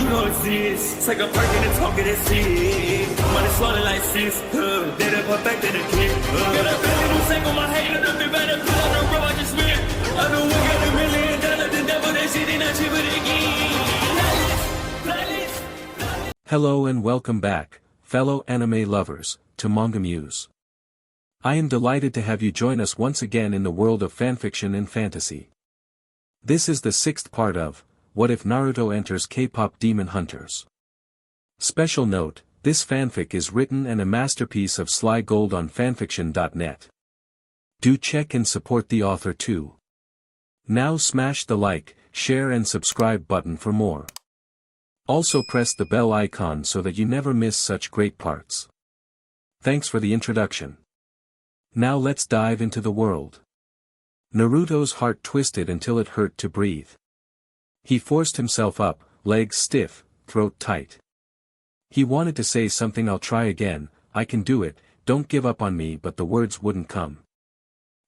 You know it's this. Take a perk and a talk of that shit. Money swallowing like sis. Did it perfect in the kid. Got a billion who sang on my head. Look up better. Put on the road I just spent. I know we got $1 million. The devil that shit ain't not cheaper again. Hello and welcome back, fellow anime lovers, to MangaMuse. I am delighted to have you join us once again in the world of fanfiction and fantasy. This is the 6th part of What If Naruto Enters K-Pop Demon Hunters. Special note, this fanfic is written and a masterpiece of Slygold on FANFICTIONnet. Do check and support the author too. Now smash the like, share and subscribe button for more. Also press the bell icon so that you never miss such great parts. Thanks for the introduction. Now let's dive into the world. Naruto's heart twisted until it hurt to breathe. He forced himself up, legs stiff, throat tight. He wanted to say something. I'll try again, I can do it, don't give up on me, but the words wouldn't come.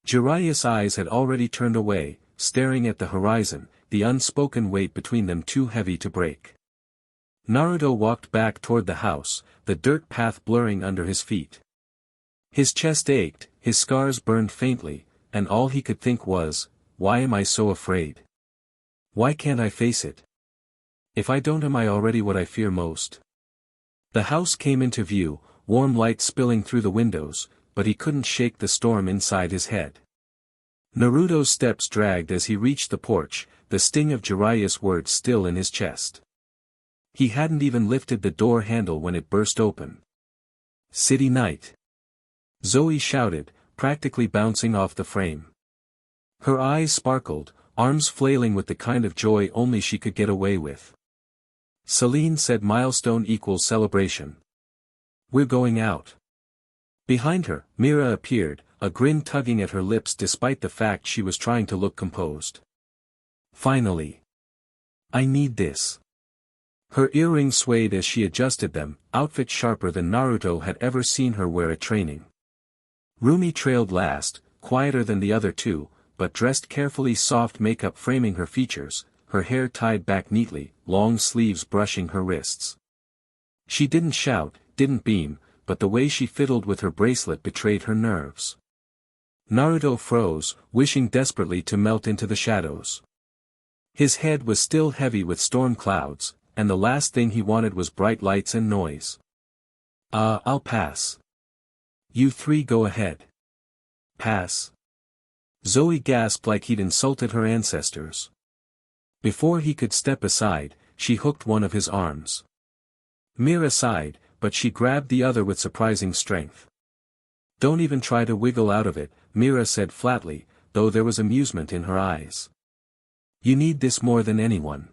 Jiraiya's eyes had already turned away, staring at the horizon, the unspoken weight between them too heavy to break. Naruto walked back toward the house, the dirt path blurring under his feet. His chest ached, his scars burned faintly, and all he could think was, why am I so afraid? Why can't I face it? If I don't, am I already what I fear most? The house came into view, warm light spilling through the windows, but he couldn't shake the storm inside his head. Naruto's steps dragged as he reached the porch, the sting of Jiraiya's words still in his chest. He hadn't even lifted the door handle when it burst open. City night. Zoe shouted, practically bouncing off the frame. Her eyes sparkled, arms flailing with the kind of joy only she could get away with. Celine said milestone equals celebration. We're going out. Behind her, Mira appeared, a grin tugging at her lips despite the fact she was trying to look composed. Finally. I need this. Her earrings swayed as she adjusted them, outfit sharper than Naruto had ever seen her wear at training. Rumi trailed last, quieter than the other two, but dressed carefully, soft makeup framing her features, her hair tied back neatly, long sleeves brushing her wrists. She didn't shout, didn't beam, but the way she fiddled with her bracelet betrayed her nerves. Naruto froze, wishing desperately to melt into the shadows. His head was still heavy with storm clouds, and the last thing he wanted was bright lights and noise. I'll pass. You three go ahead. Pass. Zoe gasped like he'd insulted her ancestors. Before he could step aside, she hooked one of his arms. Mira sighed, but she grabbed the other with surprising strength. Don't even try to wiggle out of it, Mira said flatly, though there was amusement in her eyes. You need this more than anyone.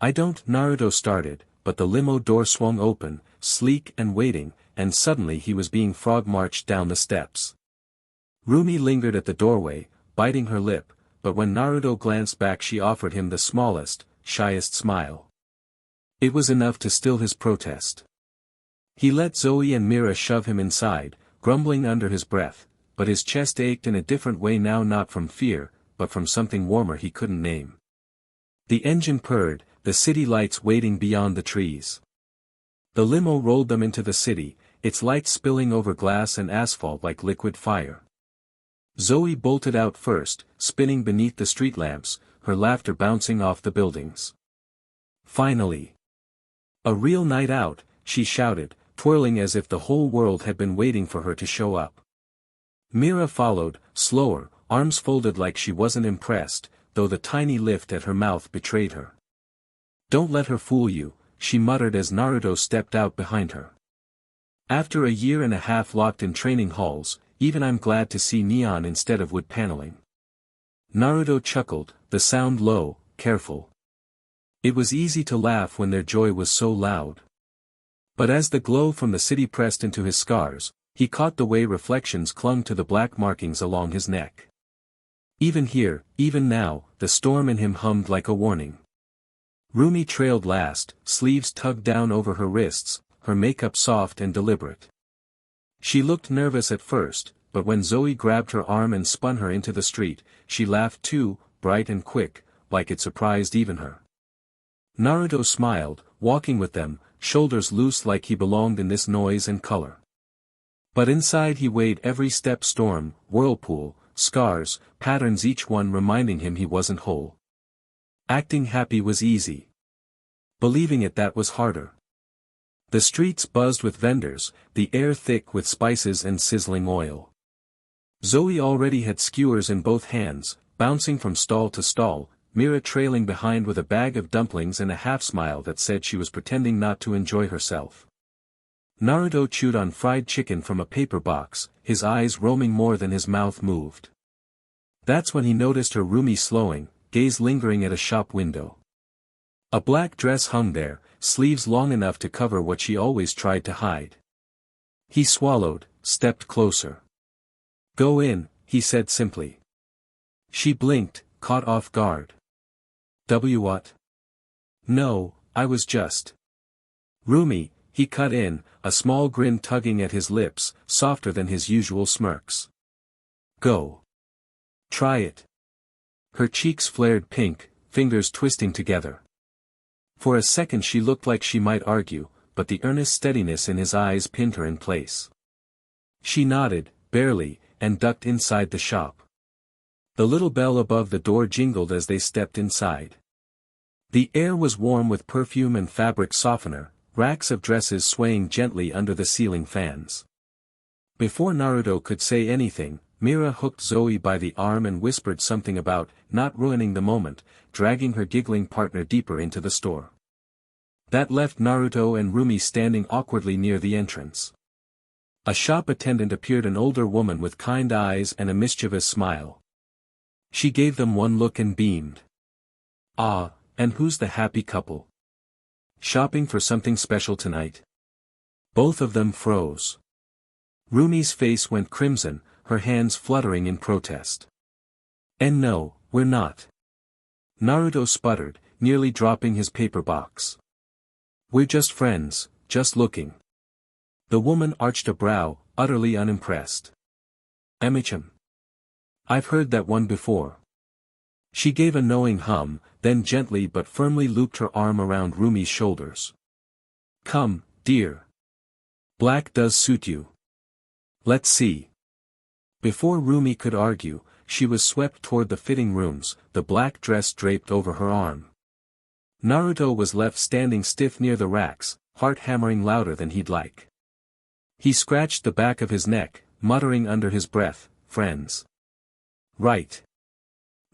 I don't, Naruto started, but the limo door swung open, sleek and waiting, and suddenly he was being frog-marched down the steps. Rumi lingered at the doorway, biting her lip, but when Naruto glanced back she offered him the smallest, shyest smile. It was enough to still his protest. He let Zoe and Mira shove him inside, grumbling under his breath, but his chest ached in a different way now, not from fear, but from something warmer he couldn't name. The engine purred, the city lights waiting beyond the trees. The limo rolled them into the city, its lights spilling over glass and asphalt like liquid fire. Zoe bolted out first, spinning beneath the street lamps, her laughter bouncing off the buildings. Finally. A real night out, she shouted, twirling as if the whole world had been waiting for her to show up. Mira followed, slower, arms folded like she wasn't impressed, though the tiny lift at her mouth betrayed her. Don't let her fool you, she muttered as Naruto stepped out behind her. After a year and a half locked in training halls, even I'm glad to see neon instead of wood paneling. Naruto chuckled, the sound low, careful. It was easy to laugh when their joy was so loud. But as the glow from the city pressed into his scars, he caught the way reflections clung to the black markings along his neck. Even here, even now, the storm in him hummed like a warning. Rumi trailed last, sleeves tugged down over her wrists, her makeup soft and deliberate. She looked nervous at first, but when Zoe grabbed her arm and spun her into the street, she laughed too, bright and quick, like it surprised even her. Naruto smiled, walking with them, shoulders loose like he belonged in this noise and color. But inside he weighed every step: storm, whirlpool, scars, patterns, each one reminding him he wasn't whole. Acting happy was easy. Believing it, that was harder. The streets buzzed with vendors, the air thick with spices and sizzling oil. Zoe already had skewers in both hands, bouncing from stall to stall, Mira trailing behind with a bag of dumplings and a half-smile that said she was pretending not to enjoy herself. Naruto chewed on fried chicken from a paper box, his eyes roaming more than his mouth moved. That's when he noticed her Rumi slowing, gaze lingering at a shop window. A black dress hung there, sleeves long enough to cover what she always tried to hide. He swallowed, stepped closer. "Go in," he said simply. She blinked, caught off guard. What? "No, I was just." "Rumi," he cut in, a small grin tugging at his lips, softer than his usual smirks. "Go. Try it." Her cheeks flared pink, fingers twisting together. For a second she looked like she might argue, but the earnest steadiness in his eyes pinned her in place. She nodded, barely, and ducked inside the shop. The little bell above the door jingled as they stepped inside. The air was warm with perfume and fabric softener, racks of dresses swaying gently under the ceiling fans. Before Naruto could say anything, Mira hooked Zoe by the arm and whispered something about not ruining the moment, dragging her giggling partner deeper into the store. That left Naruto and Rumi standing awkwardly near the entrance. A shop attendant appeared, an older woman with kind eyes and a mischievous smile. She gave them one look and beamed. "Ah, and who's the happy couple? Shopping for something special tonight?" Both of them froze. Rumi's face went crimson, her hands fluttering in protest. "And no, we're not." Naruto sputtered, nearly dropping his paper box. "We're just friends, just looking." The woman arched a brow, utterly unimpressed. "Amicham. I've heard that one before." She gave a knowing hum, then gently but firmly looped her arm around Rumi's shoulders. "Come, dear. Black does suit you. Let's see." Before Rumi could argue, she was swept toward the fitting rooms, the black dress draped over her arm. Naruto was left standing stiff near the racks, heart hammering louder than he'd like. He scratched the back of his neck, muttering under his breath, "Friends. Right."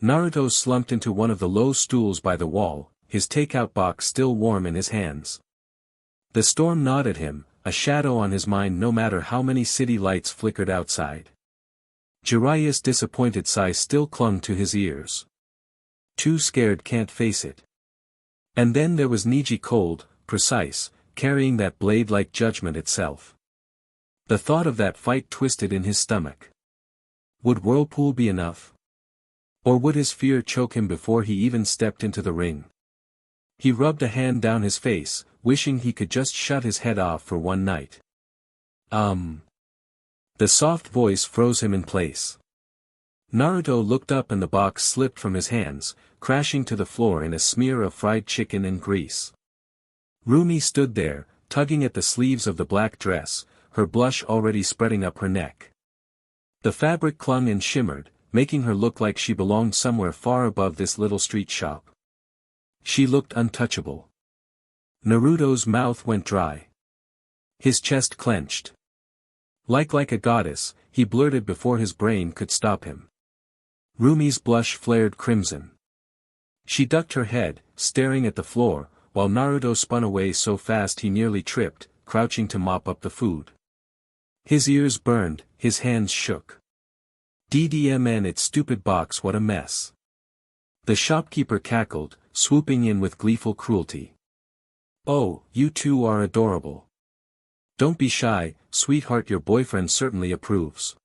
Naruto slumped into one of the low stools by the wall, his takeout box still warm in his hands. The storm gnawed at him, a shadow on his mind no matter how many city lights flickered outside. Jiraiya's disappointed sigh still clung to his ears. "Too scared, can't face it." And then there was Neji, cold, precise, carrying that blade like judgment itself. The thought of that fight twisted in his stomach. Would whirlpool be enough? Or would his fear choke him before he even stepped into the ring? He rubbed a hand down his face, wishing he could just shut his head off for one night. The soft voice froze him in place. Naruto looked up and the box slipped from his hands, crashing to the floor in a smear of fried chicken and grease. Rumi stood there, tugging at the sleeves of the black dress, her blush already spreading up her neck. The fabric clung and shimmered, making her look like she belonged somewhere far above this little street shop. She looked untouchable. Naruto's mouth went dry. His chest clenched. Like a goddess, he blurted before his brain could stop him. Rumi's blush flared crimson. She ducked her head, staring at the floor, while Naruto spun away so fast he nearly tripped, crouching to mop up the food. His ears burned, his hands shook. DDMN, its stupid box, what a mess. The shopkeeper cackled, swooping in with gleeful cruelty. "Oh, you two are adorable. Don't be shy, sweetheart, your boyfriend certainly approves."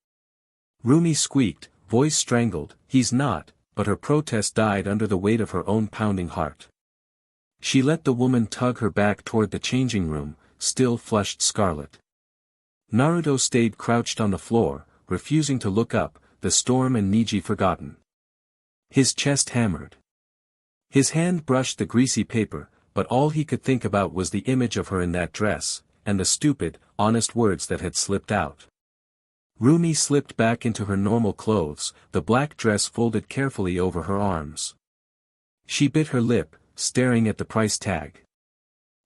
Rumi squeaked, voice strangled, "He's not," but her protest died under the weight of her own pounding heart. She let the woman tug her back toward the changing room, still flushed scarlet. Naruto stayed crouched on the floor, refusing to look up, the storm and Neji forgotten. His chest hammered. His hand brushed the greasy paper, but all he could think about was the image of her in that dress, and the stupid, honest words that had slipped out. Rumi slipped back into her normal clothes, the black dress folded carefully over her arms. She bit her lip, staring at the price tag.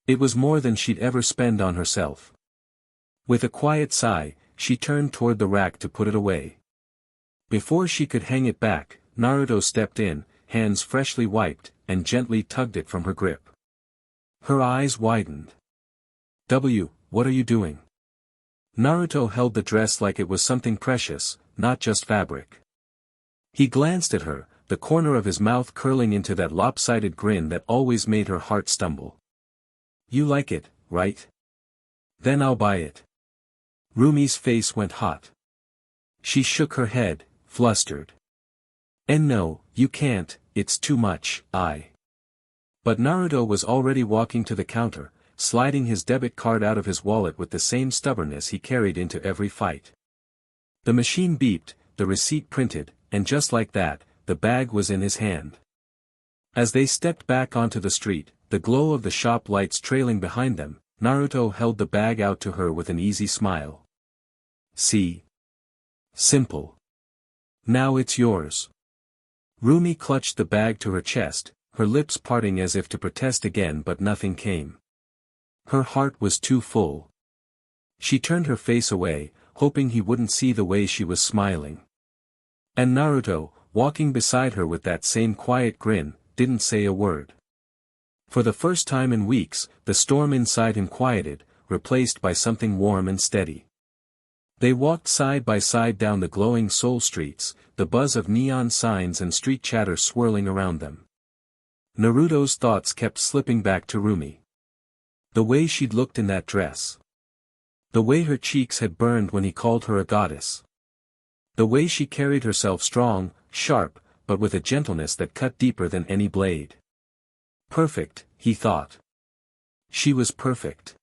It was more than she'd ever spend on herself. With a quiet sigh, she turned toward the rack to put it away. Before she could hang it back, Naruto stepped in, hands freshly wiped, and gently tugged it from her grip. Her eyes widened. What are you doing? Naruto held the dress like it was something precious, not just fabric. He glanced at her, the corner of his mouth curling into that lopsided grin that always made her heart stumble. You like it, right? Then I'll buy it. Rumi's face went hot. She shook her head, flustered. And no, you can't, it's too much, But Naruto was already walking to the counter, sliding his debit card out of his wallet with the same stubbornness he carried into every fight. The machine beeped, the receipt printed, and just like that, the bag was in his hand. As they stepped back onto the street, the glow of the shop lights trailing behind them, Naruto held the bag out to her with an easy smile. See? Simple. Now it's yours. Rumi clutched the bag to her chest, her lips parting as if to protest again, but nothing came. Her heart was too full. She turned her face away, hoping he wouldn't see the way she was smiling. And Naruto, walking beside her with that same quiet grin, didn't say a word. For the first time in weeks, the storm inside him quieted, replaced by something warm and steady. They walked side by side down the glowing Seoul streets, the buzz of neon signs and street chatter swirling around them. Naruto's thoughts kept slipping back to Rumi. The way she'd looked in that dress. The way her cheeks had burned when he called her a goddess. The way she carried herself strong, sharp, but with a gentleness that cut deeper than any blade. Perfect, he thought. She was perfect.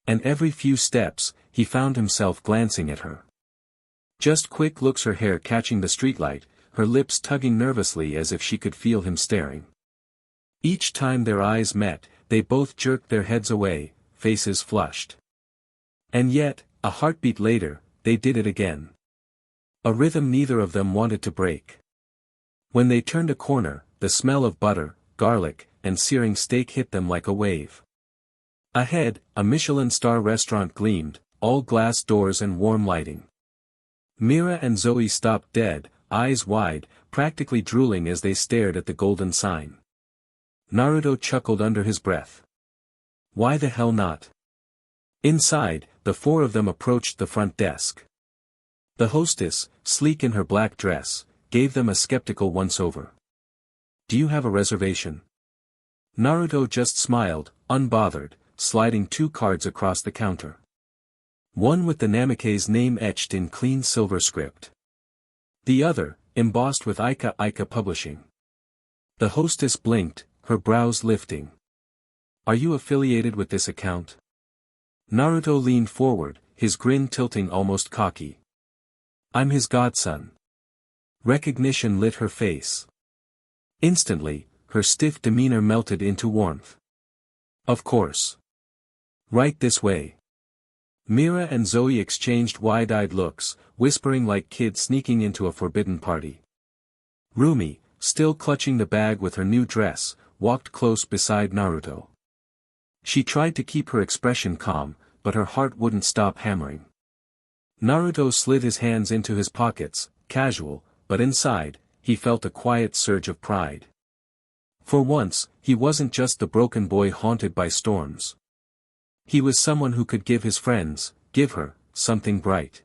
And every few steps, he found himself glancing at her. Just quick looks, her hair catching the streetlight, her lips tugging nervously as if she could feel him staring. Each time their eyes met, they both jerked their heads away, faces flushed. And yet, a heartbeat later, they did it again. A rhythm neither of them wanted to break. When they turned a corner, the smell of butter, garlic, and searing steak hit them like a wave. Ahead, a Michelin star restaurant gleamed, all glass doors and warm lighting. Mira and Zoe stopped dead, eyes wide, practically drooling as they stared at the golden sign. Naruto chuckled under his breath. Why the hell not? Inside, the four of them approached the front desk. The hostess, sleek in her black dress, gave them a skeptical once-over. Do you have a reservation? Naruto just smiled, unbothered, sliding 2 cards across the counter. One with the Namikaze name etched in clean silver script. The other, embossed with Ika Publishing. The hostess blinked, her brows lifting. Are you affiliated with this account? Naruto leaned forward, his grin tilting almost cocky. I'm his godson. Recognition lit her face. Instantly, her stiff demeanor melted into warmth. Of course. Right this way. Mira and Zoe exchanged wide-eyed looks, whispering like kids sneaking into a forbidden party. Rumi, still clutching the bag with her new dress, walked close beside Naruto. She tried to keep her expression calm, but her heart wouldn't stop hammering. Naruto slid his hands into his pockets, casual, but inside, he felt a quiet surge of pride. For once, he wasn't just the broken boy haunted by storms. He was someone who could give his friends, give her, something bright.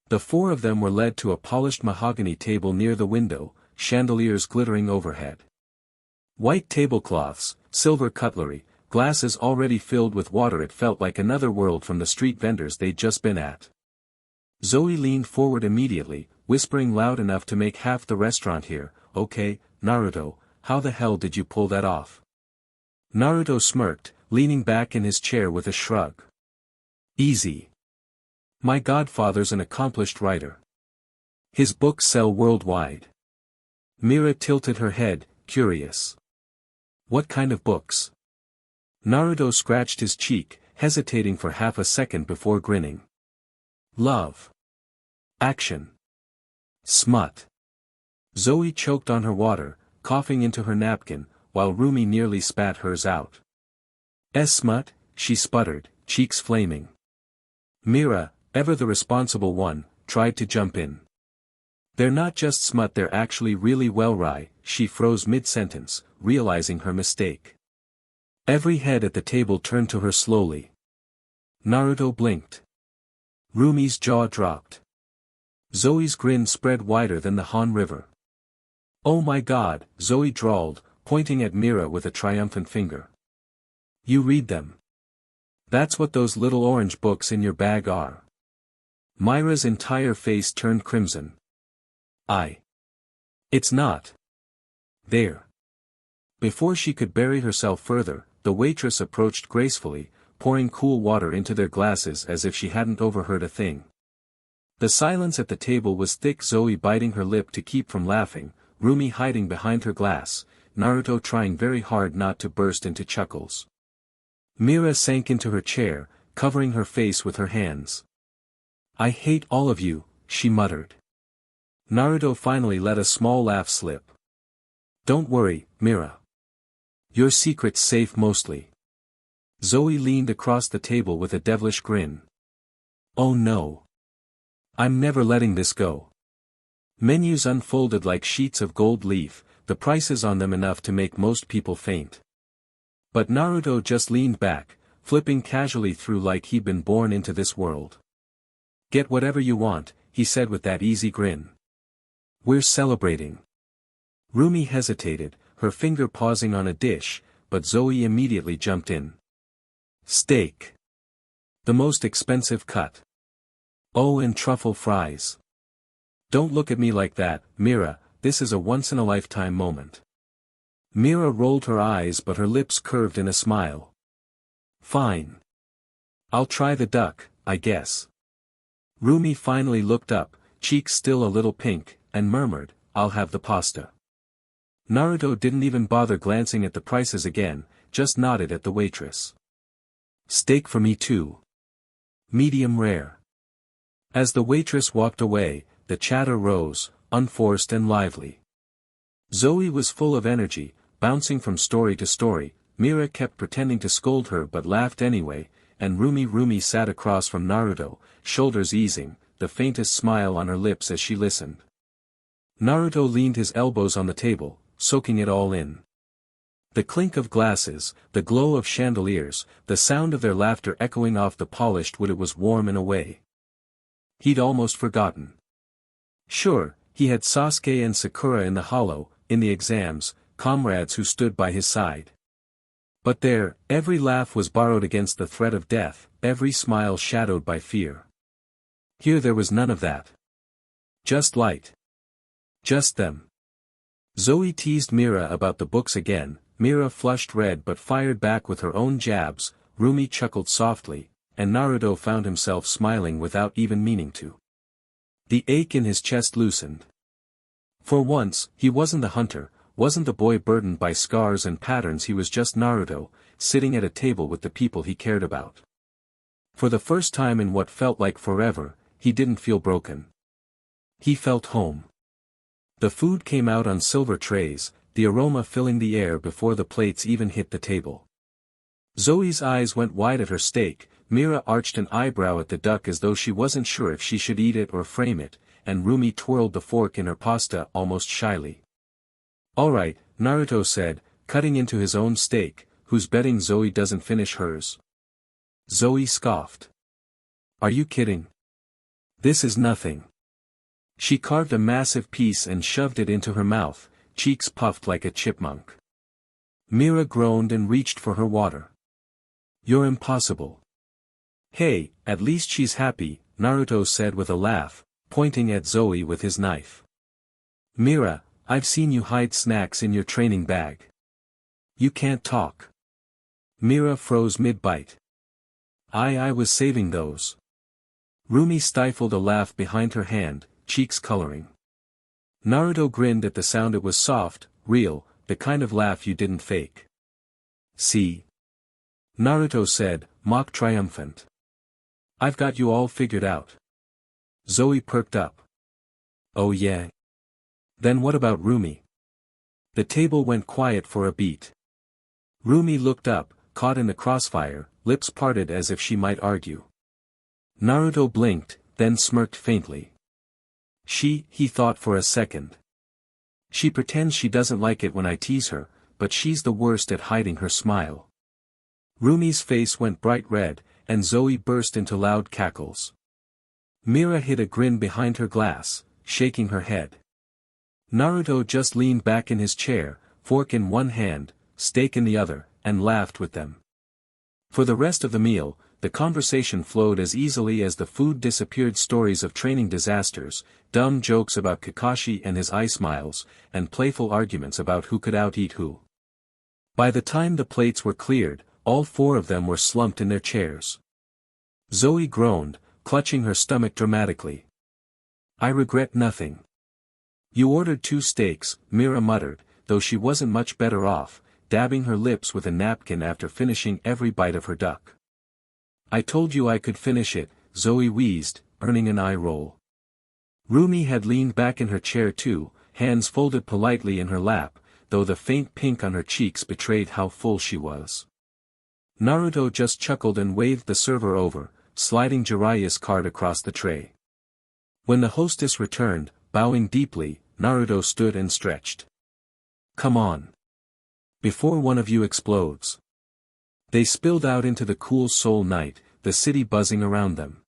The four of them were led to a polished mahogany table near the window, chandeliers glittering overhead. White tablecloths, silver cutlery, glasses already filled with water. It felt like another world from the street vendors they'd just been at. Zoe leaned forward immediately, whispering loud enough to make half the restaurant hear, "Okay, Naruto, how the hell did you pull that off?" Naruto smirked, leaning back in his chair with a shrug. Easy. My godfather's an accomplished writer. His books sell worldwide. Mira tilted her head, curious. What kind of books? Naruto scratched his cheek, hesitating for half a second before grinning. Love. Action. Smut. Zoe choked on her water, coughing into her napkin, while Rumi nearly spat hers out. Smut, she sputtered, cheeks flaming. Mira, ever the responsible one, tried to jump in. They're not just smut, they're actually really well. She froze mid-sentence, realizing her mistake. Every head at the table turned to her slowly. Naruto blinked. Rumi's jaw dropped. Zoe's grin spread wider than the Han River. Oh my god, Zoe drawled, pointing at Mira with a triumphant finger. You read them. That's what those little orange books in your bag are. Mira's entire face turned crimson. It's not. There. Before she could bury herself further, the waitress approached gracefully, pouring cool water into their glasses as if she hadn't overheard a thing. The silence at the table was thick, Zoe biting her lip to keep from laughing, Rumi hiding behind her glass, Naruto trying very hard not to burst into chuckles. Mira sank into her chair, covering her face with her hands. I hate all of you, she muttered. Naruto finally let a small laugh slip. Don't worry, Mira. Your secret's safe mostly. Zoe leaned across the table with a devilish grin. Oh no. I'm never letting this go. Menus unfolded like sheets of gold leaf, the prices on them enough to make most people faint. But Naruto just leaned back, flipping casually through like he'd been born into this world. Get whatever you want, he said with that easy grin. We're celebrating. Rumi hesitated, her finger pausing on a dish, but Zoe immediately jumped in. Steak. The most expensive cut. Oh, and truffle fries. Don't look at me like that, Mira, this is a once-in-a-lifetime moment. Mira rolled her eyes but her lips curved in a smile. Fine. I'll try the duck, I guess. Rumi finally looked up, cheeks still a little pink, and murmured, I'll have the pasta. Naruto didn't even bother glancing at the prices again, just nodded at the waitress. Steak for me too. Medium rare. As the waitress walked away, the chatter rose, unforced and lively. Zoe was full of energy, bouncing from story to story, Mira kept pretending to scold her but laughed anyway, and Rumi sat across from Naruto, shoulders easing, the faintest smile on her lips as she listened. Naruto leaned his elbows on the table, soaking it all in. The clink of glasses, the glow of chandeliers, the sound of their laughter echoing off the polished wood, it was warm in a way. He'd almost forgotten. Sure, he had Sasuke and Sakura in the hollow, in the exams, comrades who stood by his side. But there, every laugh was borrowed against the threat of death, every smile shadowed by fear. Here there was none of that. Just light. Just them. Zoe teased Mira about the books again, Mira flushed red but fired back with her own jabs, Rumi chuckled softly, and Naruto found himself smiling without even meaning to. The ache in his chest loosened. For once, he wasn't the hunter, wasn't the boy burdened by scars and patterns, he was just Naruto, sitting at a table with the people he cared about. For the first time in what felt like forever, he didn't feel broken. He felt home. The food came out on silver trays, the aroma filling the air before the plates even hit the table. Zoe's eyes went wide at her steak, Mira arched an eyebrow at the duck as though she wasn't sure if she should eat it or frame it, and Rumi twirled the fork in her pasta almost shyly. Alright, Naruto said, cutting into his own steak, who's betting Zoe doesn't finish hers? Zoe scoffed. Are you kidding? This is nothing. She carved a massive piece and shoved it into her mouth, cheeks puffed like a chipmunk. Mira groaned and reached for her water. You're impossible. Hey, at least she's happy, Naruto said with a laugh, pointing at Zoe with his knife. Mira, I've seen you hide snacks in your training bag. You can't talk. Mira froze mid-bite. I was saving those. Rumi stifled a laugh behind her hand, cheeks coloring. Naruto grinned at the sound. It was soft, real, the kind of laugh you didn't fake. See? Naruto said, mock triumphant. I've got you all figured out. Zoe perked up. Oh yeah? Then what about Rumi? The table went quiet for a beat. Rumi looked up, caught in the crossfire, lips parted as if she might argue. Naruto blinked, then smirked faintly. He thought for a second. She pretends she doesn't like it when I tease her, but she's the worst at hiding her smile. Rumi's face went bright red, and Zoe burst into loud cackles. Mira hid a grin behind her glass, shaking her head. Naruto just leaned back in his chair, fork in one hand, steak in the other, and laughed with them. For the rest of the meal, the conversation flowed as easily as the food disappeared. Stories of training disasters, dumb jokes about Kakashi and his eye smiles, and playful arguments about who could out-eat who. By the time the plates were cleared, all four of them were slumped in their chairs. Zoe groaned, clutching her stomach dramatically. I regret nothing. You ordered 2 steaks, Mira muttered, though she wasn't much better off, dabbing her lips with a napkin after finishing every bite of her duck. I told you I could finish it, Zoe wheezed, earning an eye roll. Rumi had leaned back in her chair too, hands folded politely in her lap, though the faint pink on her cheeks betrayed how full she was. Naruto just chuckled and waved the server over, sliding Jiraiya's card across the tray. When the hostess returned, bowing deeply, Naruto stood and stretched. Come on. Before one of you explodes. They spilled out into the cool Seoul night, the city buzzing around them.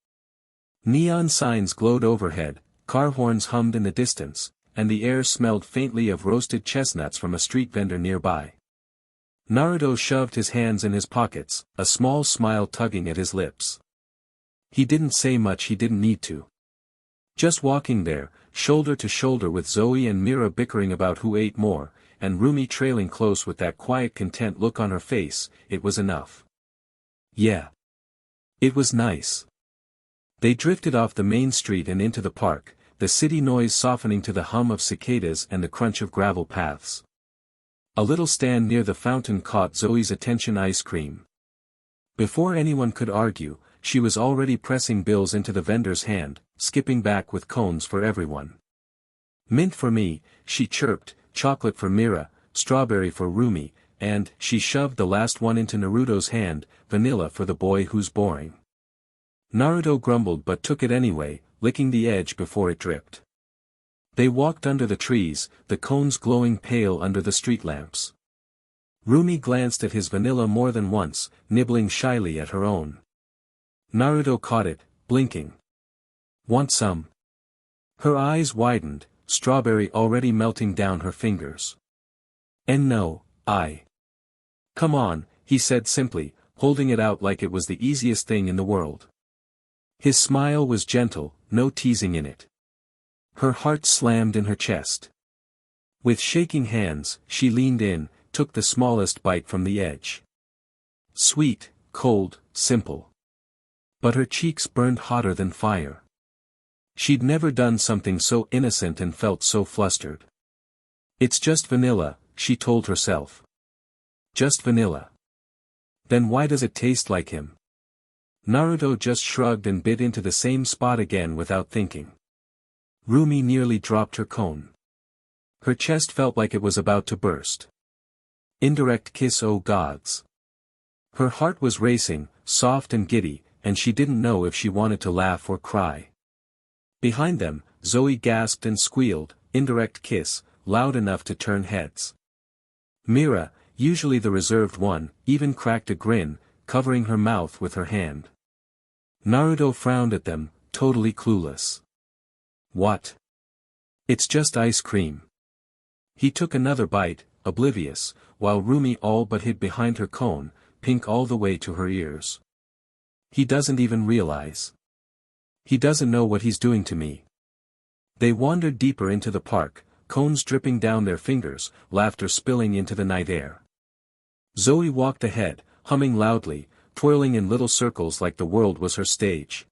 Neon signs glowed overhead, car horns hummed in the distance, and the air smelled faintly of roasted chestnuts from a street vendor nearby. Naruto shoved his hands in his pockets, a small smile tugging at his lips. He didn't say much, he didn't need to. Just walking there, shoulder to shoulder with Zoe and Mira bickering about who ate more, and Rumi trailing close with that quiet content look on her face, it was enough. Yeah. It was nice. They drifted off the main street and into the park, the city noise softening to the hum of cicadas and the crunch of gravel paths. A little stand near the fountain caught Zoe's attention. Ice cream. Before anyone could argue, she was already pressing bills into the vendor's hand, skipping back with cones for everyone. Mint for me, she chirped, chocolate for Mira, strawberry for Rumi, and she shoved the last one into Naruto's hand, vanilla for the boy who's boring. Naruto grumbled but took it anyway, licking the edge before it dripped. They walked under the trees, the cones glowing pale under the street lamps. Rumi glanced at his vanilla more than once, nibbling shyly at her own. Naruto caught it, blinking. Want some? Her eyes widened, strawberry already melting down her fingers. And no, Come on, he said simply, holding it out like it was the easiest thing in the world. His smile was gentle, no teasing in it. Her heart slammed in her chest. With shaking hands, she leaned in, took the smallest bite from the edge. Sweet, cold, simple. But her cheeks burned hotter than fire. She'd never done something so innocent and felt so flustered. It's just vanilla, she told herself. Just vanilla. Then why does it taste like him? Naruto just shrugged and bit into the same spot again without thinking. Rumi nearly dropped her cone. Her chest felt like it was about to burst. Indirect kiss, oh gods. Her heart was racing, soft and giddy, and she didn't know if she wanted to laugh or cry. Behind them, Zoe gasped and squealed, indirect kiss, loud enough to turn heads. Mira, usually the reserved one, even cracked a grin, covering her mouth with her hand. Naruto frowned at them, totally clueless. What? It's just ice cream. He took another bite, oblivious, while Rumi all but hid behind her cone, pink all the way to her ears. He doesn't even realize. He doesn't know what he's doing to me. They wandered deeper into the park, cones dripping down their fingers, laughter spilling into the night air. Zoe walked ahead, humming loudly, twirling in little circles like the world was her stage.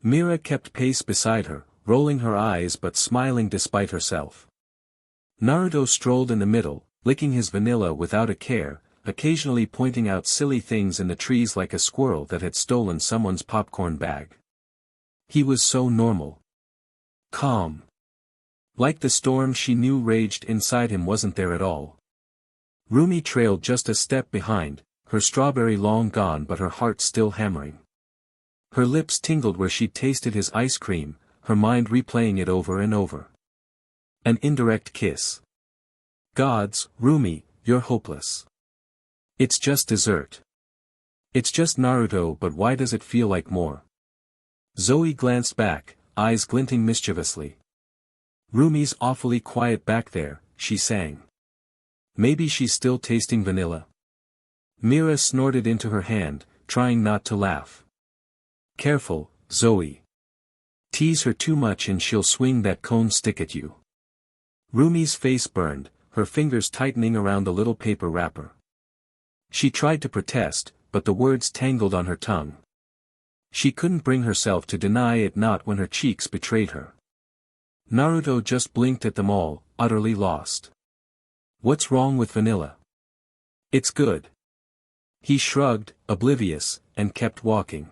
Mira kept pace beside her, rolling her eyes but smiling despite herself. Naruto strolled in the middle, licking his vanilla without a care, occasionally pointing out silly things in the trees like a squirrel that had stolen someone's popcorn bag. He was so normal. Calm. Like the storm she knew raged inside him wasn't there at all. Rumi trailed just a step behind, her strawberry long gone but her heart still hammering. Her lips tingled where she'd tasted his ice cream, her mind replaying it over and over. An indirect kiss. Gods, Rumi, you're hopeless. It's just dessert. It's just Naruto, but why does it feel like more? Zoe glanced back, eyes glinting mischievously. Rumi's awfully quiet back there, she sang. Maybe she's still tasting vanilla. Mira snorted into her hand, trying not to laugh. Careful, Zoe. Tease her too much and she'll swing that cone stick at you. Rumi's face burned, her fingers tightening around the little paper wrapper. She tried to protest, but the words tangled on her tongue. She couldn't bring herself to deny it, not when her cheeks betrayed her. Naruto just blinked at them all, utterly lost. What's wrong with vanilla? It's good. He shrugged, oblivious, and kept walking.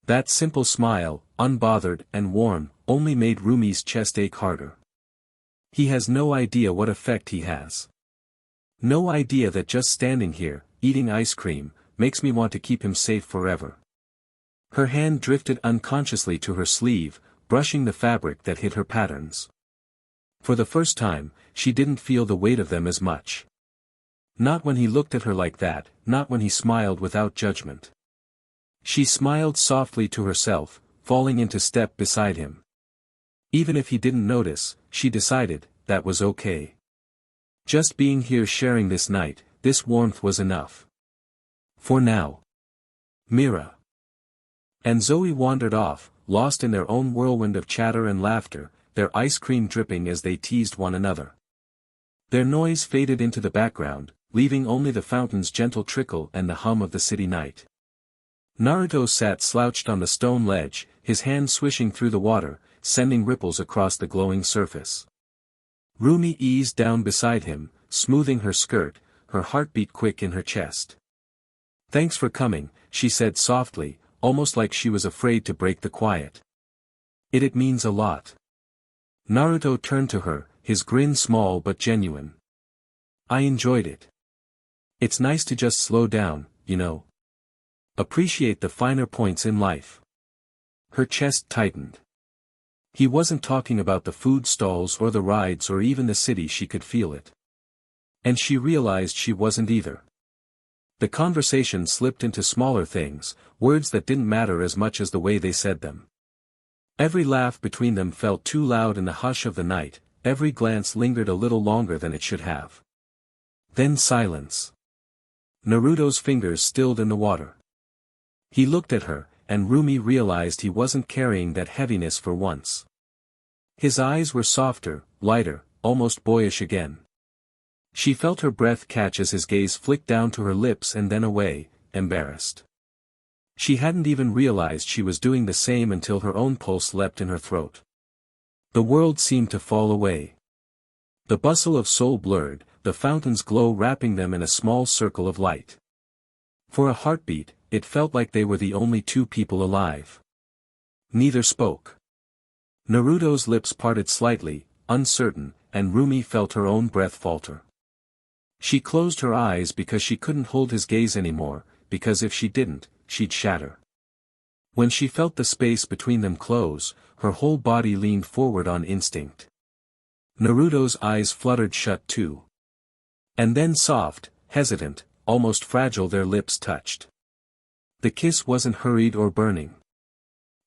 That simple smile, unbothered and warm, only made Rumi's chest ache harder. He has no idea what effect he has. No idea that just standing here, eating ice cream, makes me want to keep him safe forever. Her hand drifted unconsciously to her sleeve, brushing the fabric that hid her patterns. For the first time, she didn't feel the weight of them as much. Not when he looked at her like that, not when he smiled without judgment. She smiled softly to herself, falling into step beside him. Even if he didn't notice, she decided, that was okay. Just being here sharing this night, this warmth was enough. For now. Mira and Zoe wandered off, lost in their own whirlwind of chatter and laughter, their ice cream dripping as they teased one another. Their noise faded into the background, leaving only the fountain's gentle trickle and the hum of the city night. Naruto sat slouched on the stone ledge, his hand swishing through the water, sending ripples across the glowing surface. Rumi eased down beside him, smoothing her skirt, her heartbeat quick in her chest. Thanks for coming, she said softly, almost like she was afraid to break the quiet. It means a lot. Naruto turned to her, his grin small but genuine. I enjoyed it. It's nice to just slow down, you know. Appreciate the finer points in life. Her chest tightened. He wasn't talking about the food stalls or the rides or even the city, she could feel it. And she realized she wasn't either. The conversation slipped into smaller things, words that didn't matter as much as the way they said them. Every laugh between them felt too loud in the hush of the night, every glance lingered a little longer than it should have. Then silence. Naruto's fingers stilled in the water. He looked at her, and Rumi realized he wasn't carrying that heaviness for once. His eyes were softer, lighter, almost boyish again. She felt her breath catch as his gaze flicked down to her lips and then away, embarrassed. She hadn't even realized she was doing the same until her own pulse leapt in her throat. The world seemed to fall away. The bustle of soul blurred, the fountain's glow wrapping them in a small circle of light. For a heartbeat, it felt like they were the only two people alive. Neither spoke. Naruto's lips parted slightly, uncertain, and Rumi felt her own breath falter. She closed her eyes because she couldn't hold his gaze anymore, because if she didn't, she'd shatter. When she felt the space between them close, her whole body leaned forward on instinct. Naruto's eyes fluttered shut too. And then soft, hesitant, almost fragile, their lips touched. The kiss wasn't hurried or burning.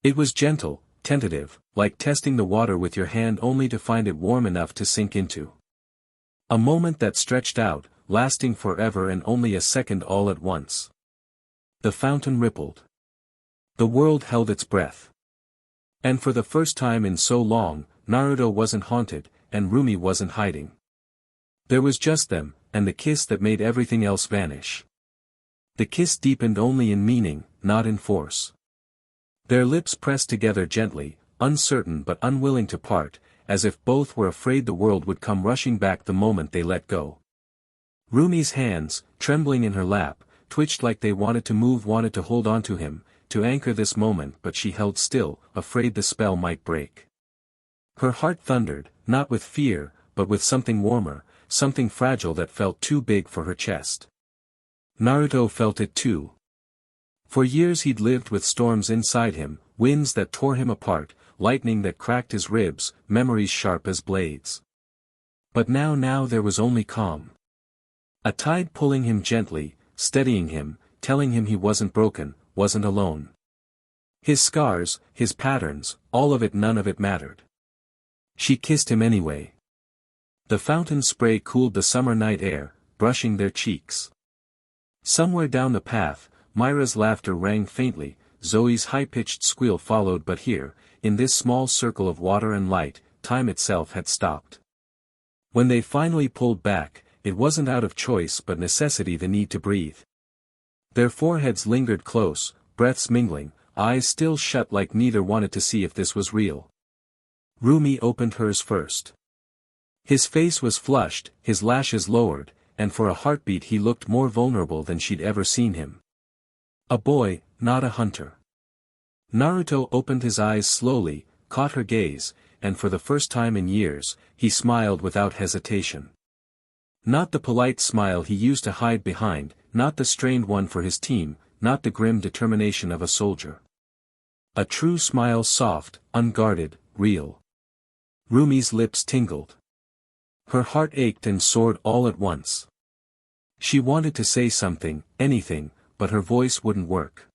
It was gentle, tentative, like testing the water with your hand only to find it warm enough to sink into. A moment that stretched out, lasting forever and only a second all at once. The fountain rippled. The world held its breath. And for the first time in so long, Naruto wasn't haunted, and Rumi wasn't hiding. There was just them, and the kiss that made everything else vanish. The kiss deepened only in meaning, not in force. Their lips pressed together gently, uncertain but unwilling to part, as if both were afraid the world would come rushing back the moment they let go. Rumi's hands, trembling in her lap, twitched like they wanted to move, wanted to hold on to him, to anchor this moment, but she held still, afraid the spell might break. Her heart thundered, not with fear, but with something warmer, something fragile that felt too big for her chest. Naruto felt it too. For years he'd lived with storms inside him, winds that tore him apart, lightning that cracked his ribs, memories sharp as blades. But now there was only calm. A tide pulling him gently, steadying him, telling him he wasn't broken, wasn't alone. His scars, his patterns, all of it, none of it mattered. She kissed him anyway. The fountain spray cooled the summer night air, brushing their cheeks. Somewhere down the path, Myra's laughter rang faintly, Zoe's high-pitched squeal followed, but here, in this small circle of water and light, time itself had stopped. When they finally pulled back, it wasn't out of choice but necessity, the need to breathe. Their foreheads lingered close, breaths mingling, eyes still shut like neither wanted to see if this was real. Rumi opened hers first. His face was flushed, his lashes lowered, and for a heartbeat he looked more vulnerable than she'd ever seen him. A boy, not a hunter. Naruto opened his eyes slowly, caught her gaze, and for the first time in years, he smiled without hesitation. Not the polite smile he used to hide behind, not the strained one for his team, not the grim determination of a soldier. A true smile, soft, unguarded, real. Rumi's lips tingled. Her heart ached and soared all at once. She wanted to say something, anything, but her voice wouldn't work.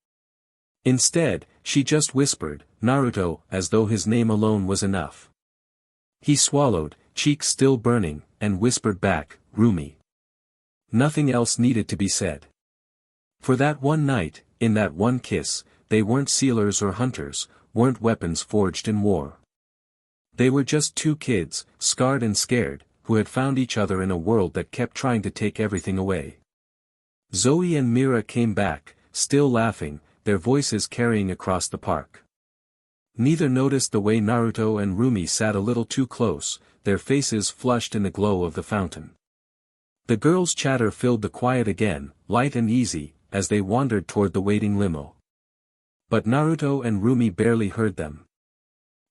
Instead, she just whispered, Naruto, as though his name alone was enough. He swallowed, cheeks still burning, and whispered back, Rumi. Nothing else needed to be said. For that one night, in that one kiss, they weren't sealers or hunters, weren't weapons forged in war. They were just two kids, scarred and scared, who had found each other in a world that kept trying to take everything away. Zoe and Mira came back, still laughing, their voices carrying across the park. Neither noticed the way Naruto and Rumi sat a little too close, their faces flushed in the glow of the fountain. The girls' chatter filled the quiet again, light and easy, as they wandered toward the waiting limo. But Naruto and Rumi barely heard them.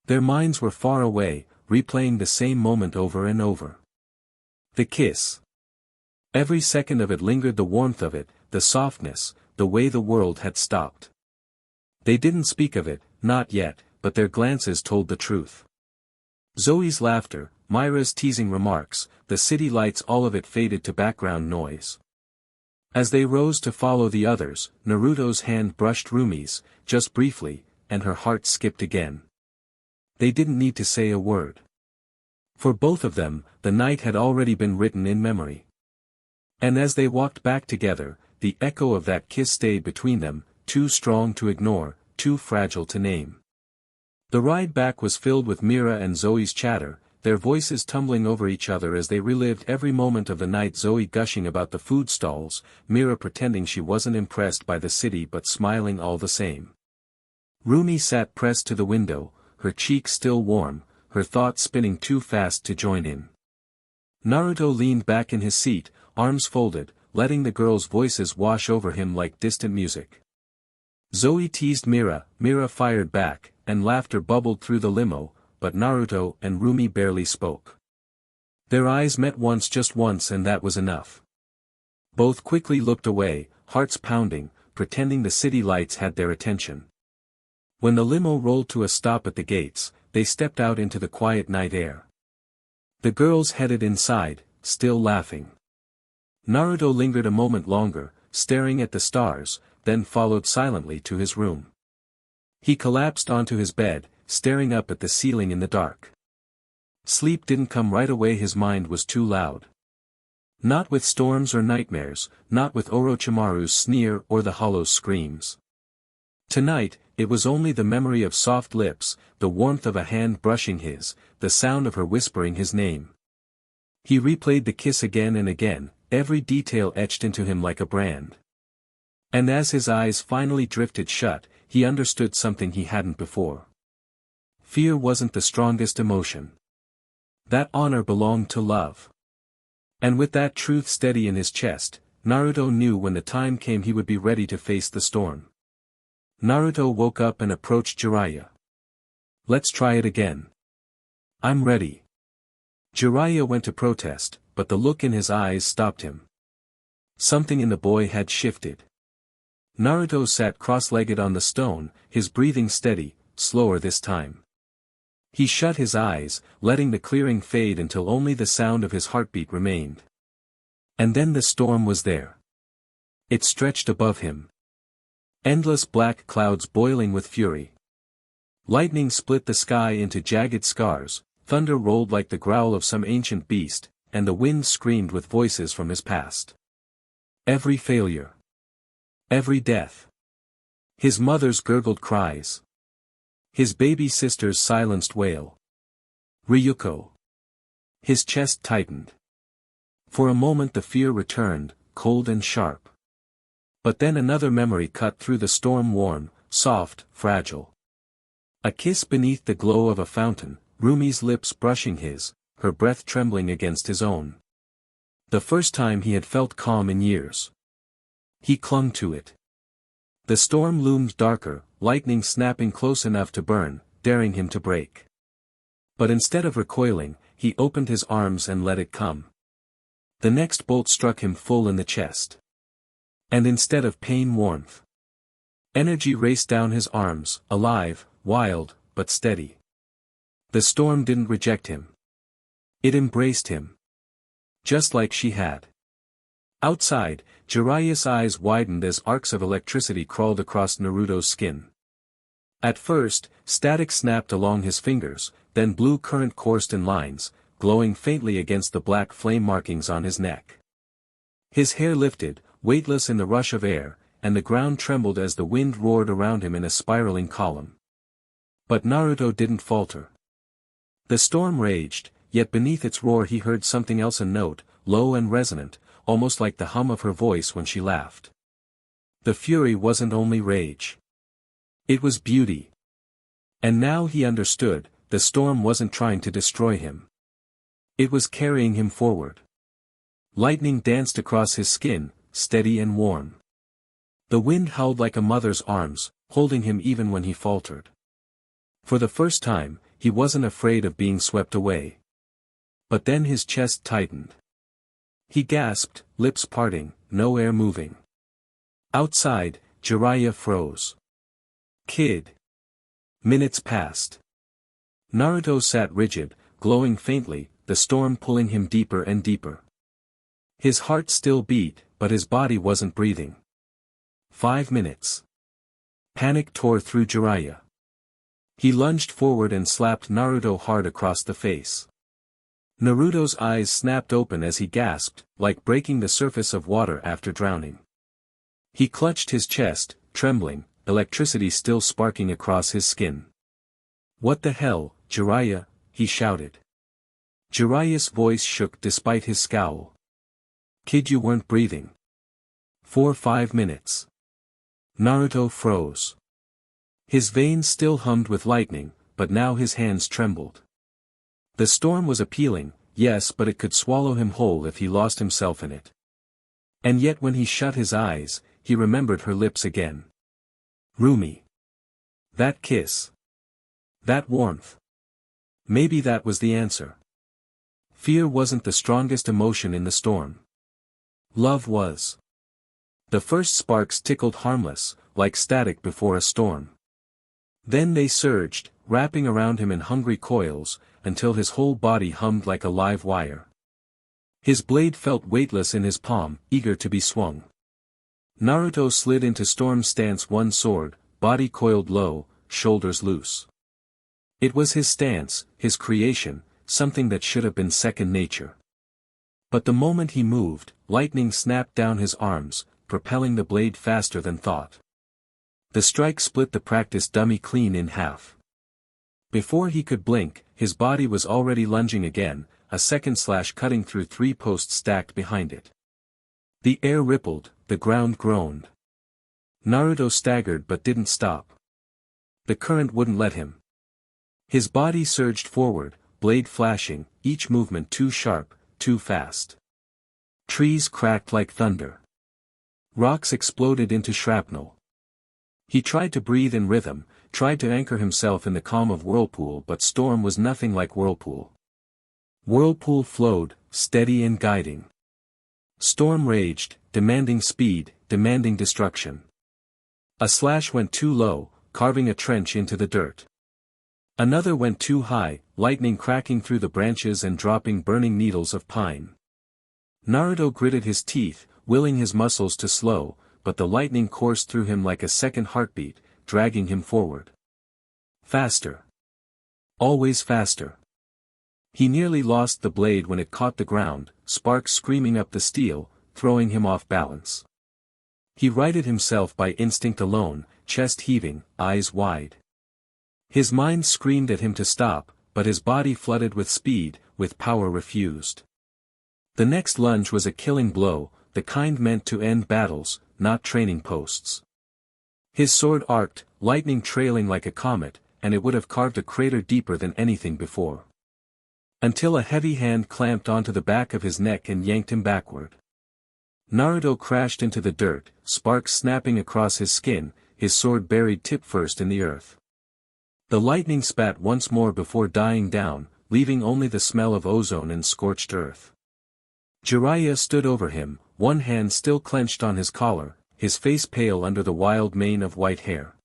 Their minds were far away, replaying the same moment over and over. The kiss. Every second of it lingered, the warmth of it, the softness, the way the world had stopped. They didn't speak of it, not yet, but their glances told the truth. Zoe's laughter, Myra's teasing remarks, the city lights, all of it faded to background noise. As they rose to follow the others, Naruto's hand brushed Rumi's, just briefly, and her heart skipped again. They didn't need to say a word. For both of them, the night had already been written in memory. And as they walked back together, the echo of that kiss stayed between them, too strong to ignore, too fragile to name. The ride back was filled with Mira and Zoe's chatter, their voices tumbling over each other as they relived every moment of the night, Zoe gushing about the food stalls, Mira pretending she wasn't impressed by the city but smiling all the same. Rumi sat pressed to the window, her cheeks still warm, her thoughts spinning too fast to join in. Naruto leaned back in his seat, arms folded, letting the girls' voices wash over him like distant music. Zoe teased Mira, Mira fired back, and laughter bubbled through the limo, but Naruto and Rumi barely spoke. Their eyes met once, just once, and that was enough. Both quickly looked away, hearts pounding, pretending the city lights had their attention. When the limo rolled to a stop at the gates, they stepped out into the quiet night air. The girls headed inside, still laughing. Naruto lingered a moment longer, staring at the stars, then followed silently to his room. He collapsed onto his bed, staring up at the ceiling in the dark. Sleep didn't come right away, his mind was too loud. Not with storms or nightmares, not with Orochimaru's sneer or the hollow's screams. Tonight, it was only the memory of soft lips, the warmth of a hand brushing his, the sound of her whispering his name. He replayed the kiss again and again, every detail etched into him like a brand. And as his eyes finally drifted shut, he understood something he hadn't before. Fear wasn't the strongest emotion. That honor belonged to love. And with that truth steady in his chest, Naruto knew when the time came he would be ready to face the storm. Naruto woke up and approached Jiraiya. Let's try it again. I'm ready. Jiraiya went to protest, but the look in his eyes stopped him. Something in the boy had shifted. Naruto sat cross-legged on the stone, his breathing steady, slower this time. He shut his eyes, letting the clearing fade until only the sound of his heartbeat remained. And then the storm was there. It stretched above him. Endless black clouds boiling with fury. Lightning split the sky into jagged scars, thunder rolled like the growl of some ancient beast, and the wind screamed with voices from his past. Every failure. Every death. His mother's gurgled cries. His baby sister's silenced wail. Ryuko. His chest tightened. For a moment the fear returned, cold and sharp. But then another memory cut through the storm, warm, soft, fragile. A kiss beneath the glow of a fountain, Rumi's lips brushing his, her breath trembling against his own. The first time he had felt calm in years. He clung to it. The storm loomed darker, lightning snapping close enough to burn, daring him to break. But instead of recoiling, he opened his arms and let it come. The next bolt struck him full in the chest. And instead of pain, warmth. Energy raced down his arms, alive, wild, but steady. The storm didn't reject him. It embraced him. Just like she had. Outside, Jiraiya's eyes widened as arcs of electricity crawled across Naruto's skin. At first, static snapped along his fingers, then blue current coursed in lines, glowing faintly against the black flame markings on his neck. His hair lifted, weightless in the rush of air, and the ground trembled as the wind roared around him in a spiraling column. But Naruto didn't falter. The storm raged, yet beneath its roar he heard something else, a note, low and resonant, almost like the hum of her voice when she laughed. The fury wasn't only rage. It was beauty. And now he understood, the storm wasn't trying to destroy him. It was carrying him forward. Lightning danced across his skin, steady and warm. The wind howled like a mother's arms, holding him even when he faltered. For the first time, he wasn't afraid of being swept away. But then his chest tightened. He gasped, lips parting, no air moving. Outside, Jiraiya froze. Kid. Minutes passed. Naruto sat rigid, glowing faintly, the storm pulling him deeper and deeper. His heart still beat, but his body wasn't breathing. 5 minutes. Panic tore through Jiraiya. He lunged forward and slapped Naruto hard across the face. Naruto's eyes snapped open as he gasped, like breaking the surface of water after drowning. He clutched his chest, trembling, electricity still sparking across his skin. "What the hell, Jiraiya?" he shouted. Jiraiya's voice shook despite his scowl. "Kid, you weren't breathing. For 5 minutes." Naruto froze. His veins still hummed with lightning, but now his hands trembled. The storm was appealing, yes, but it could swallow him whole if he lost himself in it. And yet when he shut his eyes, he remembered her lips again. Rumi. That kiss. That warmth. Maybe that was the answer. Fear wasn't the strongest emotion in the storm. Love was. The first sparks tickled harmless, like static before a storm. Then they surged, wrapping around him in hungry coils, until his whole body hummed like a live wire. His blade felt weightless in his palm, eager to be swung. Naruto slid into storm stance, one sword, body coiled low, shoulders loose. It was his stance, his creation, something that should have been second nature. But the moment he moved, lightning snapped down his arms, propelling the blade faster than thought. The strike split the practice dummy clean in half. Before he could blink, his body was already lunging again, a second slash cutting through 3 posts stacked behind it. The air rippled, the ground groaned. Naruto staggered but didn't stop. The current wouldn't let him. His body surged forward, blade flashing, each movement too sharp, too fast. Trees cracked like thunder. Rocks exploded into shrapnel. He tried to breathe in rhythm, tried to anchor himself in the calm of Whirlpool, but Storm was nothing like Whirlpool. Whirlpool flowed, steady and guiding. Storm raged, demanding speed, demanding destruction. A slash went too low, carving a trench into the dirt. Another went too high, lightning cracking through the branches and dropping burning needles of pine. Naruto gritted his teeth, willing his muscles to slow, but the lightning coursed through him like a second heartbeat, dragging him forward. Faster. Always faster. He nearly lost the blade when it caught the ground, sparks screaming up the steel, throwing him off balance. He righted himself by instinct alone, chest heaving, eyes wide. His mind screamed at him to stop, but his body flooded with speed, with power refused. The next lunge was a killing blow, the kind meant to end battles, not training posts. His sword arced, lightning trailing like a comet, and it would have carved a crater deeper than anything before. Until a heavy hand clamped onto the back of his neck and yanked him backward. Naruto crashed into the dirt, sparks snapping across his skin, his sword buried tip first in the earth. The lightning spat once more before dying down, leaving only the smell of ozone and scorched earth. Jiraiya stood over him, one hand still clenched on his collar, his face pale under the wild mane of white hair.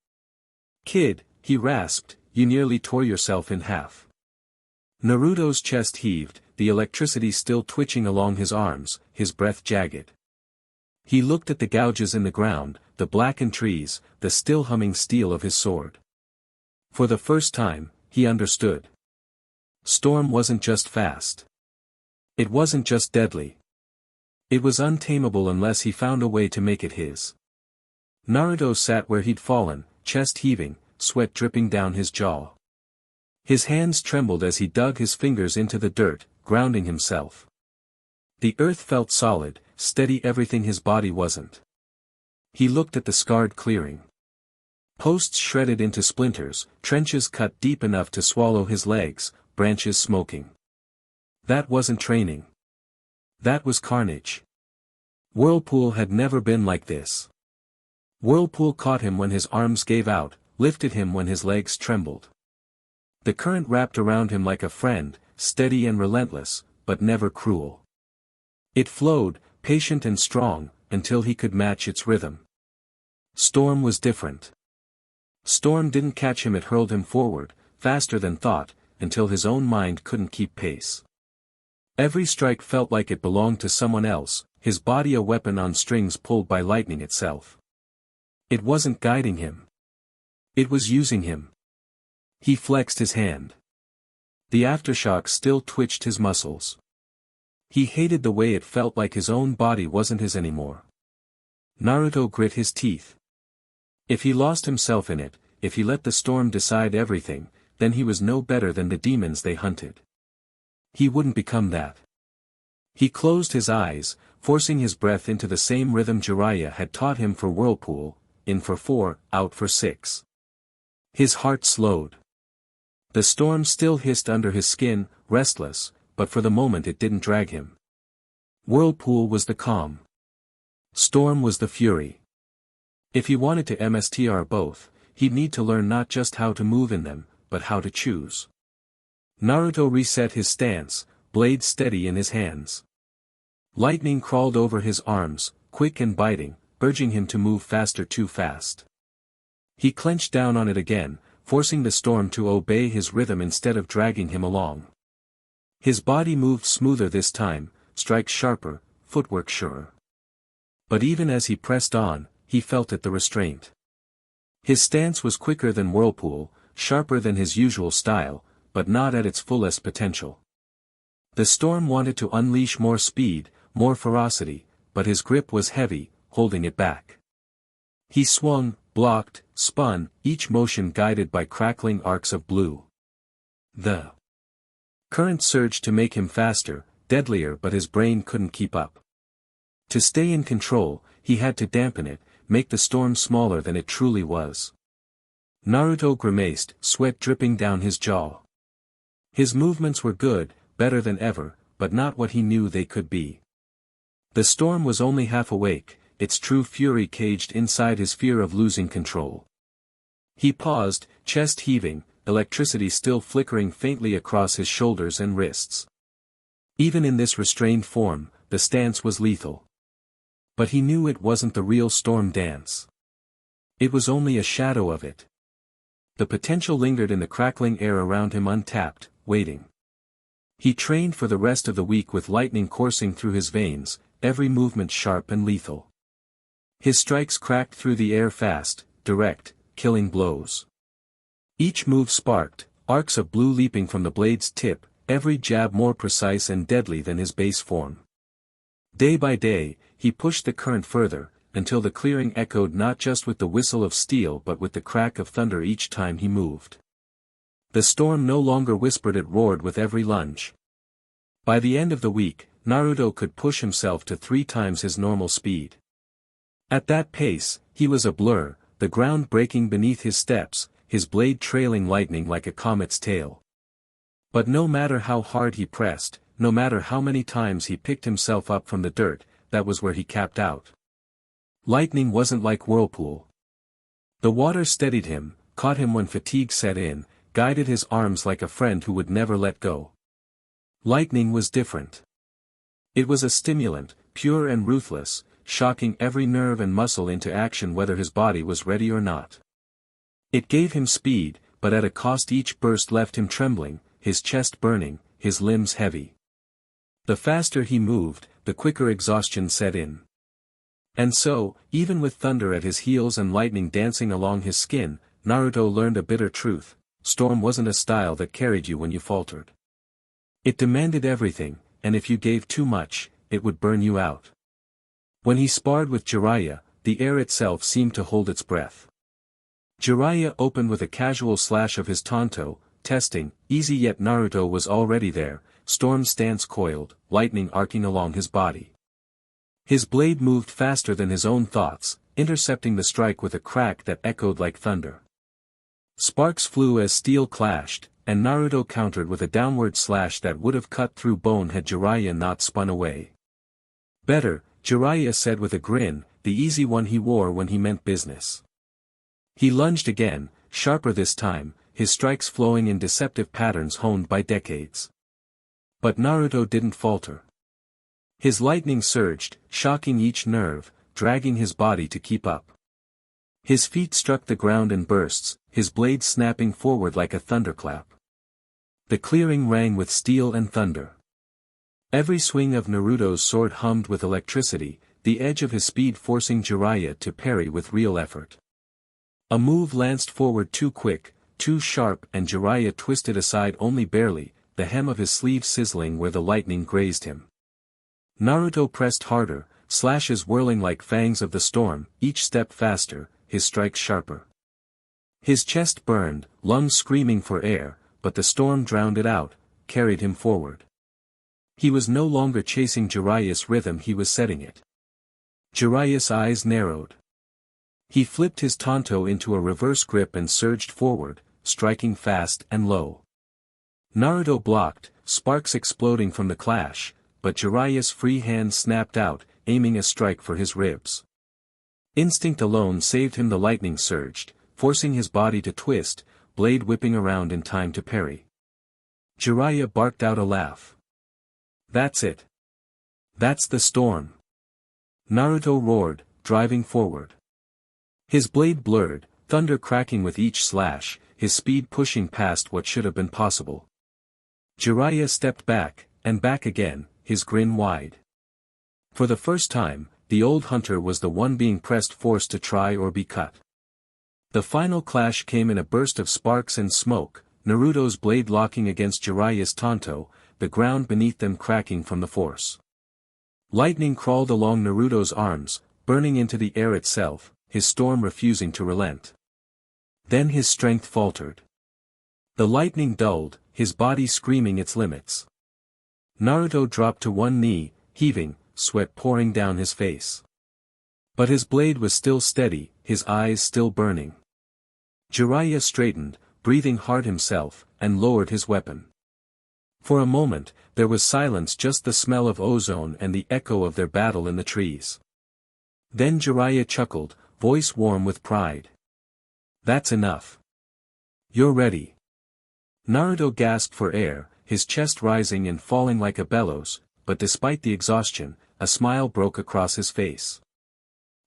"Kid," he rasped, "you nearly tore yourself in half." Naruto's chest heaved, the electricity still twitching along his arms, his breath jagged. He looked at the gouges in the ground, the blackened trees, the still humming steel of his sword. For the first time, he understood. Storm wasn't just fast. It wasn't just deadly. It was untamable unless he found a way to make it his. Naruto sat where he'd fallen, chest heaving, sweat dripping down his jaw. His hands trembled as he dug his fingers into the dirt, grounding himself. The earth felt solid, steady, everything his body wasn't. He looked at the scarred clearing. Posts shredded into splinters, trenches cut deep enough to swallow his legs, branches smoking. That wasn't training. That was carnage. Whirlpool had never been like this. Whirlpool caught him when his arms gave out, lifted him when his legs trembled. The current wrapped around him like a friend, steady and relentless, but never cruel. It flowed, patient and strong, until he could match its rhythm. Storm was different. Storm didn't catch him, it hurled him forward, faster than thought, until his own mind couldn't keep pace. Every strike felt like it belonged to someone else, his body a weapon on strings pulled by lightning itself. It wasn't guiding him. It was using him. He flexed his hand. The aftershock still twitched his muscles. He hated the way it felt like his own body wasn't his anymore. Naruto grit his teeth. If he lost himself in it, if he let the storm decide everything, then he was no better than the demons they hunted. He wouldn't become that. He closed his eyes, forcing his breath into the same rhythm Jiraiya had taught him for Whirlpool, in for 4, out for 6. His heart slowed. The storm still hissed under his skin, restless, but for the moment it didn't drag him. Whirlpool was the calm. Storm was the fury. If he wanted to master both, he'd need to learn not just how to move in them, but how to choose. Naruto reset his stance, blade steady in his hands. Lightning crawled over his arms, quick and biting, urging him to move faster, too fast. He clenched down on it again, forcing the storm to obey his rhythm instead of dragging him along. His body moved smoother this time, strikes sharper, footwork surer. But even as he pressed on, he felt it, the restraint. His stance was quicker than Whirlpool, sharper than his usual style, but not at its fullest potential. The storm wanted to unleash more speed, more ferocity, but his grip was heavy, holding it back. He swung, blocked, spun, each motion guided by crackling arcs of blue. The current surged to make him faster, deadlier, but his brain couldn't keep up. To stay in control, he had to dampen it, make the storm smaller than it truly was. Naruto grimaced, sweat dripping down his jaw. His movements were good, better than ever, but not what he knew they could be. The storm was only half awake, its true fury caged inside his fear of losing control. He paused, chest heaving, electricity still flickering faintly across his shoulders and wrists. Even in this restrained form, the stance was lethal. But he knew it wasn't the real storm dance. It was only a shadow of it. The potential lingered in the crackling air around him untapped, waiting. He trained for the rest of the week with lightning coursing through his veins, every movement sharp and lethal. His strikes cracked through the air fast, direct, killing blows. Each move sparked, arcs of blue leaping from the blade's tip, every jab more precise and deadly than his base form. Day by day, he pushed the current further, until the clearing echoed not just with the whistle of steel but with the crack of thunder each time he moved. The storm no longer whispered, it roared with every lunge. By the end of the week, Naruto could push himself to 3 times his normal speed. At that pace, he was a blur, the ground breaking beneath his steps, his blade trailing lightning like a comet's tail. But no matter how hard he pressed, no matter how many times he picked himself up from the dirt, that was where he capped out. Lightning wasn't like whirlpool. The water steadied him, caught him when fatigue set in, guided his arms like a friend who would never let go. Lightning was different. It was a stimulant, pure and ruthless, shocking every nerve and muscle into action whether his body was ready or not. It gave him speed, but at a cost. Each burst left him trembling, his chest burning, his limbs heavy. The faster he moved, the quicker exhaustion set in. And so, even with thunder at his heels and lightning dancing along his skin, Naruto learned a bitter truth: storm wasn't a style that carried you when you faltered. It demanded everything, and if you gave too much, it would burn you out. When he sparred with Jiraiya, the air itself seemed to hold its breath. Jiraiya opened with a casual slash of his tanto, testing, easy, yet Naruto was already there, storm stance coiled, lightning arcing along his body. His blade moved faster than his own thoughts, intercepting the strike with a crack that echoed like thunder. Sparks flew as steel clashed, and Naruto countered with a downward slash that would have cut through bone had Jiraiya not spun away. Better, Jiraiya said with a grin, the easy one he wore when he meant business. He lunged again, sharper this time, his strikes flowing in deceptive patterns honed by decades. But Naruto didn't falter. His lightning surged, shocking each nerve, dragging his body to keep up. His feet struck the ground in bursts, his blade snapping forward like a thunderclap. The clearing rang with steel and thunder. Every swing of Naruto's sword hummed with electricity, the edge of his speed forcing Jiraiya to parry with real effort. A move lanced forward too quick, too sharp, and Jiraiya twisted aside only barely, the hem of his sleeve sizzling where the lightning grazed him. Naruto pressed harder, slashes whirling like fangs of the storm, each step faster, his strikes sharper. His chest burned, lungs screaming for air, but the storm drowned it out, carried him forward. He was no longer chasing Jiraiya's rhythm, he was setting it. Jiraiya's eyes narrowed. He flipped his tanto into a reverse grip and surged forward, striking fast and low. Naruto blocked, sparks exploding from the clash, but Jiraiya's free hand snapped out, aiming a strike for his ribs. Instinct alone saved him. The lightning surged, forcing his body to twist, blade whipping around in time to parry. Jiraiya barked out a laugh. That's it. That's the storm. Naruto roared, driving forward. His blade blurred, thunder cracking with each slash, his speed pushing past what should have been possible. Jiraiya stepped back, and back again, his grin wide. For the first time, the old hunter was the one being pressed, forced to try or be cut. The final clash came in a burst of sparks and smoke, Naruto's blade locking against Jiraiya's tanto, the ground beneath them cracking from the force. Lightning crawled along Naruto's arms, burning into the air itself, his storm refusing to relent. Then his strength faltered. The lightning dulled, his body screaming its limits. Naruto dropped to one knee, heaving, sweat pouring down his face. But his blade was still steady, his eyes still burning. Jiraiya straightened, breathing hard himself, and lowered his weapon. For a moment, there was silence, just the smell of ozone and the echo of their battle in the trees. Then Jiraiya chuckled, voice warm with pride. That's enough. You're ready. Naruto gasped for air, his chest rising and falling like a bellows, but despite the exhaustion, a smile broke across his face.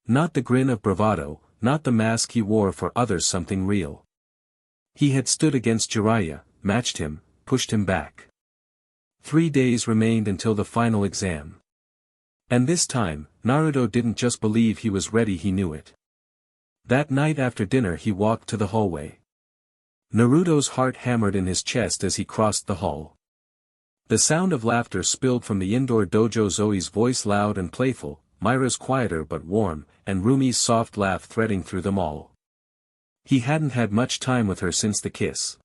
Not the grin of bravado, not the mask he wore for others, something real. He had stood against Jiraiya, matched him, pushed him back. 3 days remained until the final exam. And this time, Naruto didn't just believe he was ready, he knew it. That night after dinner he walked to the hallway. Naruto's heart hammered in his chest as he crossed the hall. The sound of laughter spilled from the indoor dojo, Zoe's voice loud and playful, Myra's quieter but warm, and Rumi's soft laugh threading through them all. He hadn't had much time with her since the kiss.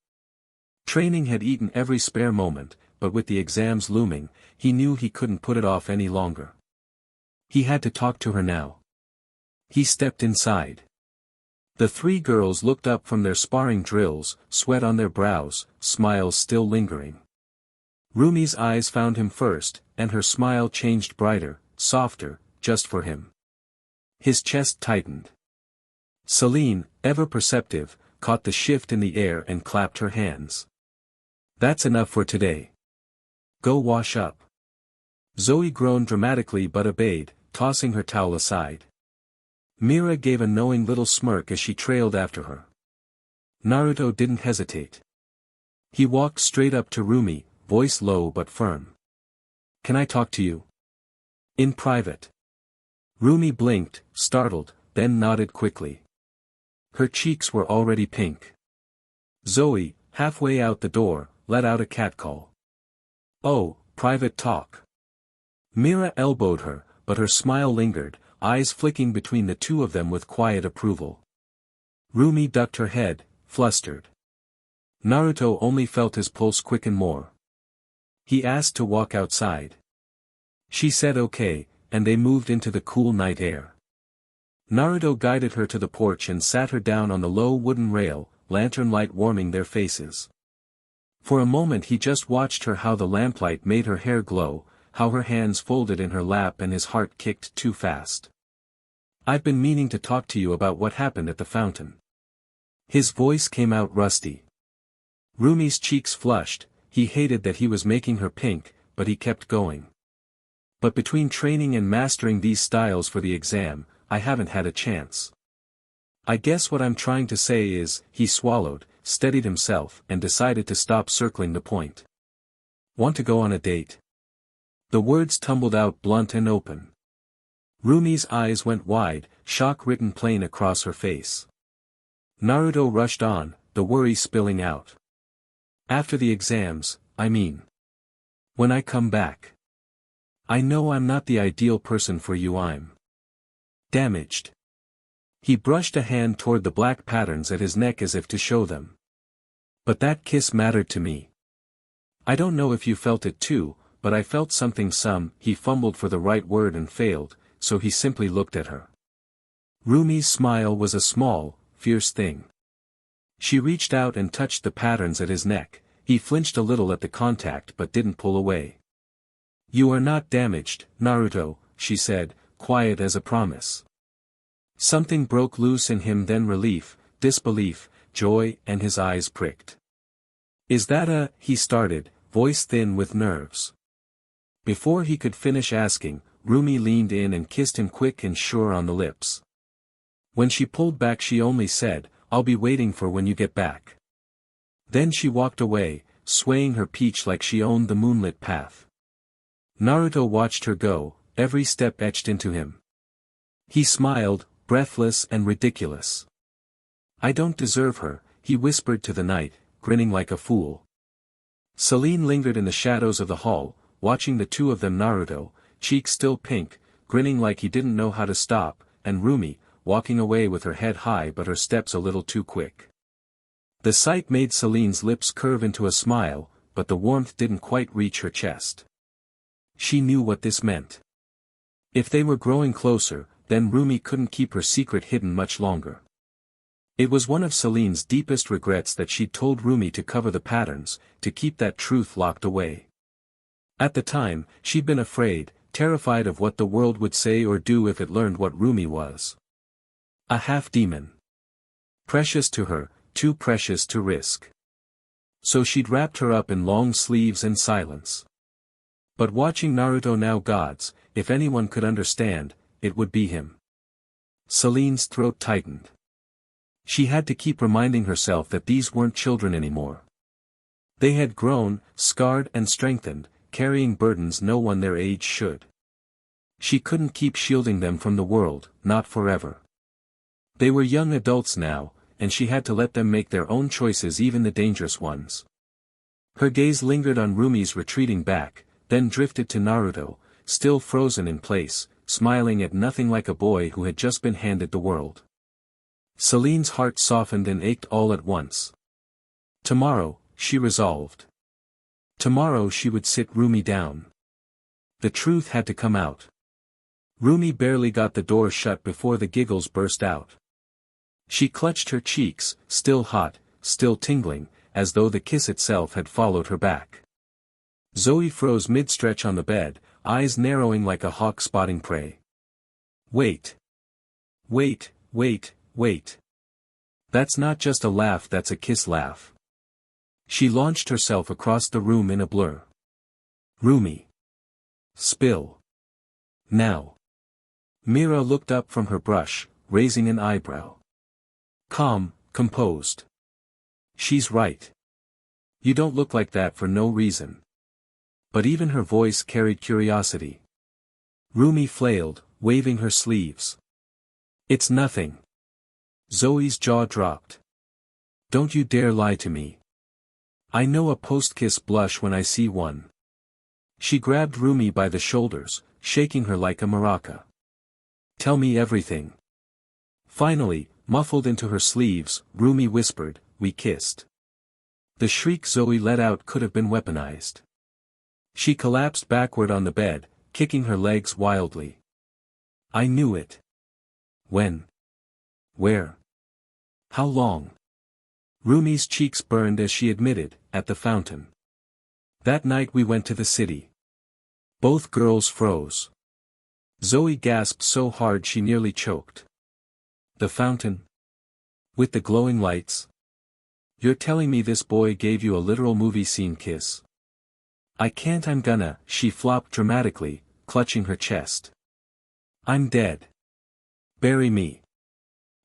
Training had eaten every spare moment, but with the exams looming, he knew he couldn't put it off any longer. He had to talk to her now. He stepped inside. The 3 girls looked up from their sparring drills, sweat on their brows, smiles still lingering. Rumi's eyes found him first, and her smile changed brighter, softer, just for him. His chest tightened. Celine, ever perceptive, caught the shift in the air and clapped her hands. That's enough for today. Go wash up. Zoe groaned dramatically but obeyed, tossing her towel aside. Mira gave a knowing little smirk as she trailed after her. Naruto didn't hesitate. He walked straight up to Rumi, voice low but firm. Can I talk to you? In private. Rumi blinked, startled, then nodded quickly. Her cheeks were already pink. Zoe, halfway out the door, let out a catcall. Oh, private talk. Mira elbowed her, but her smile lingered, eyes flicking between the two of them with quiet approval. Rumi ducked her head, flustered. Naruto only felt his pulse quicken more. He asked to walk outside. She said okay, and they moved into the cool night air. Naruto guided her to the porch and sat her down on the low wooden rail, lantern light warming their faces. For a moment he just watched her, how the lamplight made her hair glow, how her hands folded in her lap, and his heart kicked too fast. I've been meaning to talk to you about what happened at the fountain. His voice came out rusty. Rumi's cheeks flushed. He hated that he was making her pink, but he kept going. But between training and mastering these styles for the exam, I haven't had a chance. I guess what I'm trying to say is, he swallowed, steadied himself, and decided to stop circling the point. Want to go on a date? The words tumbled out blunt and open. Rumi's eyes went wide, shock written plain across her face. Naruto rushed on, the worry spilling out. After the exams, I mean. When I come back. I know I'm not the ideal person for you, I'm damaged. He brushed a hand toward the black patterns at his neck as if to show them. But that kiss mattered to me. I don't know if you felt it too, but I felt something. He fumbled for the right word and failed, so he simply looked at her. Rumi's smile was a small, fierce thing. She reached out and touched the patterns at his neck. He flinched a little at the contact but didn't pull away. You are not damaged, Naruto, she said, quiet as a promise. Something broke loose in him, then relief, disbelief, joy, and his eyes pricked. Is that he started, voice thin with nerves. Before he could finish asking, Rumi leaned in and kissed him quick and sure on the lips. When she pulled back she only said, I'll be waiting for when you get back. Then she walked away, swaying her peach like she owned the moonlit path. Naruto watched her go, every step etched into him. He smiled, breathless and ridiculous. I don't deserve her, he whispered to the night, grinning like a fool. Celine lingered in the shadows of the hall, watching the two of them, Naruto, cheeks still pink, grinning like he didn't know how to stop, and Rumi, walking away with her head high but her steps a little too quick. The sight made Celine's lips curve into a smile, but the warmth didn't quite reach her chest. She knew what this meant. If they were growing closer, then Rumi couldn't keep her secret hidden much longer. It was one of Celine's deepest regrets that she'd told Rumi to cover the patterns, to keep that truth locked away. At the time, she'd been afraid, terrified of what the world would say or do if it learned what Rumi was. A half-demon. Precious to her, too precious to risk. So she'd wrapped her up in long sleeves and silence. But watching Naruto now gods, if anyone could understand, it would be him. Celine's throat tightened. She had to keep reminding herself that these weren't children anymore. They had grown, scarred and strengthened, carrying burdens no one their age should. She couldn't keep shielding them from the world, not forever. They were young adults now, and she had to let them make their own choices, even the dangerous ones. Her gaze lingered on Rumi's retreating back, then drifted to Naruto, still frozen in place, smiling at nothing like a boy who had just been handed the world. Celine's heart softened and ached all at once. Tomorrow, she resolved. Tomorrow she would sit Rumi down. The truth had to come out. Rumi barely got the door shut before the giggles burst out. She clutched her cheeks, still hot, still tingling, as though the kiss itself had followed her back. Zoe froze mid-stretch on the bed, eyes narrowing like a hawk spotting prey. Wait. Wait, wait, wait. That's not just a laugh, that's a kiss laugh. She launched herself across the room in a blur. Rumi. Spill. Now. Mira looked up from her brush, raising an eyebrow. Calm, composed. She's right. You don't look like that for no reason. But even her voice carried curiosity. Rumi flailed, waving her sleeves. It's nothing. Zoe's jaw dropped. Don't you dare lie to me. I know a post-kiss blush when I see one. She grabbed Rumi by the shoulders, shaking her like a maraca. Tell me everything. Finally, muffled into her sleeves, Rumi whispered, we kissed. The shriek Zoe let out could have been weaponized. She collapsed backward on the bed, kicking her legs wildly. I knew it. When? Where? How long? Rumi's cheeks burned as she admitted, at the fountain. That night we went to the city. Both girls froze. Zoe gasped so hard she nearly choked. The fountain? With the glowing lights? You're telling me this boy gave you a literal movie scene kiss? I can't, I'm gonna, she flopped dramatically, clutching her chest. I'm dead. Bury me.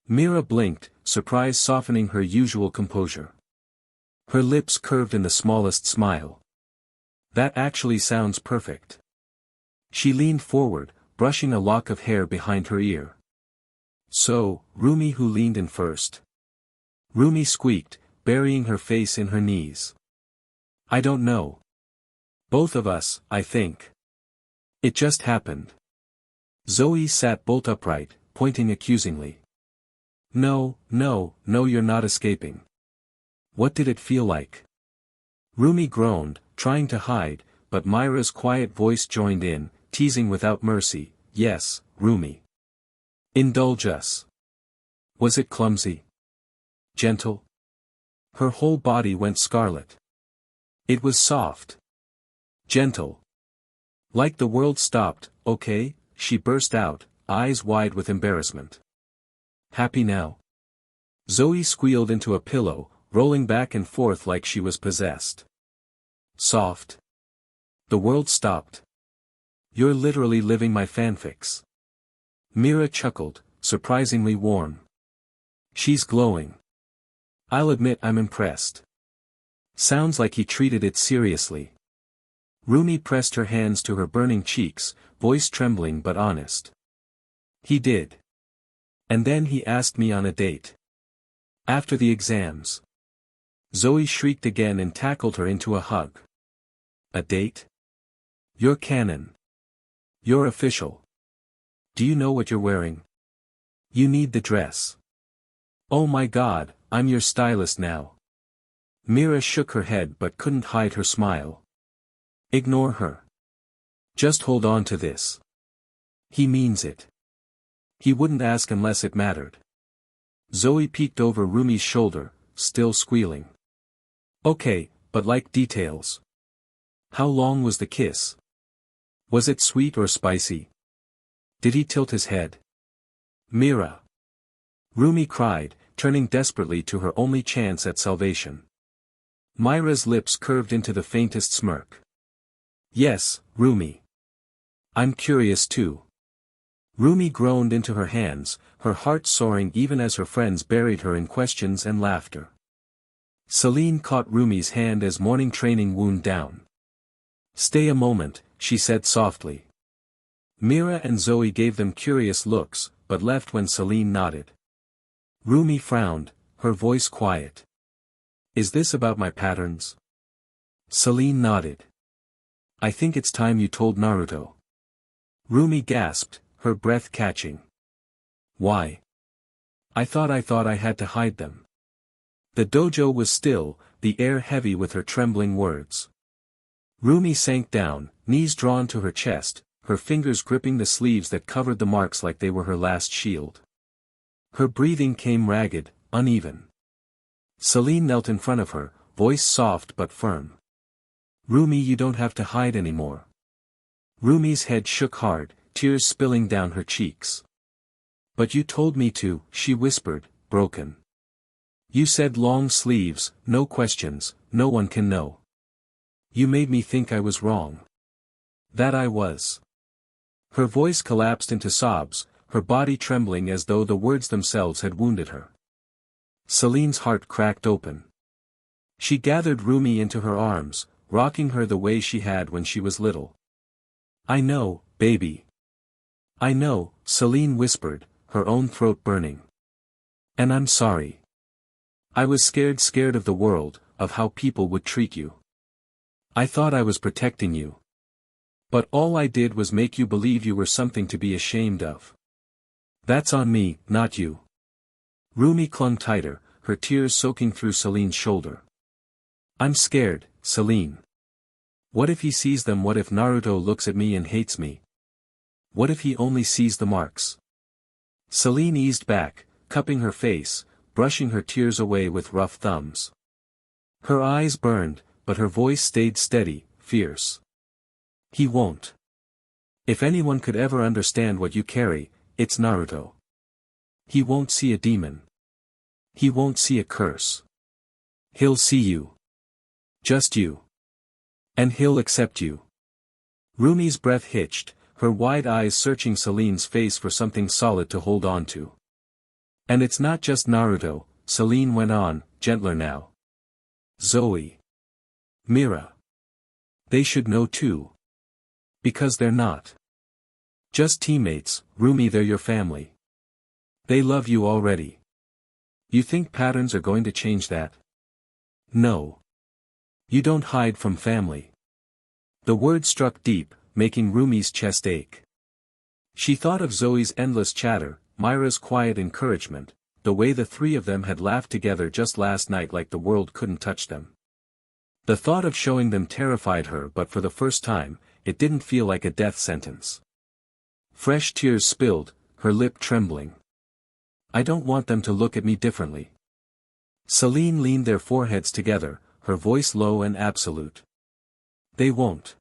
Mira blinked, surprise softening her usual composure. Her lips curved in the smallest smile. That actually sounds perfect. She leaned forward, brushing a lock of hair behind her ear. So, Rumi, who leaned in first? Rumi squeaked, burying her face in her knees. I don't know. Both of us, I think. It just happened. Zoe sat bolt upright, pointing accusingly. No, no, no, you're not escaping. What did it feel like? Rumi groaned, trying to hide, but Myra's quiet voice joined in, teasing without mercy, yes, Rumi. Indulge us. Was it clumsy? Gentle? Her whole body went scarlet. It was soft. Gentle. Like the world stopped, okay, she burst out, eyes wide with embarrassment. Happy now? Zoe squealed into a pillow, rolling back and forth like she was possessed. Soft. The world stopped. You're literally living my fanfics. Mira chuckled, surprisingly warm. She's glowing. I'll admit I'm impressed. Sounds like he treated it seriously. Rumi pressed her hands to her burning cheeks, voice trembling but honest. He did. And then he asked me on a date. After the exams. Zoe shrieked again and tackled her into a hug. A date? You're canon. You're official. Do you know what you're wearing? You need the dress. Oh my God, I'm your stylist now. Mira shook her head but couldn't hide her smile. Ignore her. Just hold on to this. He means it. He wouldn't ask unless it mattered. Zoe peeked over Rumi's shoulder, still squealing. Okay, but like details. How long was the kiss? Was it sweet or spicy? Did he tilt his head? Mira! Rumi cried, turning desperately to her only chance at salvation. Myra's lips curved into the faintest smirk. Yes, Rumi. I'm curious too. Rumi groaned into her hands, her heart soaring even as her friends buried her in questions and laughter. Celine caught Rumi's hand as morning training wound down. Stay a moment, she said softly. Mira and Zoe gave them curious looks, but left when Celine nodded. Rumi frowned, her voice quiet. Is this about my patterns? Celine nodded. I think it's time you told Naruto. Rumi gasped, her breath catching. Why? I thought I had to hide them. The dojo was still, the air heavy with her trembling words. Rumi sank down, knees drawn to her chest, her fingers gripping the sleeves that covered the marks like they were her last shield. Her breathing came ragged, uneven. Celine knelt in front of her, voice soft but firm. Rumi, you don't have to hide anymore. Rumi's head shook hard, tears spilling down her cheeks. But you told me to, she whispered, broken. You said long sleeves, no questions, no one can know. You made me think I was wrong. That I was. Her voice collapsed into sobs, her body trembling as though the words themselves had wounded her. Celine's heart cracked open. She gathered Rumi into her arms, rocking her the way she had when she was little. I know, baby. I know, Celine whispered, her own throat burning. And I'm sorry. I was scared of the world, of how people would treat you. I thought I was protecting you. But all I did was make you believe you were something to be ashamed of. That's on me, not you. Rumi clung tighter, her tears soaking through Celine's shoulder. I'm scared, Celine. What if he sees them? What if Naruto looks at me and hates me? What if he only sees the marks? Celine eased back, cupping her face, brushing her tears away with rough thumbs. Her eyes burned, but her voice stayed steady, fierce. He won't. If anyone could ever understand what you carry, it's Naruto. He won't see a demon. He won't see a curse. He'll see you. Just you. And he'll accept you. Rumi's breath hitched, her wide eyes searching Celine's face for something solid to hold on to. And it's not just Naruto, Celine went on, gentler now. Zoe. Mira. They should know too. Because they're not just teammates, Rumi, they're your family. They love you already. You think patterns are going to change that? No. You don't hide from family. The word struck deep, making Rumi's chest ache. She thought of Zoe's endless chatter, Myra's quiet encouragement, the way the three of them had laughed together just last night like the world couldn't touch them. The thought of showing them terrified her, but for the first time, it didn't feel like a death sentence. Fresh tears spilled, her lip trembling. I don't want them to look at me differently. Celine leaned their foreheads together, her voice low and absolute. They won't.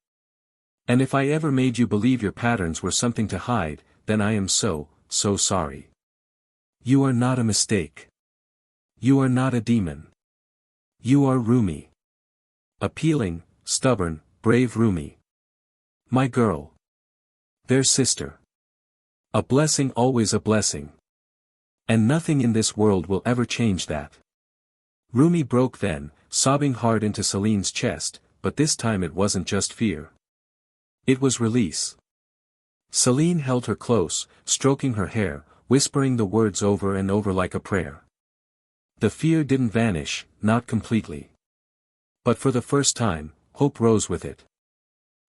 And if I ever made you believe your patterns were something to hide, then I am so sorry. You are not a mistake. You are not a demon. You are Rumi. Appealing, stubborn, brave Rumi. My girl. Their sister. A blessing, always a blessing. And nothing in this world will ever change that. Rumi broke then, sobbing hard into Celine's chest, but this time it wasn't just fear. It was release. Celine held her close, stroking her hair, whispering the words over and over like a prayer. The fear didn't vanish, not completely. But for the first time, hope rose with it.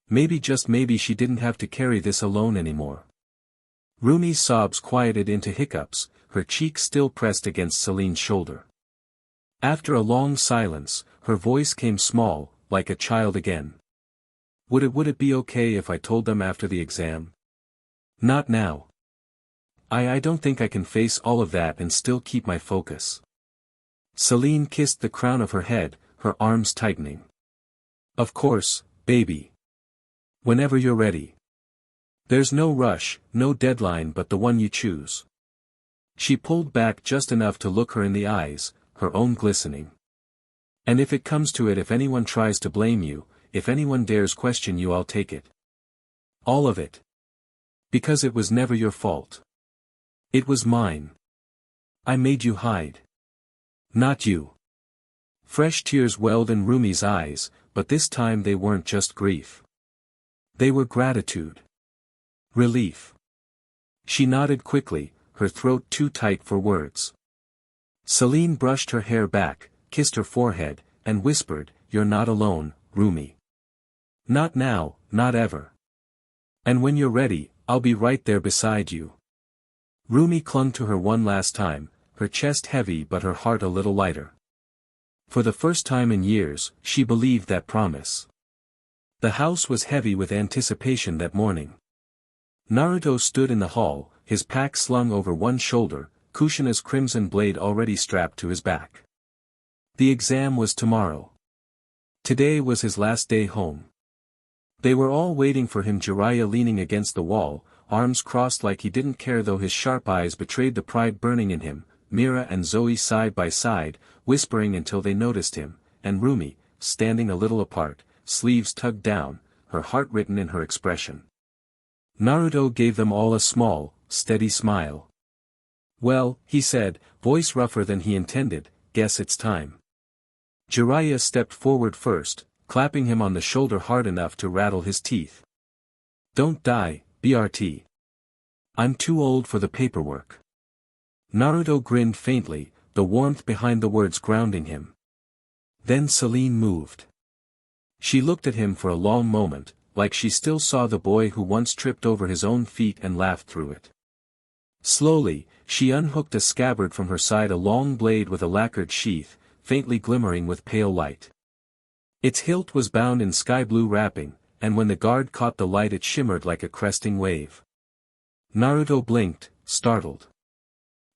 Maybe, just maybe, she didn't have to carry this alone anymore. Rumi's sobs quieted into hiccups, her cheek still pressed against Celine's shoulder. After a long silence, her voice came small, like a child again. Would it be okay if I told them after the exam? Not now. I don't think I can face all of that and still keep my focus. Celine kissed the crown of her head, her arms tightening. Of course, baby. Whenever you're ready. There's no rush, no deadline but the one you choose. She pulled back just enough to look her in the eyes, her own glistening. And if it comes to it, if anyone tries to blame you, if anyone dares question you, I'll take it. All of it. Because it was never your fault. It was mine. I made you hide. Not you. Fresh tears welled in Rumi's eyes, but this time they weren't just grief. They were gratitude. Relief. She nodded quickly, her throat too tight for words. Celine brushed her hair back, kissed her forehead, and whispered, "You're not alone, Rumi. Not now, not ever. And when you're ready, I'll be right there beside you." Rumi clung to her one last time, her chest heavy but her heart a little lighter. For the first time in years, she believed that promise. The house was heavy with anticipation that morning. Naruto stood in the hall, his pack slung over one shoulder, Kushina's crimson blade already strapped to his back. The exam was tomorrow. Today was his last day home. They were all waiting for him, Jiraiya leaning against the wall, arms crossed like he didn't care though his sharp eyes betrayed the pride burning in him, Mira and Zoe side by side, whispering until they noticed him, and Rumi, standing a little apart, sleeves tugged down, her heart written in her expression. Naruto gave them all a small, steady smile. "Well," he said, voice rougher than he intended, "guess it's time." Jiraiya stepped forward first, clapping him on the shoulder hard enough to rattle his teeth. "Don't die, BRT. I'm too old for the paperwork." Naruto grinned faintly, the warmth behind the words grounding him. Then Celine moved. She looked at him for a long moment, like she still saw the boy who once tripped over his own feet and laughed through it. Slowly, she unhooked a scabbard from her side, a long blade with a lacquered sheath, faintly glimmering with pale light. Its hilt was bound in sky-blue wrapping, and when the guard caught the light it shimmered like a cresting wave. Naruto blinked, startled.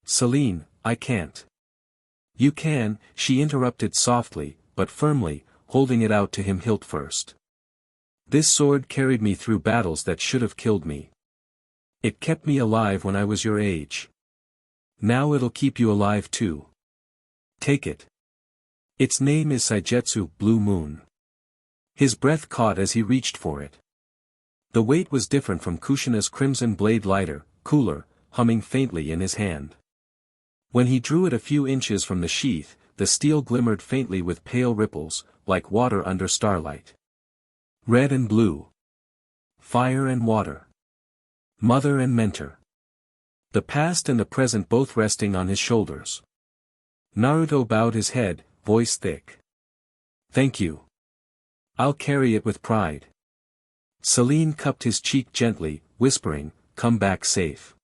"Celine, I can't." "You can," she interrupted softly, but firmly, holding it out to him hilt first. "This sword carried me through battles that should have killed me. It kept me alive when I was your age. Now it'll keep you alive too. Take it. Its name is Saigetsu, Blue Moon." His breath caught as he reached for it. The weight was different from Kushina's crimson blade, lighter, cooler, humming faintly in his hand. When he drew it a few inches from the sheath, the steel glimmered faintly with pale ripples, like water under starlight. Red and blue. Fire and water. Mother and mentor. The past and the present both resting on his shoulders. Naruto bowed his head, voice thick. "Thank you. I'll carry it with pride." Celine cupped his cheek gently, whispering, "Come back safe."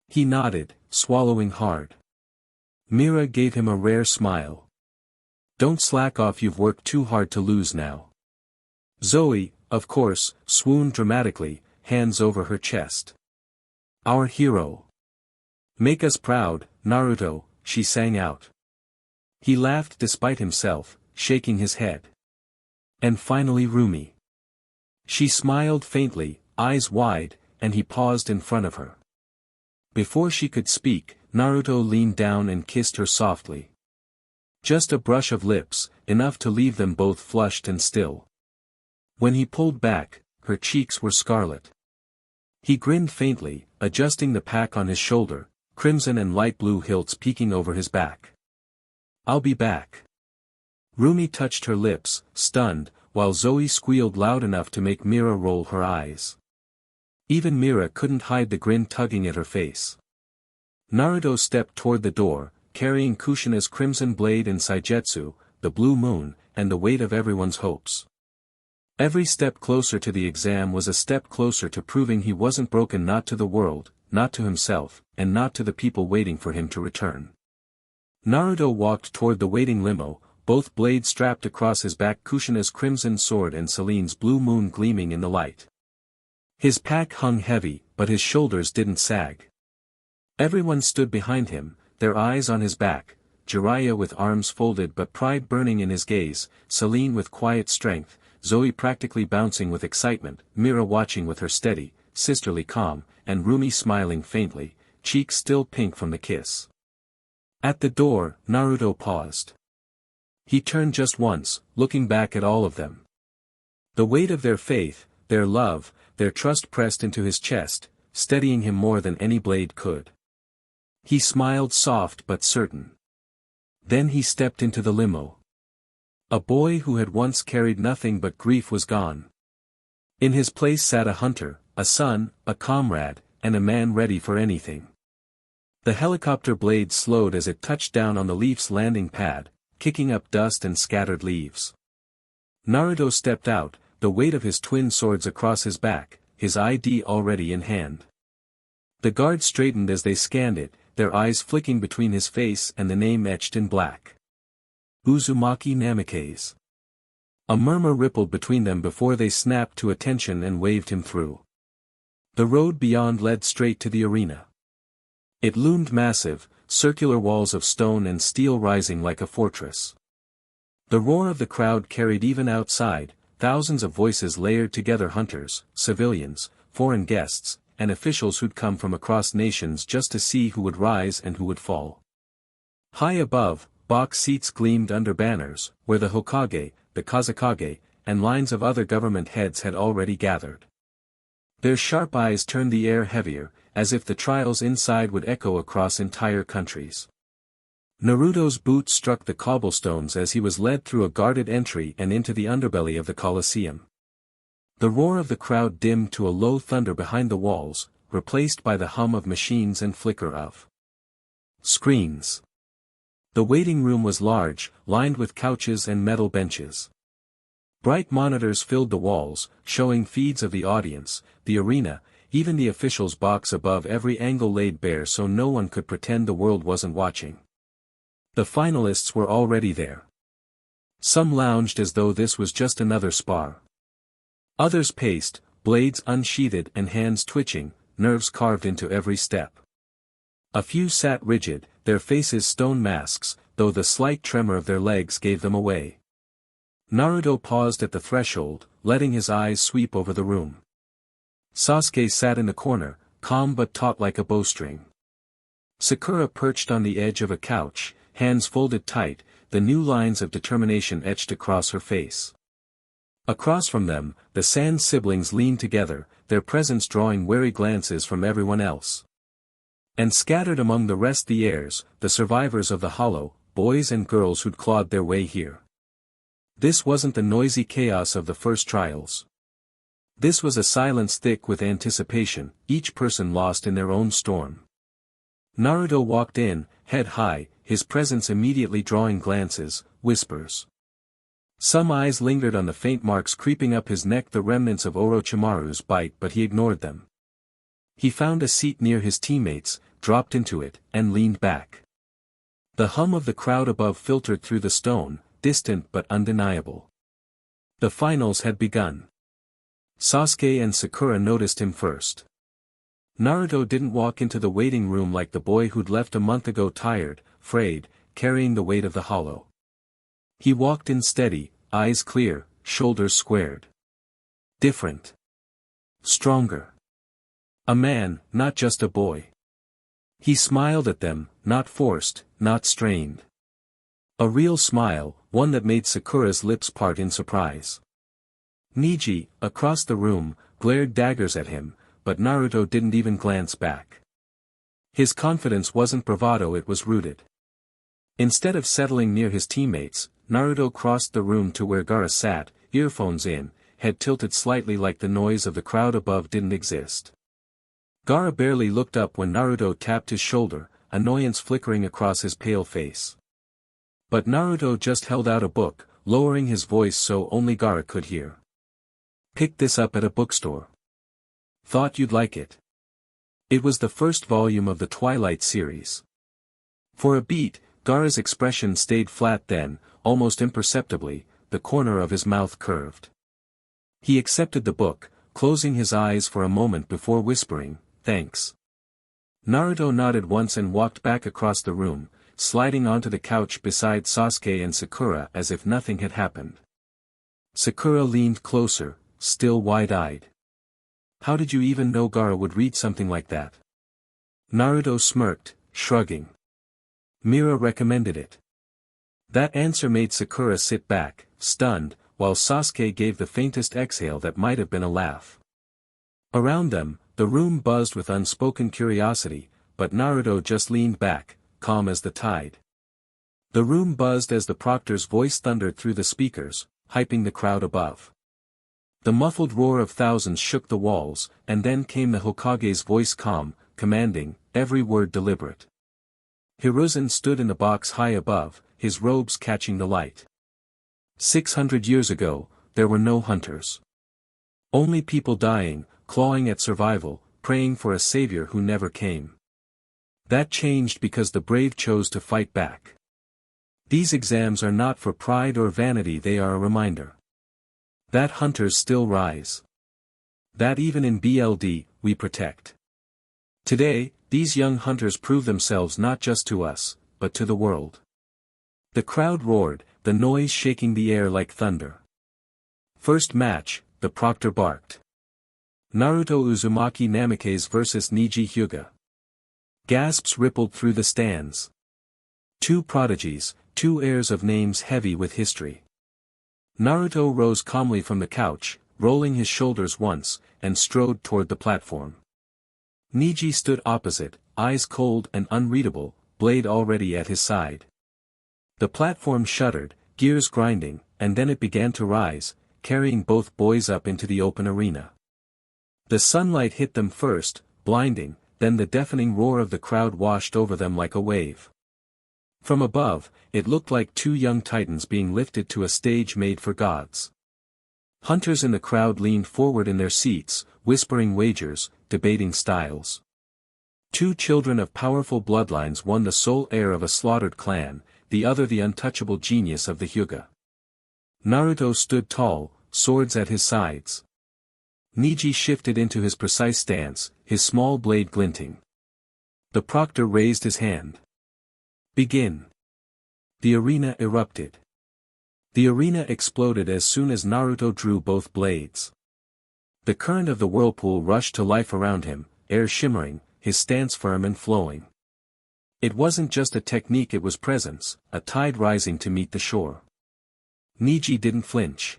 He nodded, swallowing hard. Mira gave him a rare smile. "Don't slack off, you've worked too hard to lose now." Zoe, of course, swooned dramatically, hands over her chest. "Our hero. Make us proud, Naruto," she sang out. He laughed despite himself, shaking his head. "And finally Rumi." She smiled faintly, eyes wide, and he paused in front of her. Before she could speak, Naruto leaned down and kissed her softly. Just a brush of lips, enough to leave them both flushed and still. When he pulled back, her cheeks were scarlet. He grinned faintly, adjusting the pack on his shoulder, crimson and light blue hilts peeking over his back. "I'll be back." Rumi touched her lips, stunned, while Zoe squealed loud enough to make Mira roll her eyes. Even Mira couldn't hide the grin tugging at her face. Naruto stepped toward the door, carrying Kushina's crimson blade and Saigetsu, the blue moon, and the weight of everyone's hopes. Every step closer to the exam was a step closer to proving he wasn't broken, not to the world, not to himself, and not to the people waiting for him to return. Naruto walked toward the waiting limo, both blades strapped across his back, Kushina's crimson sword and Celine's blue moon gleaming in the light. His pack hung heavy, but his shoulders didn't sag. Everyone stood behind him, their eyes on his back, Jiraiya with arms folded but pride burning in his gaze, Celine with quiet strength, Zoe practically bouncing with excitement, Mira watching with her steady, sisterly calm, and Rumi smiling faintly, cheeks still pink from the kiss. At the door, Naruto paused. He turned just once, looking back at all of them. The weight of their faith, their love, their trust pressed into his chest, steadying him more than any blade could. He smiled soft but certain. Then he stepped into the limo. A boy who had once carried nothing but grief was gone. In his place sat a hunter, a son, a comrade, and a man ready for anything. The helicopter blade slowed as it touched down on the Leaf's landing pad, kicking up dust and scattered leaves. Naruto stepped out, the weight of his twin swords across his back, his ID already in hand. The guards straightened as they scanned it, their eyes flicking between his face and the name etched in black. Uzumaki Namikaze. A murmur rippled between them before they snapped to attention and waved him through. The road beyond led straight to the arena. It loomed massive, circular walls of stone and steel rising like a fortress. The roar of the crowd carried even outside, thousands of voices layered together, hunters, civilians, foreign guests, and officials who'd come from across nations just to see who would rise and who would fall. High above, box seats gleamed under banners, where the Hokage, the Kazekage, and lines of other government heads had already gathered. Their sharp eyes turned the air heavier, as if the trials inside would echo across entire countries. Naruto's boots struck the cobblestones as he was led through a guarded entry and into the underbelly of the Colosseum. The roar of the crowd dimmed to a low thunder behind the walls, replaced by the hum of machines and flicker of screens. The waiting room was large, lined with couches and metal benches. Bright monitors filled the walls, showing feeds of the audience, the arena, even the officials' box above every angle laid bare so no one could pretend the world wasn't watching. The finalists were already there. Some lounged as though this was just another spar. Others paced, blades unsheathed and hands twitching, nerves carved into every step. A few sat rigid, their faces stone masks, though the slight tremor of their legs gave them away. Naruto paused at the threshold, letting his eyes sweep over the room. Sasuke sat in the corner, calm but taut like a bowstring. Sakura perched on the edge of a couch, hands folded tight, the new lines of determination etched across her face. Across from them, the Sand siblings leaned together, their presence drawing wary glances from everyone else. And scattered among the rest the heirs, the survivors of the Hollow, boys and girls who'd clawed their way here. This wasn't the noisy chaos of the first trials. This was a silence thick with anticipation, each person lost in their own storm. Naruto walked in, head high, his presence immediately drawing glances, whispers. Some eyes lingered on the faint marks creeping up his neck, the remnants of Orochimaru's bite, but he ignored them. He found a seat near his teammates, dropped into it, and leaned back. The hum of the crowd above filtered through the stone, distant but undeniable. The finals had begun. Sasuke and Sakura noticed him first. Naruto didn't walk into the waiting room like the boy who'd left a month ago, tired, frayed, carrying the weight of the Hollow. He walked in steady, eyes clear, shoulders squared. Different. Stronger. A man, not just a boy. He smiled at them, not forced, not strained. A real smile, one that made Sakura's lips part in surprise. Neji, across the room, glared daggers at him, but Naruto didn't even glance back. His confidence wasn't bravado, it was rooted. Instead of settling near his teammates, Naruto crossed the room to where Gaara sat, earphones in, head tilted slightly like the noise of the crowd above didn't exist. Gaara barely looked up when Naruto tapped his shoulder, annoyance flickering across his pale face. But Naruto just held out a book, lowering his voice so only Gaara could hear. Picked this up at a bookstore. Thought you'd like it. It was the first volume of the Twilight series. For a beat, Gaara's expression stayed flat, then, almost imperceptibly, the corner of his mouth curved. He accepted the book, closing his eyes for a moment before whispering, "Thanks." Naruto nodded once and walked back across the room, sliding onto the couch beside Sasuke and Sakura as if nothing had happened. Sakura leaned closer, still wide-eyed. How did you even know Gaara would read something like that? Naruto smirked, shrugging. Mira recommended it. That answer made Sakura sit back, stunned, while Sasuke gave the faintest exhale that might have been a laugh. Around them, the room buzzed with unspoken curiosity, but Naruto just leaned back, calm as the tide. The room buzzed as the proctor's voice thundered through the speakers, hyping the crowd above. The muffled roar of thousands shook the walls, and then came the Hokage's voice, calm, commanding, every word deliberate. Hiruzen stood in the box high above, his robes catching the light. 600 years ago, there were no hunters. Only people dying, clawing at survival, praying for a savior who never came. That changed because the brave chose to fight back. These exams are not for pride or vanity, they are a reminder that hunters still rise. That even in BLD, we protect. Today, these young hunters prove themselves not just to us, but to the world. The crowd roared, the noise shaking the air like thunder. First match, the proctor barked. Naruto Uzumaki Namikaze vs Niji Hyuga. Gasps rippled through the stands. Two prodigies, two heirs of names heavy with history. Naruto rose calmly from the couch, rolling his shoulders once, and strode toward the platform. Niji stood opposite, eyes cold and unreadable, blade already at his side. The platform shuddered, gears grinding, and then it began to rise, carrying both boys up into the open arena. The sunlight hit them first, blinding, then the deafening roar of the crowd washed over them like a wave. From above, it looked like two young titans being lifted to a stage made for gods. Hunters in the crowd leaned forward in their seats, whispering wagers, debating styles. Two children of powerful bloodlines, one the sole heir of a slaughtered clan, the other the untouchable genius of the Hyuga. Naruto stood tall, swords at his sides. Niji shifted into his precise stance, his small blade glinting. The proctor raised his hand. Begin. The arena erupted. The arena exploded as soon as Naruto drew both blades. The current of the whirlpool rushed to life around him, air shimmering, his stance firm and flowing. It wasn't just a technique, it was presence, a tide rising to meet the shore. Niji didn't flinch.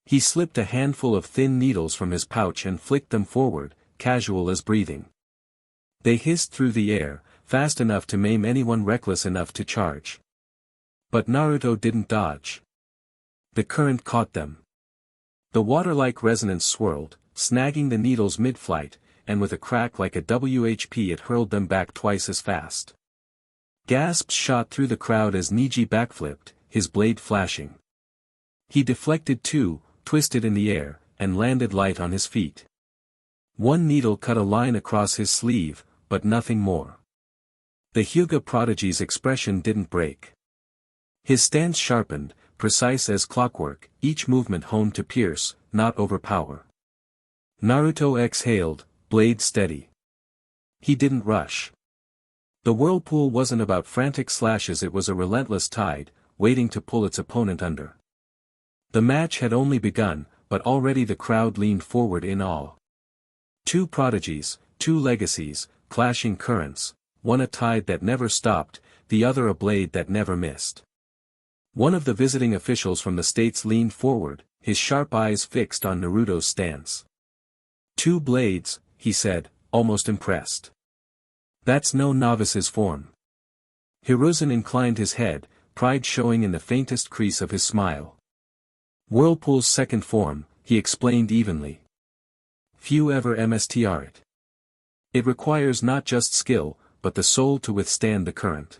He slipped a handful of thin needles from his pouch and flicked them forward, casual as breathing. They hissed through the air, fast enough to maim anyone reckless enough to charge. But Naruto didn't dodge. The current caught them. The water-like resonance swirled, snagging the needles mid-flight, and with a crack like a WHP it hurled them back twice as fast. Gasps shot through the crowd as Niji backflipped, his blade flashing. He deflected too, twisted in the air, and landed light on his feet. One needle cut a line across his sleeve, but nothing more. The Hyuga prodigy's expression didn't break. His stance sharpened, precise as clockwork, each movement honed to pierce, not overpower. Naruto exhaled, blade steady. He didn't rush. The whirlpool wasn't about frantic slashes, it was a relentless tide, waiting to pull its opponent under. The match had only begun, but already the crowd leaned forward in awe. Two prodigies, two legacies, clashing currents, one a tide that never stopped, the other a blade that never missed. One of the visiting officials from the states leaned forward, his sharp eyes fixed on Naruto's stance. Two blades, he said, almost impressed. That's no novice's form. Hiruzen inclined his head, pride showing in the faintest crease of his smile. Whirlpool's second form, he explained evenly. Few ever mstr it. It requires not just skill, but the soul to withstand the current.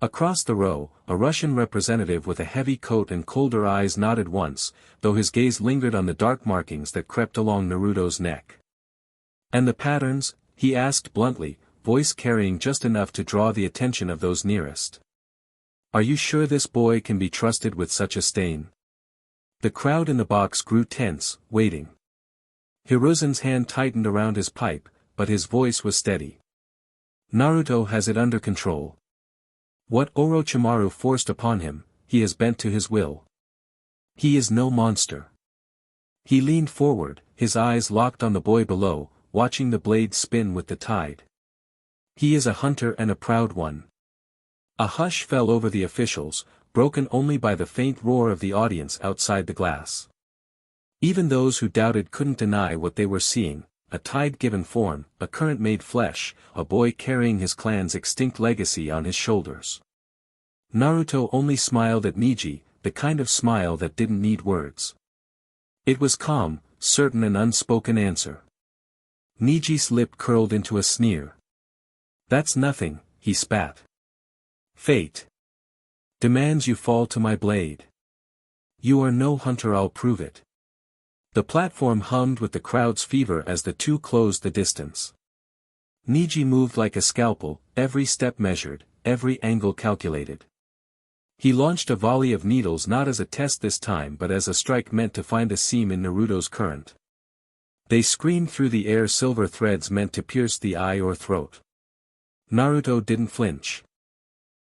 Across the row, a Russian representative with a heavy coat and colder eyes nodded once, though his gaze lingered on the dark markings that crept along Naruto's neck. And the patterns? He asked bluntly, voice carrying just enough to draw the attention of those nearest. Are you sure this boy can be trusted with such a stain? The crowd in the box grew tense, waiting. Hiruzen's hand tightened around his pipe, but his voice was steady. Naruto has it under control. What Orochimaru forced upon him, he has bent to his will. He is no monster. He leaned forward, his eyes locked on the boy below, watching the blade spin with the tide. He is a hunter and a proud one. A hush fell over the officials, broken only by the faint roar of the audience outside the glass. Even those who doubted couldn't deny what they were seeing, a tide given form, a current made flesh, a boy carrying his clan's extinct legacy on his shoulders. Naruto only smiled at Neji, the kind of smile that didn't need words. It was calm, certain and unspoken answer. Neji's lip curled into a sneer. That's nothing, he spat. Fate demands you fall to my blade. You are no hunter, I'll prove it. The platform hummed with the crowd's fever as the two closed the distance. Neji moved like a scalpel, every step measured, every angle calculated. He launched a volley of needles not as a test this time but as a strike meant to find a seam in Naruto's current. They screamed through the air, silver threads meant to pierce the eye or throat. Naruto didn't flinch.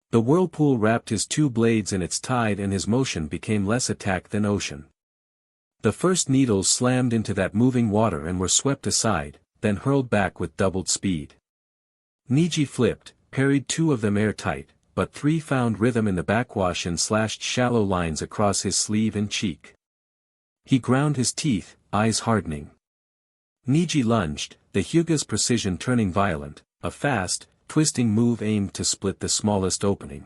The whirlpool wrapped his two blades in its tide and his motion became less attack than ocean. The first needles slammed into that moving water and were swept aside, then hurled back with doubled speed. Neji flipped, parried two of them airtight, but three found rhythm in the backwash and slashed shallow lines across his sleeve and cheek. He ground his teeth, eyes hardening. Neji lunged, the Hyuga's precision turning violent, a fast, twisting move aimed to split the smallest opening.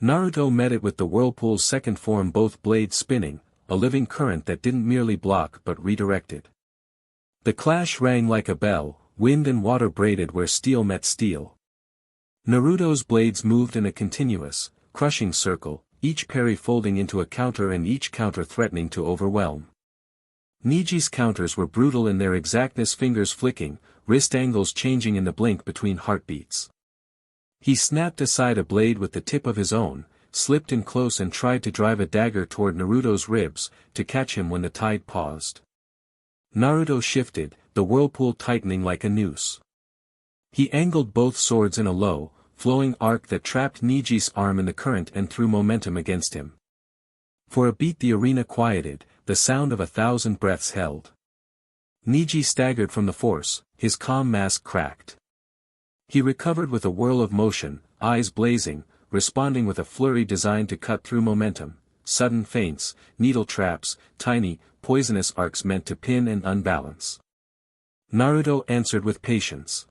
Naruto met it with the whirlpool's second form, both blades spinning, a living current that didn't merely block but redirected. The clash rang like a bell, wind and water braided where steel met steel. Naruto's blades moved in a continuous, crushing circle, each parry folding into a counter and each counter threatening to overwhelm. Neji's counters were brutal in their exactness, fingers flicking, wrist angles changing in the blink between heartbeats. He snapped aside a blade with the tip of his own, slipped in close and tried to drive a dagger toward Naruto's ribs, to catch him when the tide paused. Naruto shifted, the whirlpool tightening like a noose. He angled both swords in a low, flowing arc that trapped Neji's arm in the current and threw momentum against him. For a beat the arena quieted, the sound of 1,000 breaths held. Neji staggered from the force, his calm mask cracked. He recovered with a whirl of motion, eyes blazing, responding with a flurry designed to cut through momentum, sudden feints, needle traps, tiny, poisonous arcs meant to pin and unbalance. Naruto answered with patience.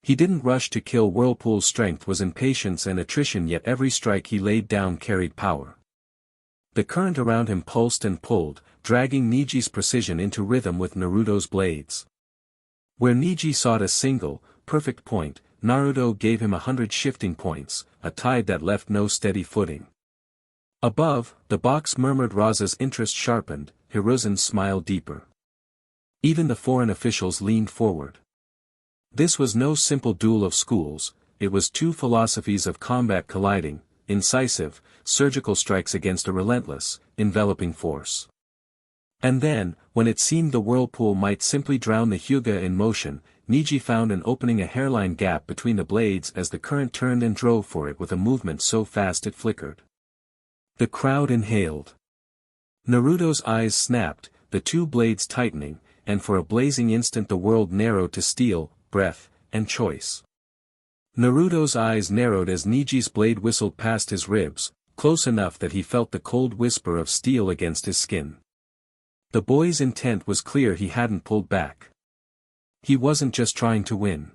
He didn't rush to kill. Whirlpool's strength was in patience and attrition, yet every strike he laid down carried power. The current around him pulsed and pulled, dragging Neji's precision into rhythm with Naruto's blades. Where Neji sought a single, perfect point, Naruto gave him 100 shifting points, a tide that left no steady footing. Above, the box murmured. Raza's interest sharpened, Hiruzen's smile deeper. Even the foreign officials leaned forward. This was no simple duel of schools, it was two philosophies of combat colliding, incisive, surgical strikes against a relentless, enveloping force. And then, when it seemed the whirlpool might simply drown the Hyuga in motion, Neji found an opening, a hairline gap between the blades as the current turned and drove for it with a movement so fast it flickered. The crowd inhaled. Naruto's eyes snapped, the two blades tightening, and for a blazing instant the world narrowed to steel, breath, and choice. Naruto's eyes narrowed as Neji's blade whistled past his ribs, close enough that he felt the cold whisper of steel against his skin. The boy's intent was clear, he hadn't pulled back. He wasn't just trying to win.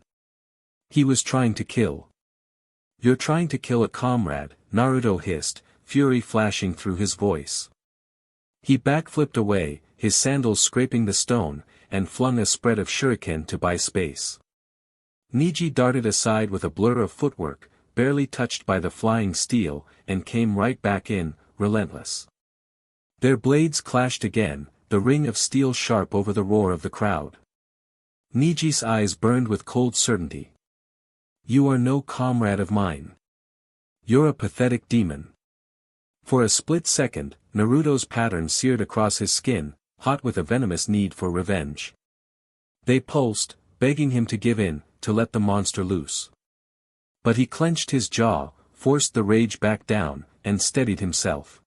He was trying to kill. You're trying to kill a comrade, Naruto hissed, fury flashing through his voice. He backflipped away, his sandals scraping the stone, and flung a spread of shuriken to buy space. Neji darted aside with a blur of footwork, barely touched by the flying steel, and came right back in, relentless. Their blades clashed again, the ring of steel sharp over the roar of the crowd. Neji's eyes burned with cold certainty. You are no comrade of mine. You're a pathetic demon. For a split second, Naruto's pattern seared across his skin, hot with a venomous need for revenge. They pulsed, begging him to give in, to let the monster loose. But he clenched his jaw, forced the rage back down, and steadied himself.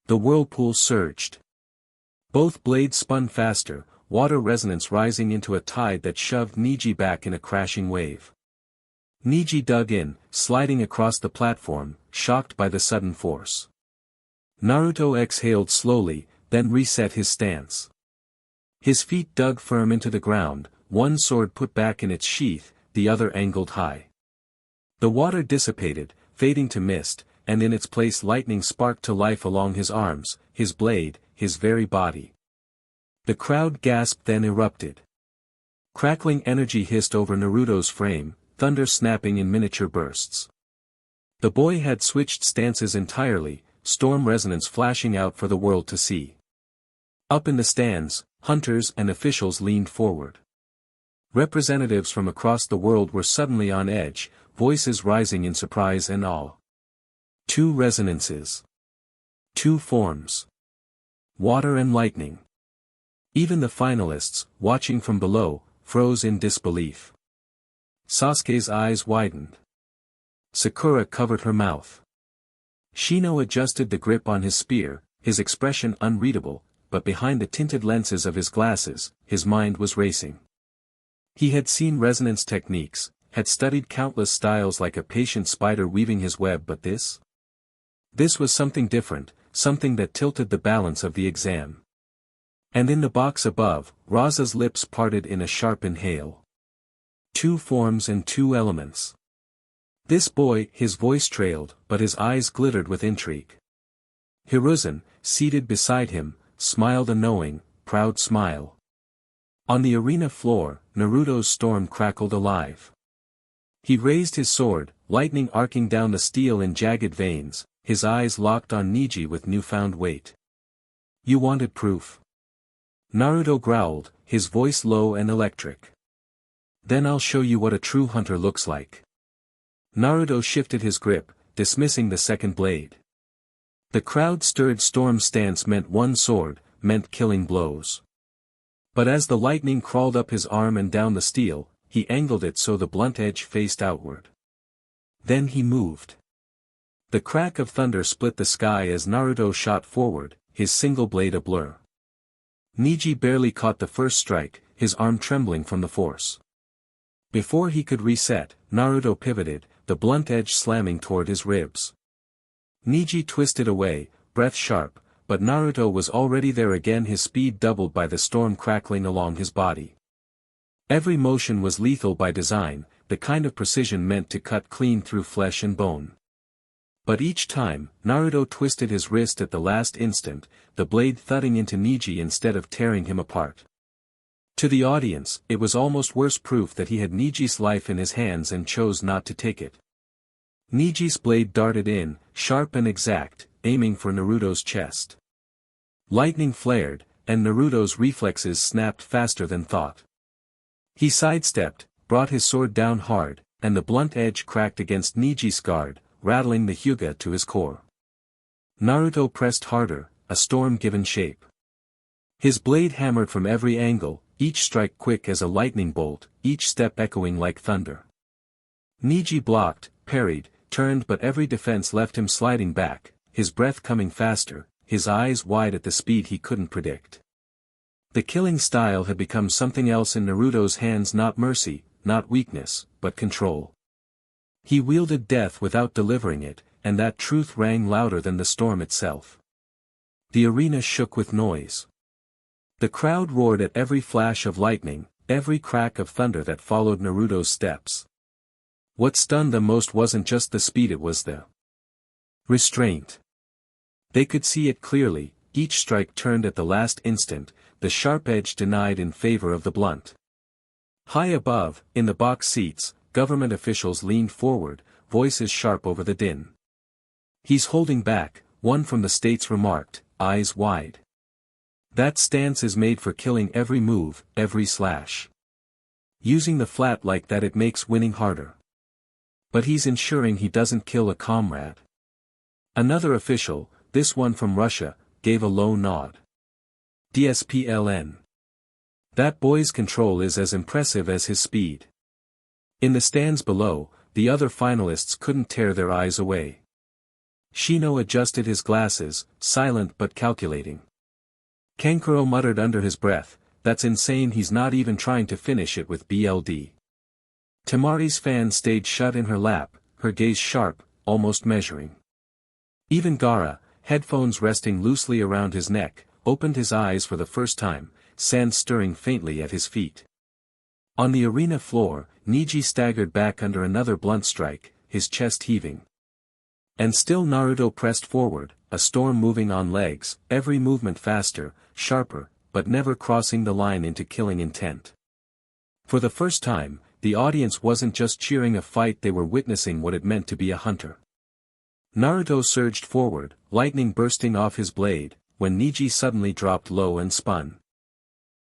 The whirlpool surged. Both blades spun faster, water resonance rising into a tide that shoved Neji back in a crashing wave. Neji dug in, sliding across the platform, shocked by the sudden force. Naruto exhaled slowly, then reset his stance. His feet dug firm into the ground, one sword put back in its sheath, the other angled high. The water dissipated, fading to mist, and in its place lightning sparked to life along his arms, his blade, his very body. The crowd gasped, then erupted. Crackling energy hissed over Naruto's frame, thunder snapping in miniature bursts. The boy had switched stances entirely, storm resonance flashing out for the world to see. Up in the stands, hunters and officials leaned forward. Representatives from across the world were suddenly on edge, voices rising in surprise and awe. Two resonances. Two forms. Water and lightning. Even the finalists, watching from below, froze in disbelief. Sasuke's eyes widened. Sakura covered her mouth. Shino adjusted the grip on his spear, his expression unreadable, but behind the tinted lenses of his glasses, his mind was racing. He had seen resonance techniques, had studied countless styles like a patient spider weaving his web, but this? This was something different, something that tilted the balance of the exam. And in the box above, Raza's lips parted in a sharp inhale. Two forms and two elements. This boy, his voice trailed, but his eyes glittered with intrigue. Hiruzen, seated beside him, smiled a knowing, proud smile. On the arena floor, Naruto's storm crackled alive. He raised his sword, lightning arcing down the steel in jagged veins, his eyes locked on Neji with newfound weight. You wanted proof? Naruto growled, his voice low and electric. Then I'll show you what a true hunter looks like. Naruto shifted his grip, dismissing the second blade. The crowd stirred. Storm's stance meant one sword, meant killing blows. But as the lightning crawled up his arm and down the steel, he angled it so the blunt edge faced outward. Then he moved. The crack of thunder split the sky as Naruto shot forward, his single blade a blur. Neji barely caught the first strike, his arm trembling from the force. Before he could reset, Naruto pivoted, the blunt edge slamming toward his ribs. Neji twisted away, breath sharp, but Naruto was already there again, his speed doubled by the storm crackling along his body. Every motion was lethal by design, the kind of precision meant to cut clean through flesh and bone. But each time, Naruto twisted his wrist at the last instant, the blade thudding into Neji instead of tearing him apart. To the audience, it was almost worse proof that he had Neji's life in his hands and chose not to take it. Neji's blade darted in, sharp and exact, aiming for Naruto's chest. Lightning flared, and Naruto's reflexes snapped faster than thought. He sidestepped, brought his sword down hard, and the blunt edge cracked against Neji's guard, rattling the Hyuga to his core. Naruto pressed harder, a storm given shape. His blade hammered from every angle, each strike quick as a lightning bolt, each step echoing like thunder. Neji blocked, parried, turned, but every defense left him sliding back, his breath coming faster, his eyes wide at the speed he couldn't predict. The killing style had become something else in Naruto's hands, not mercy, not weakness, but control. He wielded death without delivering it, and that truth rang louder than the storm itself. The arena shook with noise. The crowd roared at every flash of lightning, every crack of thunder that followed Naruto's steps. What stunned them most wasn't just the speed, it was the restraint. They could see it clearly, each strike turned at the last instant, the sharp edge denied in favor of the blunt. High above, in the box seats, government officials leaned forward, voices sharp over the din. He's holding back, one from the states remarked, eyes wide. That stance is made for killing every move, every slash. Using the flat like that, it makes winning harder. But he's ensuring he doesn't kill a comrade. Another official, this one from Russia, gave a low nod. DSPLN. That boy's control is as impressive as his speed. In the stands below, the other finalists couldn't tear their eyes away. Shino adjusted his glasses, silent but calculating. Kankuro muttered under his breath, "That's insane, he's not even trying to finish it with BLD." Temari's fan stayed shut in her lap, her gaze sharp, almost measuring. Even Gaara, headphones resting loosely around his neck, opened his eyes for the first time, sand stirring faintly at his feet. On the arena floor, Niji staggered back under another blunt strike, his chest heaving. And still Naruto pressed forward, a storm moving on legs, every movement faster, sharper, but never crossing the line into killing intent. For the first time, the audience wasn't just cheering a fight, they were witnessing what it meant to be a hunter. Naruto surged forward, lightning bursting off his blade, when Niji suddenly dropped low and spun.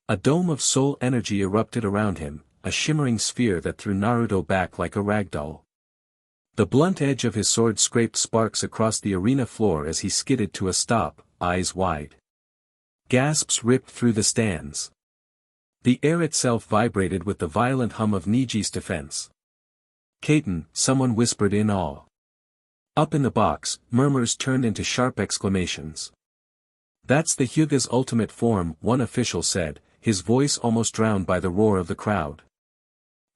A dome of soul energy erupted around him, a shimmering sphere that threw Naruto back like a ragdoll. The blunt edge of his sword scraped sparks across the arena floor as he skidded to a stop, eyes wide. Gasps ripped through the stands. The air itself vibrated with the violent hum of Niji's defense. "Kaiten," someone whispered in awe. Up in the box, murmurs turned into sharp exclamations. "That's the Hyuga's ultimate form," one official said, his voice almost drowned by the roar of the crowd.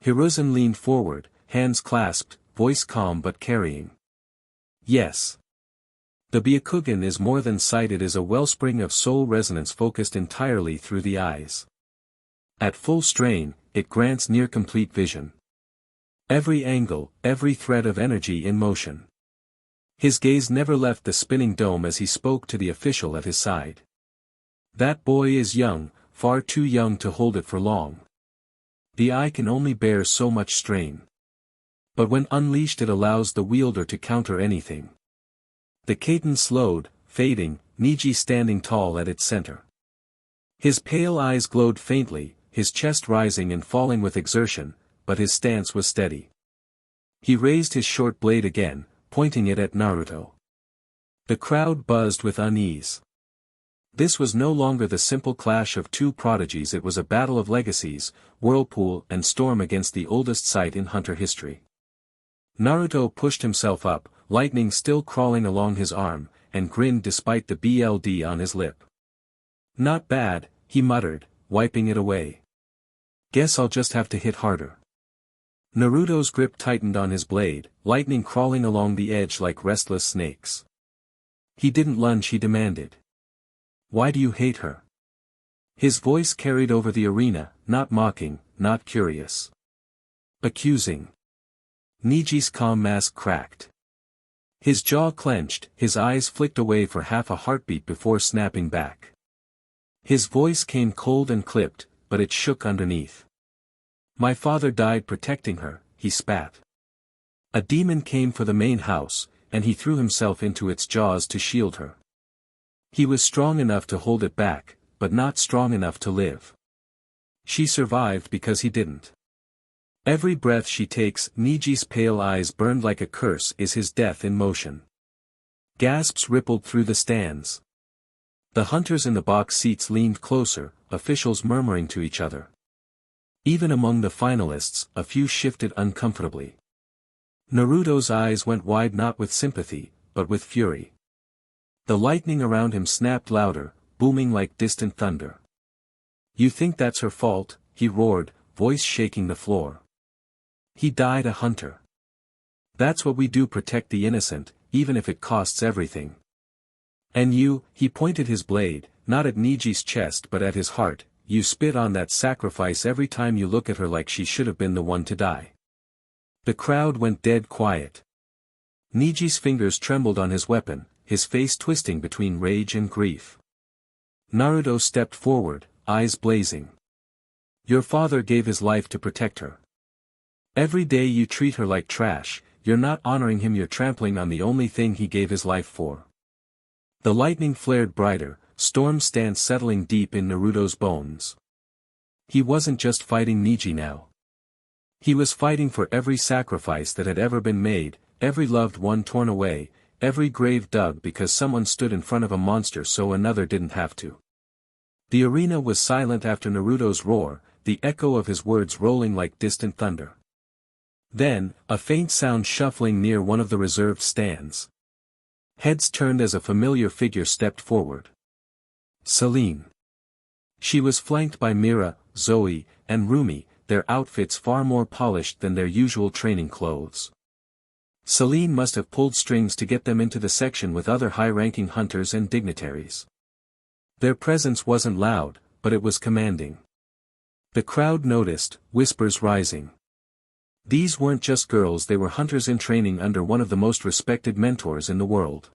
Hiruzen leaned forward, hands clasped, voice calm but carrying. "Yes. The Byakugan is more than sight, it is a wellspring of soul resonance focused entirely through the eyes. At full strain, it grants near complete vision. Every angle, every thread of energy in motion." His gaze never left the spinning dome as he spoke to the official at his side. "That boy is young, far too young to hold it for long. The eye can only bear so much strain. But when unleashed it allows the wielder to counter anything." The Kaiten slowed, fading, Niji standing tall at its center. His pale eyes glowed faintly, his chest rising and falling with exertion, but his stance was steady. He raised his short blade again, pointing it at Naruto. The crowd buzzed with unease. This was no longer the simple clash of two prodigies, it was a battle of legacies, whirlpool and storm against the oldest sight in hunter history. Naruto pushed himself up, lightning still crawling along his arm, and grinned despite the BLD on his lip. "Not bad," he muttered, wiping it away. "Guess I'll just have to hit harder." Naruto's grip tightened on his blade, lightning crawling along the edge like restless snakes. He didn't lunge, he demanded. "Why do you hate her?" His voice carried over the arena, not mocking, not curious. Accusing. Niji's calm mask cracked. His jaw clenched, his eyes flicked away for half a heartbeat before snapping back. His voice came cold and clipped, but it shook underneath. "My father died protecting her," he spat. "A demon came for the main house, and he threw himself into its jaws to shield her. He was strong enough to hold it back, but not strong enough to live. She survived because he didn't. Every breath she takes," Niji's pale eyes burned like a curse, "is his death in motion." Gasps rippled through the stands. The hunters in the box seats leaned closer, officials murmuring to each other. Even among the finalists, a few shifted uncomfortably. Naruto's eyes went wide not with sympathy, but with fury. The lightning around him snapped louder, booming like distant thunder. "You think that's her fault?" he roared, voice shaking the floor. "He died a hunter. That's what we do, protect the innocent, even if it costs everything. And you," he pointed his blade, not at Niji's chest but at his heart, "you spit on that sacrifice every time you look at her like she should have been the one to die." The crowd went dead quiet. Niji's fingers trembled on his weapon, his face twisting between rage and grief. Naruto stepped forward, eyes blazing. "Your father gave his life to protect her. Every day you treat her like trash, you're not honoring him, you're trampling on the only thing he gave his life for." The lightning flared brighter, storm stance settling deep in Naruto's bones. He wasn't just fighting Niji now. He was fighting for every sacrifice that had ever been made, every loved one torn away, every grave dug because someone stood in front of a monster so another didn't have to. The arena was silent after Naruto's roar, the echo of his words rolling like distant thunder. Then, a faint sound shuffling near one of the reserved stands. Heads turned as a familiar figure stepped forward. Celine. She was flanked by Mira, Zoe, and Rumi, their outfits far more polished than their usual training clothes. Celine must have pulled strings to get them into the section with other high-ranking hunters and dignitaries. Their presence wasn't loud, but it was commanding. The crowd noticed, whispers rising. These weren't just girls, they were hunters in training under one of the most respected mentors in the world.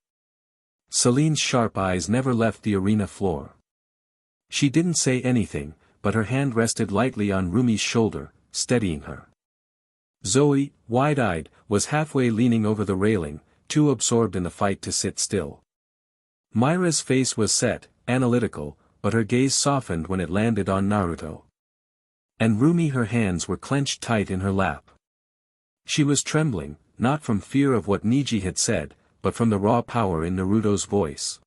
Celine's sharp eyes never left the arena floor. She didn't say anything, but her hand rested lightly on Rumi's shoulder, steadying her. Zoe, wide-eyed, was halfway leaning over the railing, too absorbed in the fight to sit still. Myra's face was set, analytical, but her gaze softened when it landed on Naruto. And Rumi, her hands were clenched tight in her lap. She was trembling, not from fear of what Neji had said, but from the raw power in Naruto's voice.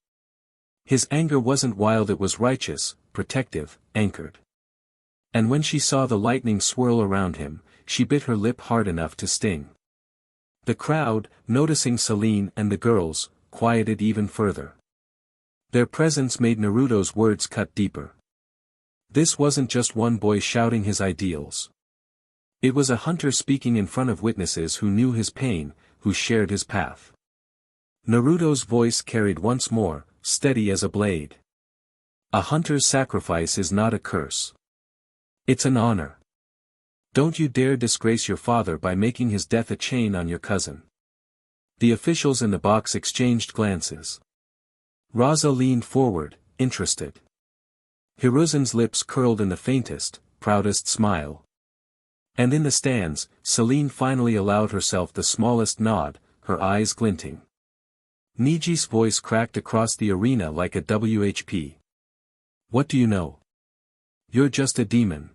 His anger wasn't wild, it was righteous, protective, anchored. And when she saw the lightning swirl around him, she bit her lip hard enough to sting. The crowd, noticing Celine and the girls, quieted even further. Their presence made Naruto's words cut deeper. This wasn't just one boy shouting his ideals. It was a hunter speaking in front of witnesses who knew his pain, who shared his path. Naruto's voice carried once more, steady as a blade. A hunter's sacrifice is not a curse. It's an honor. Don't you dare disgrace your father by making his death a chain on your cousin. The officials in the box exchanged glances. Raza leaned forward, interested. Hiruzen's lips curled in the faintest, proudest smile. And in the stands, Celine finally allowed herself the smallest nod, her eyes glinting. Niji's voice cracked across the arena like a WHP. What do you know? You're just a demon.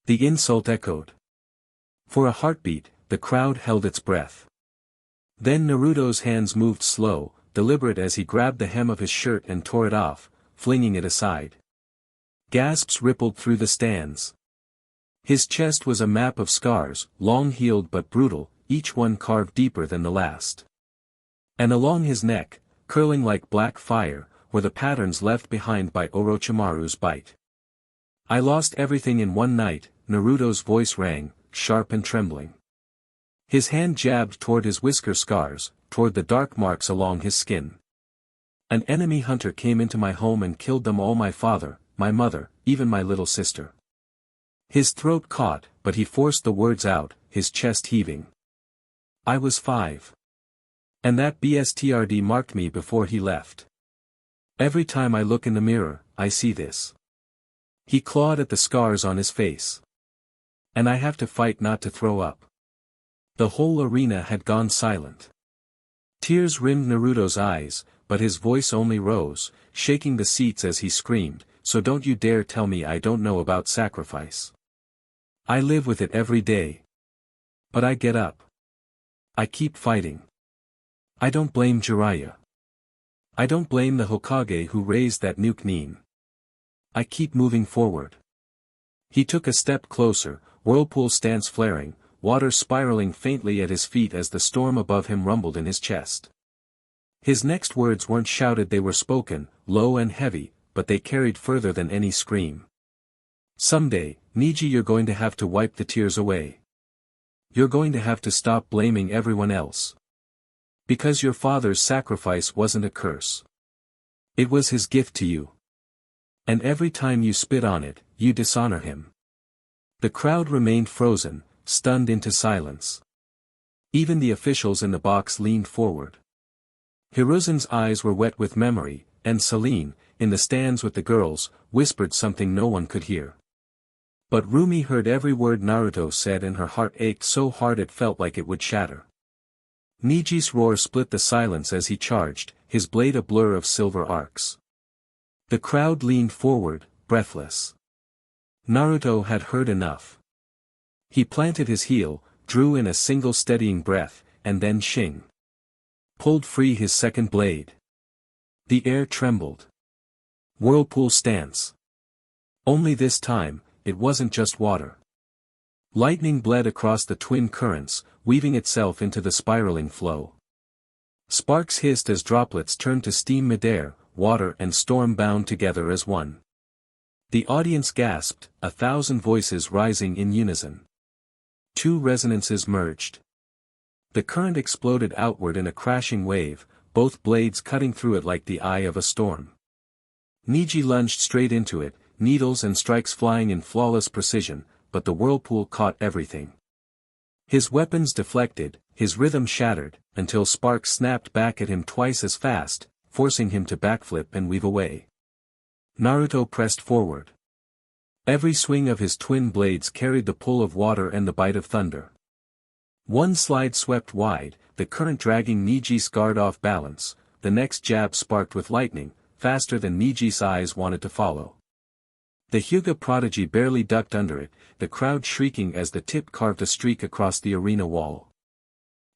The insult echoed. For a heartbeat, the crowd held its breath. Then Naruto's hands moved slow, deliberate as he grabbed the hem of his shirt and tore it off, flinging it aside. Gasps rippled through the stands. His chest was a map of scars, long-healed but brutal, each one carved deeper than the last. And along his neck, curling like black fire, were the patterns left behind by Orochimaru's bite. I lost everything in one night, Naruto's voice rang, sharp and trembling. His hand jabbed toward his whisker scars, toward the dark marks along his skin. An enemy hunter came into my home and killed them all, my father, my mother, even my little sister. His throat caught, but he forced the words out, his chest heaving. I was 5. And that bstrd marked me before he left. Every time I look in the mirror, I see this. He clawed at the scars on his face. And I have to fight not to throw up. The whole arena had gone silent. Tears rimmed Naruto's eyes, but his voice only rose, shaking the seats as he screamed, so don't you dare tell me I don't know about sacrifice. I live with it every day. But I get up. I keep fighting. I don't blame Jiraiya. I don't blame the Hokage who raised that nuke Nin. I keep moving forward. He took a step closer, whirlpool stance flaring, water spiraling faintly at his feet as the storm above him rumbled in his chest. His next words weren't shouted, they were spoken, low and heavy, but they carried further than any scream. Someday, Neji, you're going to have to wipe the tears away. You're going to have to stop blaming everyone else. Because your father's sacrifice wasn't a curse. It was his gift to you. And every time you spit on it, you dishonor him. The crowd remained frozen, stunned into silence. Even the officials in the box leaned forward. Hiruzen's eyes were wet with memory, and Celine, in the stands with the girls, whispered something no one could hear. But Rumi heard every word Naruto said and her heart ached so hard it felt like it would shatter. Niji's roar split the silence as he charged, his blade a blur of silver arcs. The crowd leaned forward, breathless. Naruto had heard enough. He planted his heel, drew in a single steadying breath, and then shing. Pulled free his second blade. The air trembled. Whirlpool stance. Only this time, it wasn't just water. Lightning bled across the twin currents, weaving itself into the spiraling flow. Sparks hissed as droplets turned to steam midair, water and storm bound together as one. The audience gasped, 1,000 voices rising in unison. Two resonances merged. The current exploded outward in a crashing wave, both blades cutting through it like the eye of a storm. Niji lunged straight into it, needles and strikes flying in flawless precision, but the whirlpool caught everything. His weapons deflected, his rhythm shattered, until sparks snapped back at him twice as fast, forcing him to backflip and weave away. Naruto pressed forward. Every swing of his twin blades carried the pull of water and the bite of thunder. One slide swept wide, the current dragging Niji scarred off balance, the next jab sparked with lightning, faster than Niji's eyes wanted to follow. The Hyuga prodigy barely ducked under it, the crowd shrieking as the tip carved a streak across the arena wall.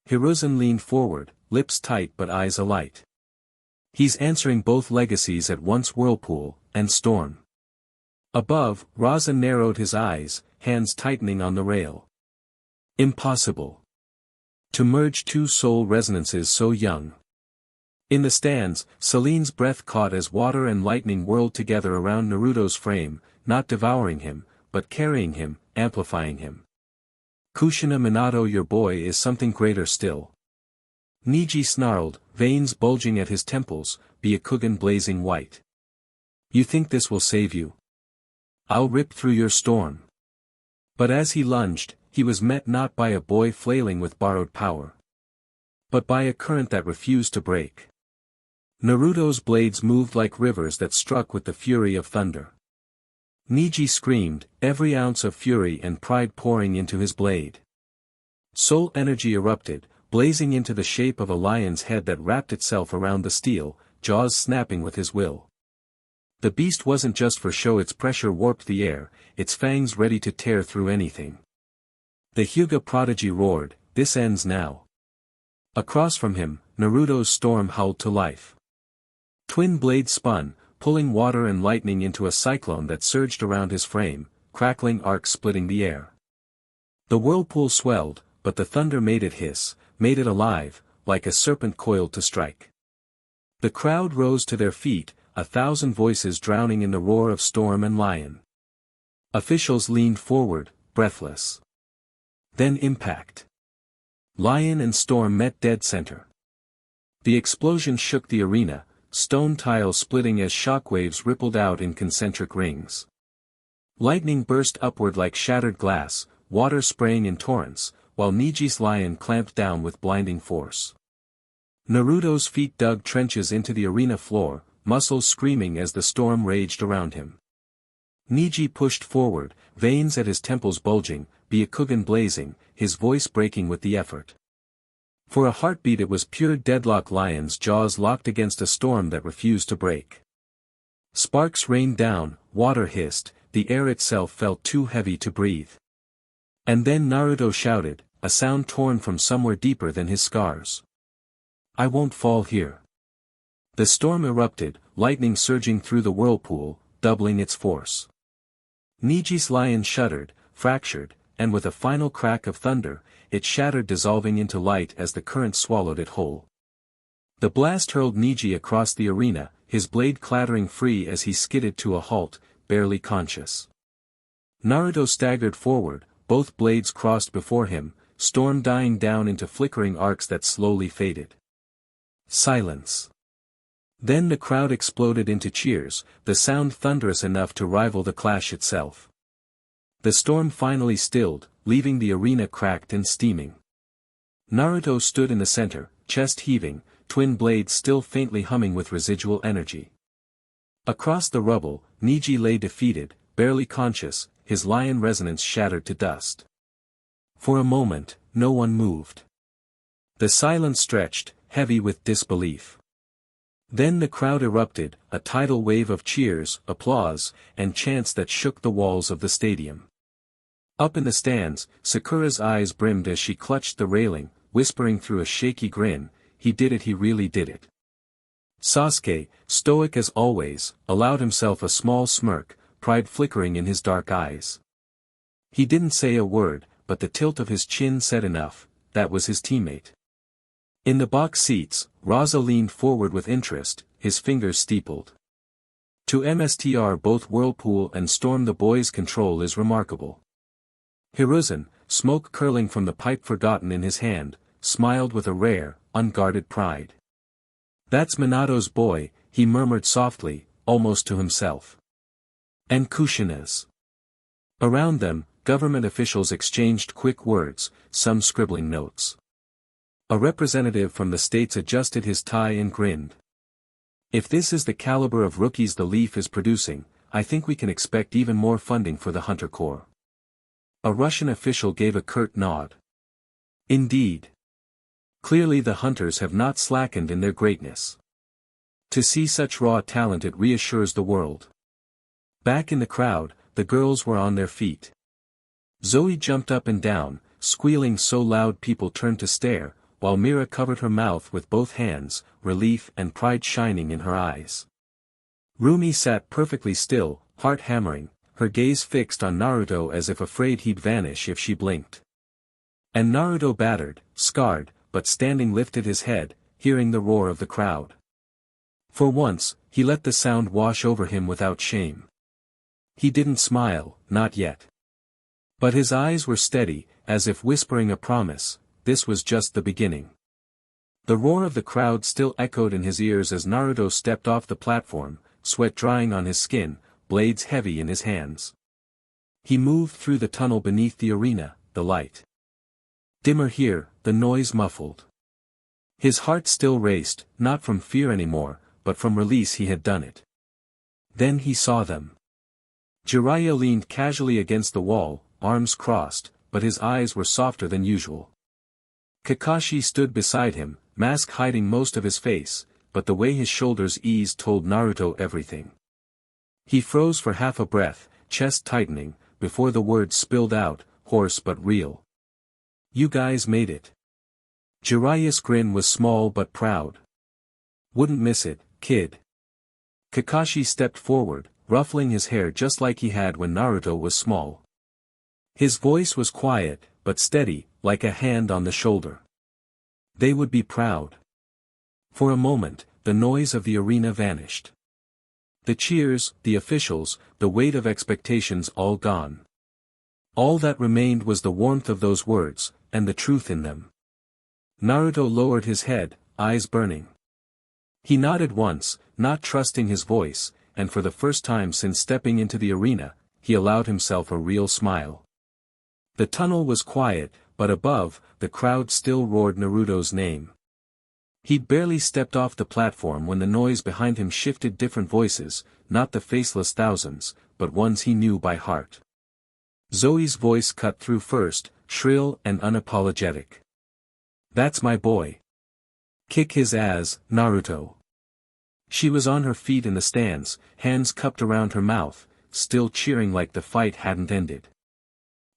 Hiruzen leaned forward, lips tight but eyes alight. He's answering both legacies at once, whirlpool and storm. Above, Rasen narrowed his eyes, hands tightening on the rail. Impossible. To merge two soul resonances so young. In the stands, Celine's breath caught as water and lightning whirled together around Naruto's frame, not devouring him, but carrying him, amplifying him. Kushina Minato, your boy is something greater still. Niji snarled, veins bulging at his temples, Byakugan blazing white. You think this will save you? I'll rip through your storm. But as he lunged, he was met not by a boy flailing with borrowed power, but by a current that refused to break. Naruto's blades moved like rivers that struck with the fury of thunder. Niji screamed, every ounce of fury and pride pouring into his blade. Soul energy erupted, blazing into the shape of a lion's head that wrapped itself around the steel, jaws snapping with his will. The beast wasn't just for show, its pressure warped the air, its fangs ready to tear through anything. The Hyuga prodigy roared, this ends now. Across from him, Naruto's storm howled to life. Twin blades spun, pulling water and lightning into a cyclone that surged around his frame, crackling arcs splitting the air. The whirlpool swelled, but the thunder made it hiss, made it alive, like a serpent coiled to strike. The crowd rose to their feet, 1,000 voices drowning in the roar of storm and lion. Officials leaned forward, breathless. Then impact. Lion and storm met dead center. The explosion shook the arena, stone tiles splitting as shockwaves rippled out in concentric rings. Lightning burst upward like shattered glass, water spraying in torrents, while Niji's lion clamped down with blinding force. Naruto's feet dug trenches into the arena floor, muscles screaming as the storm raged around him. Niji pushed forward, veins at his temples bulging, Byakugan blazing, his voice breaking with the effort. For a heartbeat it was pure deadlock, lion's jaws locked against a storm that refused to break. Sparks rained down, water hissed, the air itself felt too heavy to breathe. And then Naruto shouted, a sound torn from somewhere deeper than his scars. I won't fall here. The storm erupted, lightning surging through the whirlpool, doubling its force. Niji's lion shuddered, fractured, and with a final crack of thunder, it shattered, dissolving into light as the current swallowed it whole. The blast hurled Niji across the arena, his blade clattering free as he skidded to a halt, barely conscious. Naruto staggered forward, both blades crossed before him, storm dying down into flickering arcs that slowly faded. Silence. Then the crowd exploded into cheers, the sound thunderous enough to rival the clash itself. The storm finally stilled, leaving the arena cracked and steaming. Naruto stood in the center, chest heaving, twin blades still faintly humming with residual energy. Across the rubble, Niji lay defeated, barely conscious, his lion resonance shattered to dust. For a moment, no one moved. The silence stretched, heavy with disbelief. Then the crowd erupted, a tidal wave of cheers, applause, and chants that shook the walls of the stadium. Up in the stands, Sakura's eyes brimmed as she clutched the railing, whispering through a shaky grin, he did it, he really did it. Sasuke, stoic as always, allowed himself a small smirk, pride flickering in his dark eyes. He didn't say a word, but the tilt of his chin said enough, that was his teammate. In the box seats, Raza leaned forward with interest, his fingers steepled. To MSTR both Whirlpool and Storm the boy's control is remarkable. Hiruzen, smoke curling from the pipe forgotten in his hand, smiled with a rare, unguarded pride. That's Minato's boy, he murmured softly, almost to himself. And Kushina's. Around them, government officials exchanged quick words, some scribbling notes. A representative from the states adjusted his tie and grinned. If this is the caliber of rookies the Leaf is producing, I think we can expect even more funding for the Hunter Corps. A Russian official gave a curt nod. Indeed. Clearly the hunters have not slackened in their greatness. To see such raw talent it reassures the world. Back in the crowd, the girls were on their feet. Zoe jumped up and down, squealing so loud people turned to stare, while Mira covered her mouth with both hands, relief and pride shining in her eyes. Rumi sat perfectly still, heart hammering, her gaze fixed on Naruto as if afraid he'd vanish if she blinked. And Naruto battered, scarred, but standing lifted his head, hearing the roar of the crowd. For once, he let the sound wash over him without shame. He didn't smile, not yet. But his eyes were steady, as if whispering a promise. This was just the beginning. The roar of the crowd still echoed in his ears as Naruto stepped off the platform, sweat drying on his skin, blades heavy in his hands. He moved through the tunnel beneath the arena, the light dimmer here, the noise muffled. His heart still raced, not from fear anymore, but from release he had done it. Then he saw them. Jiraiya leaned casually against the wall, arms crossed, but his eyes were softer than usual. Kakashi stood beside him, mask hiding most of his face, but the way his shoulders eased told Naruto everything. He froze for half a breath, chest tightening, before the words spilled out, hoarse but real. You guys made it. Jiraiya's grin was small but proud. Wouldn't miss it, kid. Kakashi stepped forward, ruffling his hair just like he had when Naruto was small. His voice was quiet, but steady, like a hand on the shoulder. They would be proud. For a moment, the noise of the arena vanished. The cheers, the officials, the weight of expectations all gone. All that remained was the warmth of those words, and the truth in them. Naruto lowered his head, eyes burning. He nodded once, not trusting his voice, and for the first time since stepping into the arena, he allowed himself a real smile. The tunnel was quiet, but above, the crowd still roared Naruto's name. He'd barely stepped off the platform when the noise behind him shifted different voices, not the faceless thousands, but ones he knew by heart. Zoe's voice cut through first, shrill and unapologetic. That's my boy. Kick his ass, Naruto. She was on her feet in the stands, hands cupped around her mouth, still cheering like the fight hadn't ended.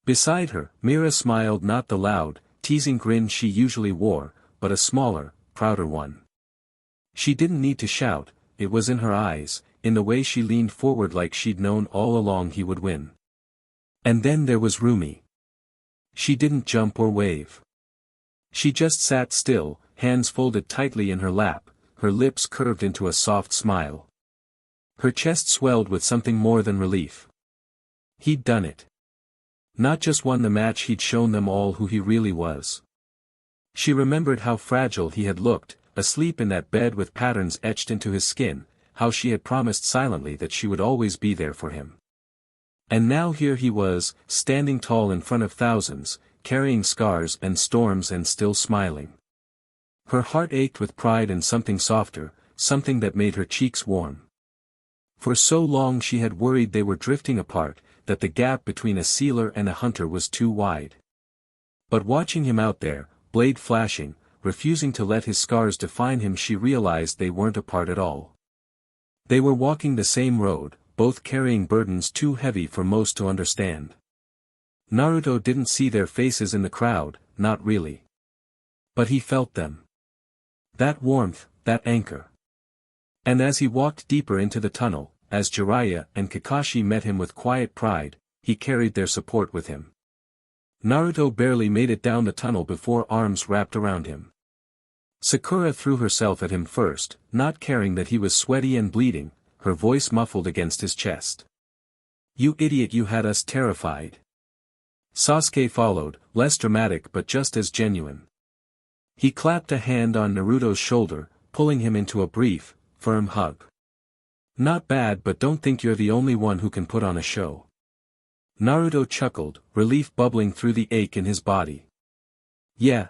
Beside her, Mira smiled, not the loud, teasing grin she usually wore, but a smaller, prouder one. She didn't need to shout, it was in her eyes, in the way she leaned forward like she'd known all along he would win. And then there was Rumi. She didn't jump or wave. She just sat still, hands folded tightly in her lap, her lips curved into a soft smile. Her chest swelled with something more than relief. He'd done it. Not just won the match, he'd shown them all who he really was. She remembered how fragile he had looked, asleep in that bed with patterns etched into his skin, how she had promised silently that she would always be there for him. And now here he was, standing tall in front of thousands, carrying scars and storms and still smiling. Her heart ached with pride and something softer, something that made her cheeks warm. For so long she had worried they were drifting apart, that the gap between a sealer and a hunter was too wide. But watching him out there, blade flashing, refusing to let his scars define him, she realized they weren't apart at all. They were walking the same road, both carrying burdens too heavy for most to understand. Naruto didn't see their faces in the crowd, not really. But he felt them. That warmth, that anchor. And as he walked deeper into the tunnel, as Jiraiya and Kakashi met him with quiet pride, he carried their support with him. Naruto barely made it down the tunnel before arms wrapped around him. Sakura threw herself at him first, not caring that he was sweaty and bleeding, her voice muffled against his chest. "You idiot, you had us terrified." Sasuke followed, less dramatic but just as genuine. He clapped a hand on Naruto's shoulder, pulling him into a brief, firm hug. "Not bad, but don't think you're the only one who can put on a show." Naruto chuckled, relief bubbling through the ache in his body. Yeah.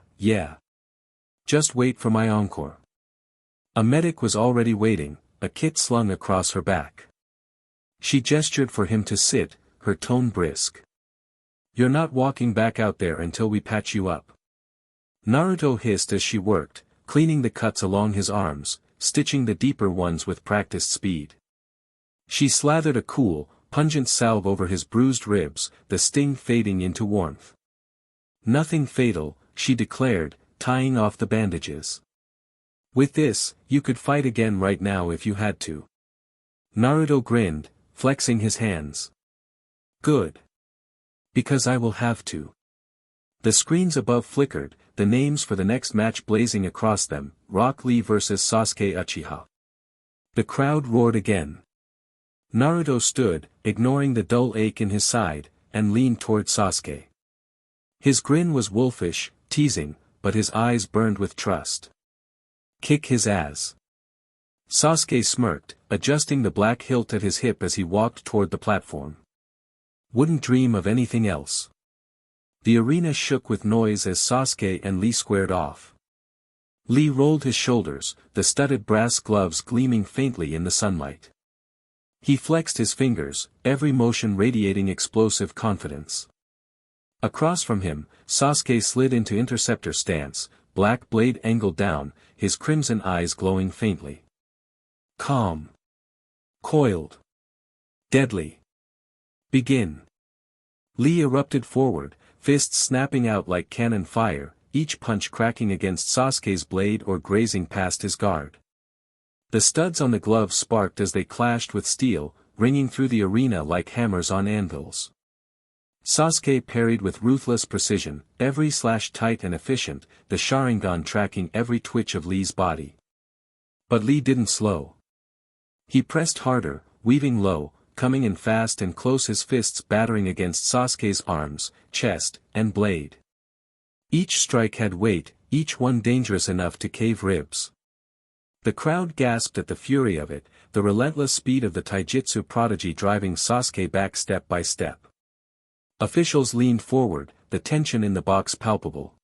Just wait for my encore." A medic was already waiting, a kit slung across her back. She gestured for him to sit, her tone brisk. "You're not walking back out there until we patch you up." Naruto hissed as she worked, cleaning the cuts along his arms, stitching the deeper ones with practiced speed. She slathered a cool, pungent salve over his bruised ribs, the sting fading into warmth. "Nothing fatal," she declared, tying off the bandages. "With this, you could fight again right now if you had to." Naruto grinned, flexing his hands. "Good. Because I will have to." The screens above flickered, the names for the next match blazing across them, Rock Lee vs Sasuke Uchiha. The crowd roared again. Naruto stood, ignoring the dull ache in his side, and leaned toward Sasuke. His grin was wolfish, teasing, but his eyes burned with trust. "Kick his ass." Sasuke smirked, adjusting the black hilt at his hip as he walked toward the platform. "Wouldn't dream of anything else." The arena shook with noise as Sasuke and Lee squared off. Lee rolled his shoulders, the studded brass gloves gleaming faintly in the sunlight. He flexed his fingers, every motion radiating explosive confidence. Across from him, Sasuke slid into interceptor stance, black blade angled down, his crimson eyes glowing faintly. Calm. Coiled. Deadly. Begin. Lee erupted forward, fists snapping out like cannon fire, each punch cracking against Sasuke's blade or grazing past his guard. The studs on the gloves sparked as they clashed with steel, ringing through the arena like hammers on anvils. Sasuke parried with ruthless precision, every slash tight and efficient, the Sharingan tracking every twitch of Lee's body. But Lee didn't slow. He pressed harder, weaving low, coming in fast and close, his fists battering against Sasuke's arms, chest, and blade. Each strike had weight, each one dangerous enough to cave ribs. The crowd gasped at the fury of it, the relentless speed of the taijutsu prodigy driving Sasuke back step by step. Officials leaned forward, the tension in the box palpable.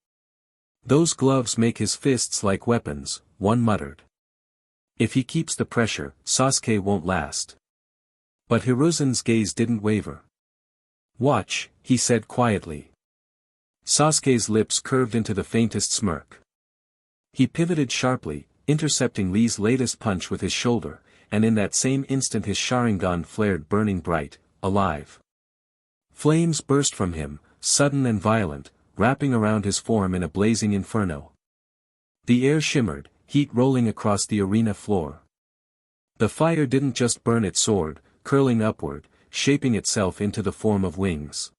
"Those gloves make his fists like weapons," one muttered. "If he keeps the pressure, Sasuke won't last." But Hiruzen's gaze didn't waver. "Watch," he said quietly. Sasuke's lips curved into the faintest smirk. He pivoted sharply, intercepting Lee's latest punch with his shoulder, and in that same instant his Sharingan flared burning bright, alive. Flames burst from him, sudden and violent, wrapping around his form in a blazing inferno. The air shimmered, heat rolling across the arena floor. The fire didn't just burn its sword, curling upward, shaping itself into the form of wings.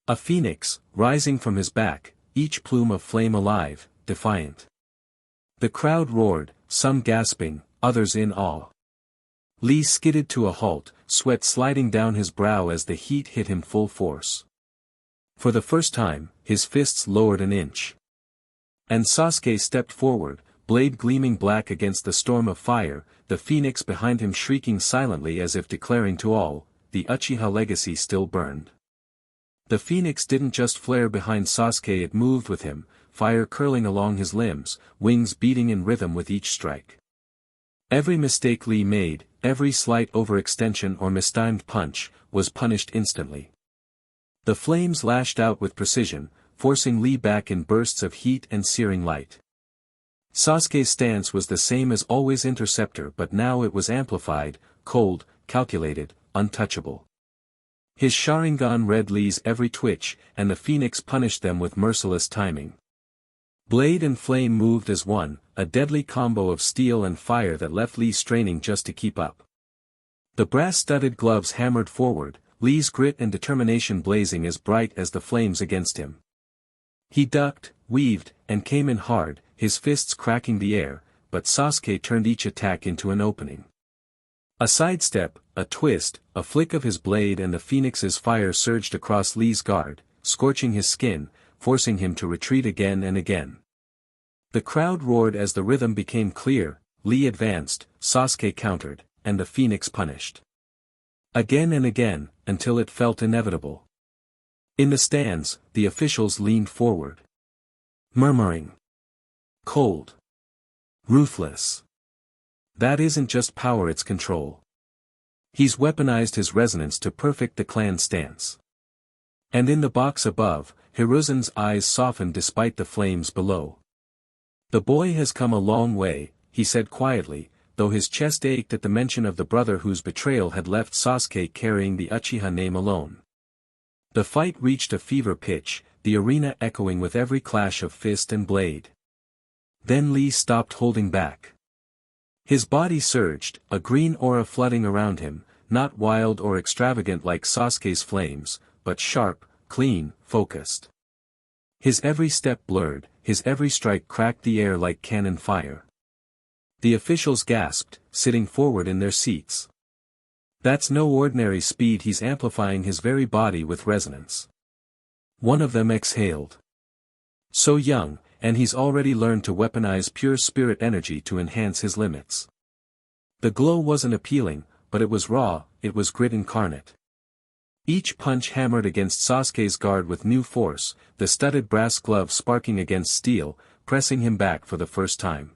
A phoenix, rising from his back, each plume of flame alive, defiant. The crowd roared, some gasping, others in awe. Lee skidded to a halt, sweat sliding down his brow as the heat hit him full force. For the first time, his fists lowered an inch. And Sasuke stepped forward, blade gleaming black against the storm of fire, the phoenix behind him shrieking silently as if declaring to all, the Uchiha legacy still burned. The phoenix didn't just flare behind Sasuke, it moved with him, fire curling along his limbs, wings beating in rhythm with each strike. Every mistake Lee made, every slight overextension or mistimed punch, was punished instantly. The flames lashed out with precision, forcing Lee back in bursts of heat and searing light. Sasuke's stance was the same as always, interceptor, but now it was amplified, cold, calculated, untouchable. His Sharingan read Lee's every twitch, and the phoenix punished them with merciless timing. Blade and flame moved as one, a deadly combo of steel and fire that left Lee straining just to keep up. The brass-studded gloves hammered forward, Lee's grit and determination blazing as bright as the flames against him. He ducked, weaved, and came in hard, his fists cracking the air, but Sasuke turned each attack into an opening. A sidestep, a twist, a flick of his blade and the phoenix's fire surged across Lee's guard, scorching his skin, forcing him to retreat again and again. The crowd roared as the rhythm became clear, Lee advanced, Sasuke countered, and the phoenix punished. Again and again, until it felt inevitable. In the stands, the officials leaned forward, murmuring. Cold. Ruthless. That isn't just power, it's control. He's weaponized his resonance to perfect the clan stance. And in the box above, Hiruzen's eyes softened despite the flames below. The boy has come a long way, he said quietly, though his chest ached at the mention of the brother whose betrayal had left Sasuke carrying the Uchiha name alone. The fight reached a fever pitch, the arena echoing with every clash of fist and blade. Then Lee stopped holding back. His body surged, a green aura flooding around him, not wild or extravagant like Sasuke's flames, but sharp, clean, focused. His every step blurred, his every strike cracked the air like cannon fire. The officials gasped, sitting forward in their seats. That's no ordinary speed, he's amplifying his very body with resonance. One of them exhaled. So young, and he's already learned to weaponize pure spirit energy to enhance his limits. The glow wasn't appealing, but it was raw, it was grit incarnate. Each punch hammered against Sasuke's guard with new force, the studded brass glove sparking against steel, pressing him back for the first time.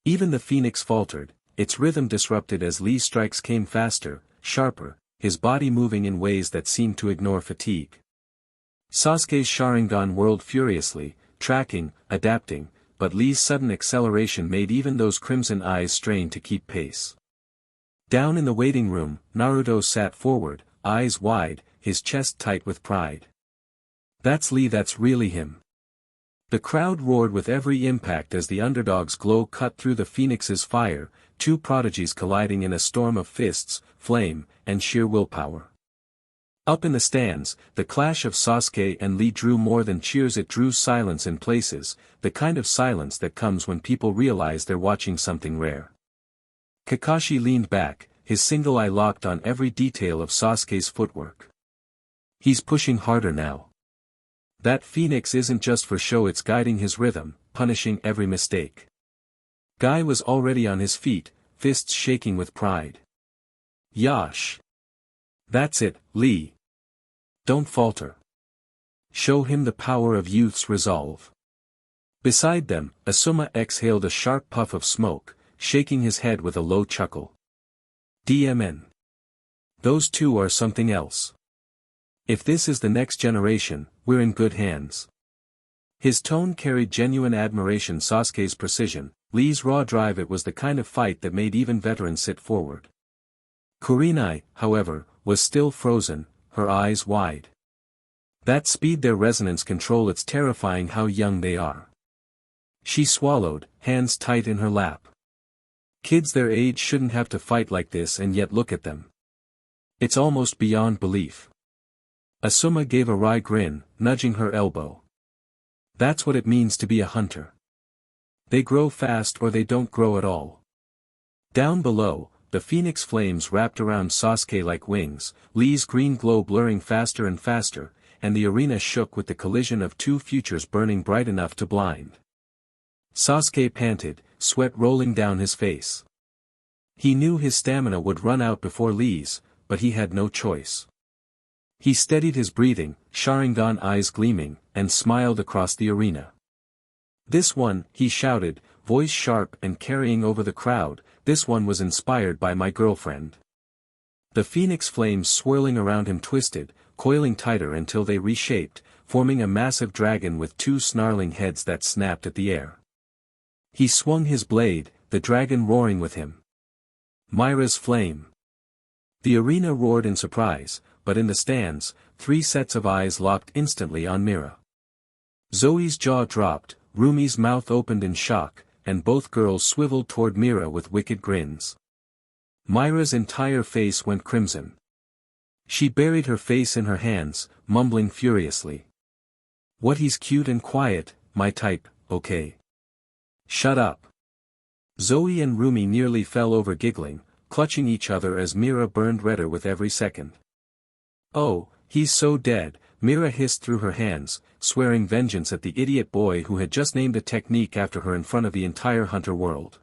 Even the phoenix faltered, its rhythm disrupted as Lee's strikes came faster, sharper, his body moving in ways that seemed to ignore fatigue. Sasuke's Sharingan whirled furiously, tracking, adapting, but Lee's sudden acceleration made even those crimson eyes strain to keep pace. Down in the waiting room, Naruto sat forward, eyes wide, his chest tight with pride. That's Lee, that's really him. The crowd roared with every impact as the underdog's glow cut through the phoenix's fire, two prodigies colliding in a storm of fists, flame, and sheer willpower. Up in the stands, the clash of Sasuke and Lee drew more than cheers, it drew silence in places, the kind of silence that comes when people realize they're watching something rare. Kakashi leaned back, his single eye locked on every detail of Sasuke's footwork. He's pushing harder now. That phoenix isn't just for show, it's guiding his rhythm, punishing every mistake. Guy was already on his feet, fists shaking with pride. Yash. That's it, Lee. Don't falter. Show him the power of youth's resolve. Beside them, Asuma exhaled a sharp puff of smoke, shaking his head with a low chuckle. DMN. Those two are something else. If this is the next generation, we're in good hands. His tone carried genuine admiration. Sasuke's precision, Lee's raw drive, it was the kind of fight that made even veterans sit forward. Kurenai, however, was still frozen, her eyes wide. That speed, their resonance control, it's terrifying how young they are. She swallowed, hands tight in her lap. Kids their age shouldn't have to fight like this, and yet look at them. It's almost beyond belief. Asuma gave a wry grin, nudging her elbow. That's what it means to be a hunter. They grow fast or they don't grow at all. Down below, the phoenix flames wrapped around Sasuke like wings, Lee's green glow blurring faster and faster, and the arena shook with the collision of two futures burning bright enough to blind. Sasuke panted, sweat rolling down his face. He knew his stamina would run out before Lee's, but he had no choice. He steadied his breathing, Sharingan eyes gleaming, and smiled across the arena. This one, he shouted, voice sharp and carrying over the crowd, this one was inspired by my girlfriend. The phoenix flames swirling around him twisted, coiling tighter until they reshaped, forming a massive dragon with two snarling heads that snapped at the air. He swung his blade, the dragon roaring with him. Myra's flame. The arena roared in surprise, but in the stands, three sets of eyes locked instantly on Mira. Zoe's jaw dropped, Rumi's mouth opened in shock, and both girls swiveled toward Mira with wicked grins. Myra's entire face went crimson. She buried her face in her hands, mumbling furiously. What, he's cute and quiet, my type, okay. Shut up. Zoe and Rumi nearly fell over giggling, clutching each other as Mira burned redder with every second. Oh, he's so dead, Mira hissed through her hands, swearing vengeance at the idiot boy who had just named a technique after her in front of the entire hunter world.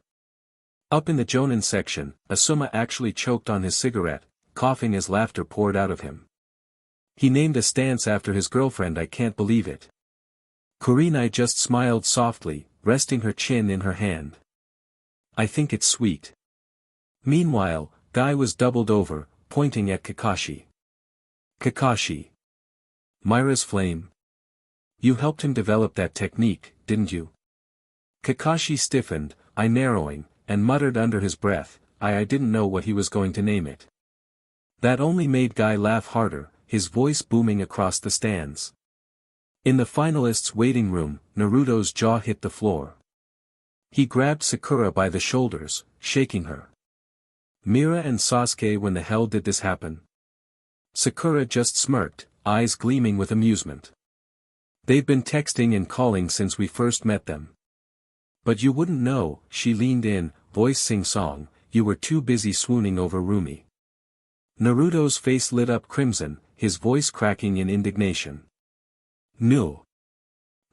Up in the Jonin section, Asuma actually choked on his cigarette, coughing as laughter poured out of him. He named a stance after his girlfriend, I can't believe it. Kurenai just smiled softly, resting her chin in her hand. I think it's sweet. Meanwhile, Guy was doubled over, pointing at Kakashi. Kakashi. Myra's flame. You helped him develop that technique, didn't you? Kakashi stiffened, eye narrowing, and muttered under his breath, I didn't know what he was going to name it. That only made Guy laugh harder, his voice booming across the stands. In the finalists' waiting room, Naruto's jaw hit the floor. He grabbed Sakura by the shoulders, shaking her. Mira and Sasuke, when the hell did this happen? Sakura just smirked, eyes gleaming with amusement. They've been texting and calling since we first met them. But you wouldn't know, she leaned in, voice sing-song, you were too busy swooning over Rumi. Naruto's face lit up crimson, his voice cracking in indignation. No.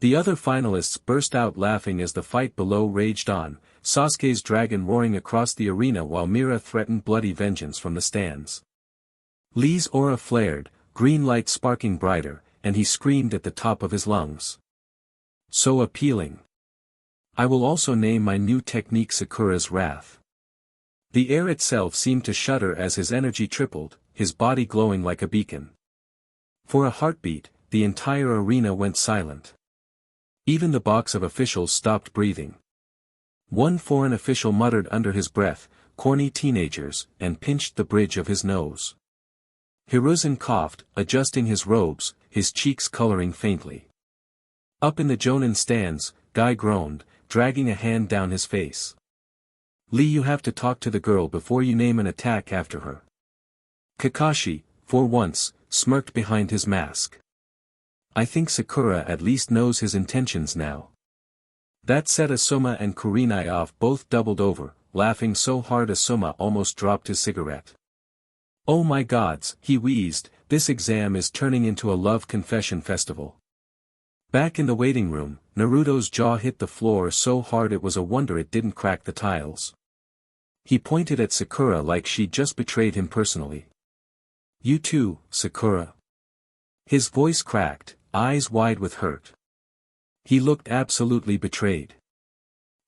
The other finalists burst out laughing as the fight below raged on, Sasuke's dragon roaring across the arena while Mira threatened bloody vengeance from the stands. Lee's aura flared, green light sparking brighter, and he screamed at the top of his lungs. So appealing. I will also name my new technique Sakura's Wrath. The air itself seemed to shudder as his energy tripled, his body glowing like a beacon. For a heartbeat, the entire arena went silent. Even the box of officials stopped breathing. One foreign official muttered under his breath, corny teenagers, and pinched the bridge of his nose. Hiruzen coughed, adjusting his robes, his cheeks coloring faintly. Up in the Jonin stands, Guy groaned, dragging a hand down his face. Lee, you have to talk to the girl before you name an attack after her. Kakashi, for once, smirked behind his mask. I think Sakura at least knows his intentions now. That set Asuma and Kurenai off, both doubled over, laughing so hard Asuma almost dropped his cigarette. Oh my gods, he wheezed, this exam is turning into a love confession festival. Back in the waiting room, Naruto's jaw hit the floor so hard it was a wonder it didn't crack the tiles. He pointed at Sakura like she'd just betrayed him personally. You too, Sakura. His voice cracked, eyes wide with hurt. He looked absolutely betrayed.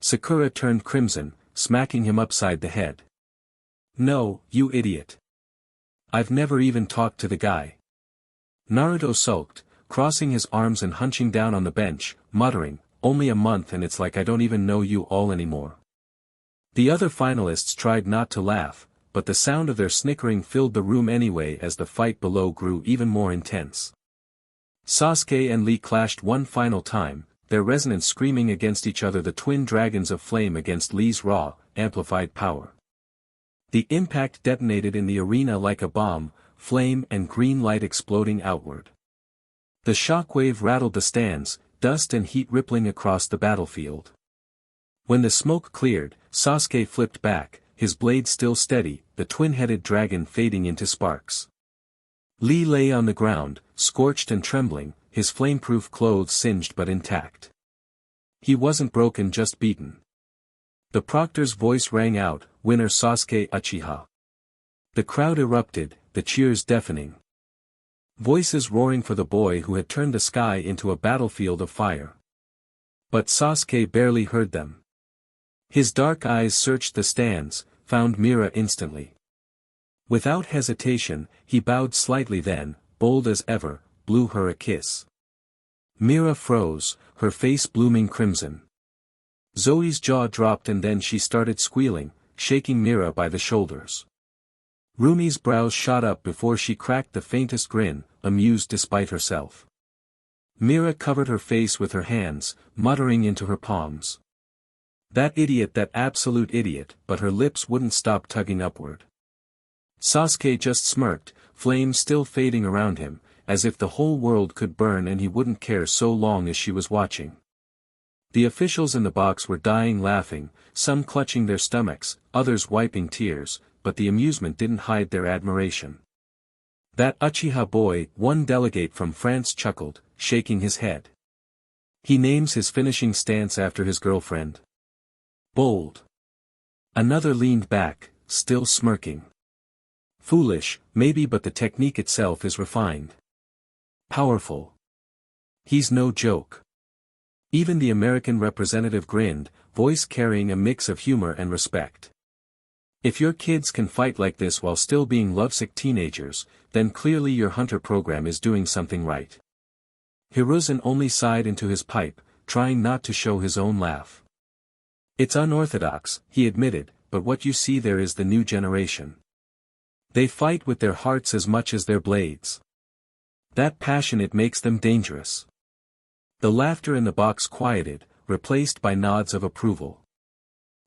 Sakura turned crimson, smacking him upside the head. No, you idiot. I've never even talked to the guy. Naruto sulked, crossing his arms and hunching down on the bench, muttering, only a month and it's like I don't even know you all anymore. The other finalists tried not to laugh, but the sound of their snickering filled the room anyway as the fight below grew even more intense. Sasuke and Lee clashed one final time, their resonance screaming against each other, the twin dragons of flame against Lee's raw, amplified power. The impact detonated in the arena like a bomb, flame and green light exploding outward. The shockwave rattled the stands, dust and heat rippling across the battlefield. When the smoke cleared, Sasuke flipped back, his blade still steady, the twin-headed dragon fading into sparks. Lee lay on the ground, scorched and trembling, his flameproof clothes singed but intact. He wasn't broken, just beaten. The proctor's voice rang out, winner Sasuke Uchiha. The crowd erupted, the cheers deafening. Voices roaring for the boy who had turned the sky into a battlefield of fire. But Sasuke barely heard them. His dark eyes searched the stands, found Mira instantly. Without hesitation, he bowed slightly, then, bold as ever, blew her a kiss. Mira froze, her face blooming crimson. Zoe's jaw dropped and then she started squealing, shaking Mira by the shoulders. Rumi's brows shot up before she cracked the faintest grin, amused despite herself. Mira covered her face with her hands, muttering into her palms. That idiot, that absolute idiot, but her lips wouldn't stop tugging upward. Sasuke just smirked, flames still fading around him, as if the whole world could burn and he wouldn't care so long as she was watching. The officials in the box were dying laughing, some clutching their stomachs, others wiping tears, but the amusement didn't hide their admiration. "That Uchiha boy," one delegate from France chuckled, shaking his head. "He names his finishing stance after his girlfriend. Bold." Another leaned back, still smirking. "Foolish, maybe, but the technique itself is refined. Powerful. He's no joke." Even the American representative grinned, voice carrying a mix of humor and respect. "If your kids can fight like this while still being lovesick teenagers, then clearly your hunter program is doing something right." Hiruzen only sighed into his pipe, trying not to show his own laugh. "It's unorthodox," he admitted, "but what you see there is the new generation. They fight with their hearts as much as their blades. That passion, it makes them dangerous." The laughter in the box quieted, replaced by nods of approval.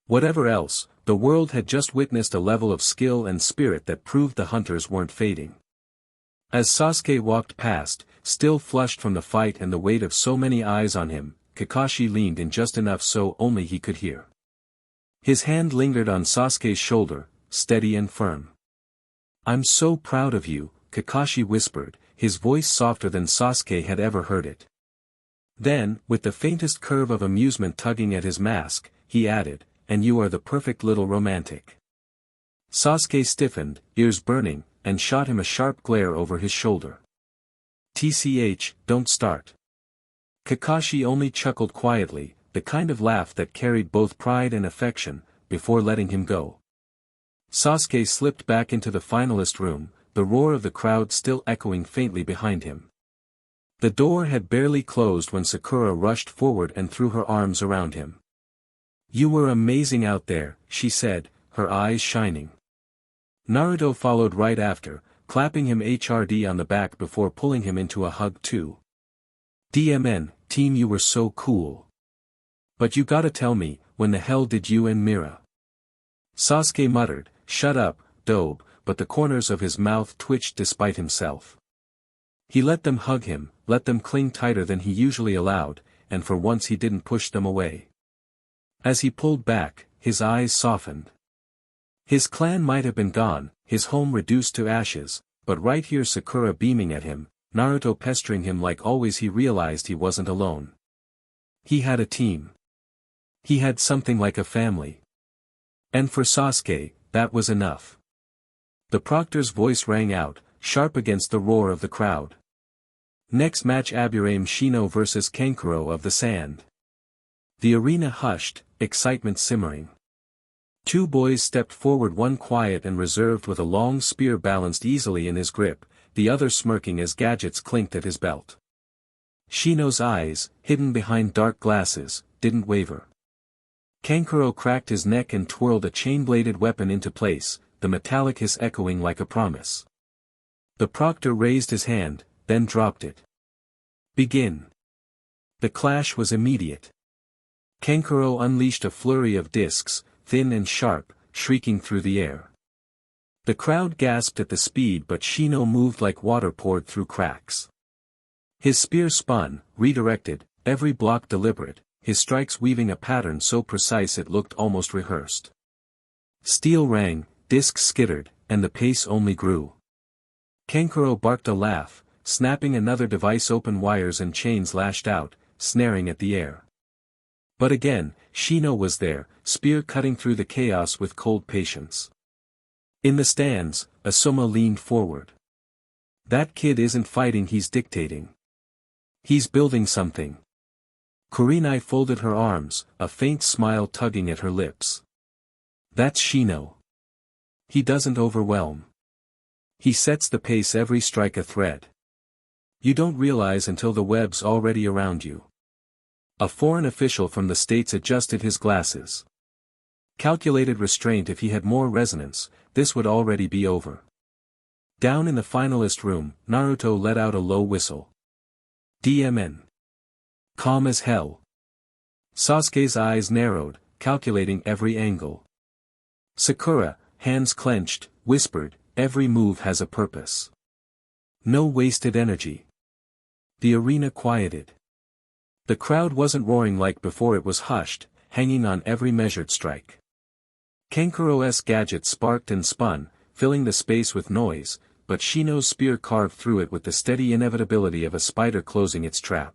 Whatever else, the world had just witnessed a level of skill and spirit that proved the hunters weren't fading. As Sasuke walked past, still flushed from the fight and the weight of so many eyes on him, Kakashi leaned in just enough so only he could hear. His hand lingered on Sasuke's shoulder, steady and firm. "I'm so proud of you," Kakashi whispered, his voice softer than Sasuke had ever heard it. Then, with the faintest curve of amusement tugging at his mask, he added, "And you are the perfect little romantic." Sasuke stiffened, ears burning, and shot him a sharp glare over his shoulder. "Tch, don't start." Kakashi only chuckled quietly, the kind of laugh that carried both pride and affection, before letting him go. Sasuke slipped back into the finalist room, the roar of the crowd still echoing faintly behind him. The door had barely closed when Sakura rushed forward and threw her arms around him. "You were amazing out there," she said, her eyes shining. Naruto followed right after, clapping him hard on the back before pulling him into a hug too. "DMN, team, you were so cool. But you gotta tell me, when the hell did you and Mira?" Sasuke muttered, "Shut up, dope," but the corners of his mouth twitched despite himself. He let them hug him, let them cling tighter than he usually allowed, and for once he didn't push them away. As he pulled back, his eyes softened. His clan might have been gone, his home reduced to ashes, but right here, Sakura beaming at him, Naruto pestering him like always, he realized he wasn't alone. He had a team. He had something like a family. And for Sasuke, that was enough. The proctor's voice rang out, sharp against the roar of the crowd. "Next match, Aburame Shino vs Kankuro of the Sand." The arena hushed, excitement simmering. Two boys stepped forward, one quiet and reserved with a long spear balanced easily in his grip, the other smirking as gadgets clinked at his belt. Shino's eyes, hidden behind dark glasses, didn't waver. Kankuro cracked his neck and twirled a chain-bladed weapon into place, the metallic hiss echoing like a promise. The proctor raised his hand, then dropped it. "Begin." The clash was immediate. Kankuro unleashed a flurry of discs, thin and sharp, shrieking through the air. The crowd gasped at the speed, but Shino moved like water poured through cracks. His spear spun, redirected, every block deliberate, his strikes weaving a pattern so precise it looked almost rehearsed. Steel rang, discs skittered, and the pace only grew. Kankuro barked a laugh, snapping another device open, wires and chains lashed out, snaring at the air. But again, Shino was there, spear cutting through the chaos with cold patience. In the stands, Asuma leaned forward. "That kid isn't fighting, he's dictating. He's building something." Kurenai folded her arms, a faint smile tugging at her lips. "That's Shino. He doesn't overwhelm. He sets the pace, every strike a thread. You don't realize until the web's already around you." A foreign official from the States adjusted his glasses. Calculated restraint. If he had more resonance, this would already be over. Down in the finalist room, Naruto let out a low whistle. "DMN. Calm as hell." Sasuke's eyes narrowed, calculating every angle. Sakura, hands clenched, whispered, "Every move has a purpose." No wasted energy. The arena quieted. The crowd wasn't roaring like before, it was hushed, hanging on every measured strike. Kankuro's gadget sparked and spun, filling the space with noise, but Shino's spear carved through it with the steady inevitability of a spider closing its trap.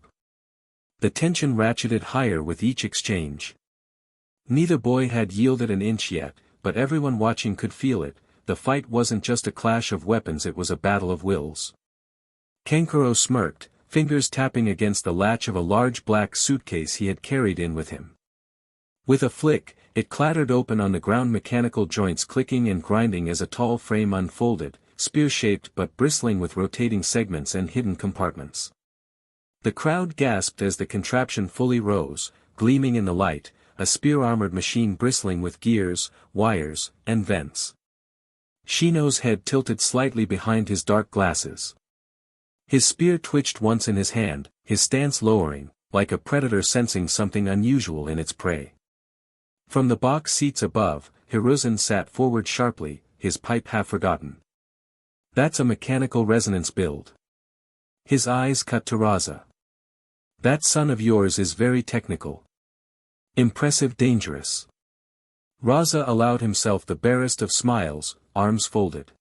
The tension ratcheted higher with each exchange. Neither boy had yielded an inch yet, but everyone watching could feel it. The fight wasn't just a clash of weapons, it was a battle of wills. Kankuro smirked, fingers tapping against the latch of a large black suitcase he had carried in with him. With a flick, it clattered open on the ground, mechanical joints clicking and grinding as a tall frame unfolded, spear-shaped but bristling with rotating segments and hidden compartments. The crowd gasped as the contraption fully rose, gleaming in the light, a spear-armored machine bristling with gears, wires, and vents. Shino's head tilted slightly behind his dark glasses. His spear twitched once in his hand, his stance lowering, like a predator sensing something unusual in its prey. From the box seats above, Hiruzen sat forward sharply, his pipe half forgotten. That's a mechanical resonance build. His eyes cut to Raza. That son of yours is very technical. Impressive, dangerous. Raza allowed himself the barest of smiles, arms folded.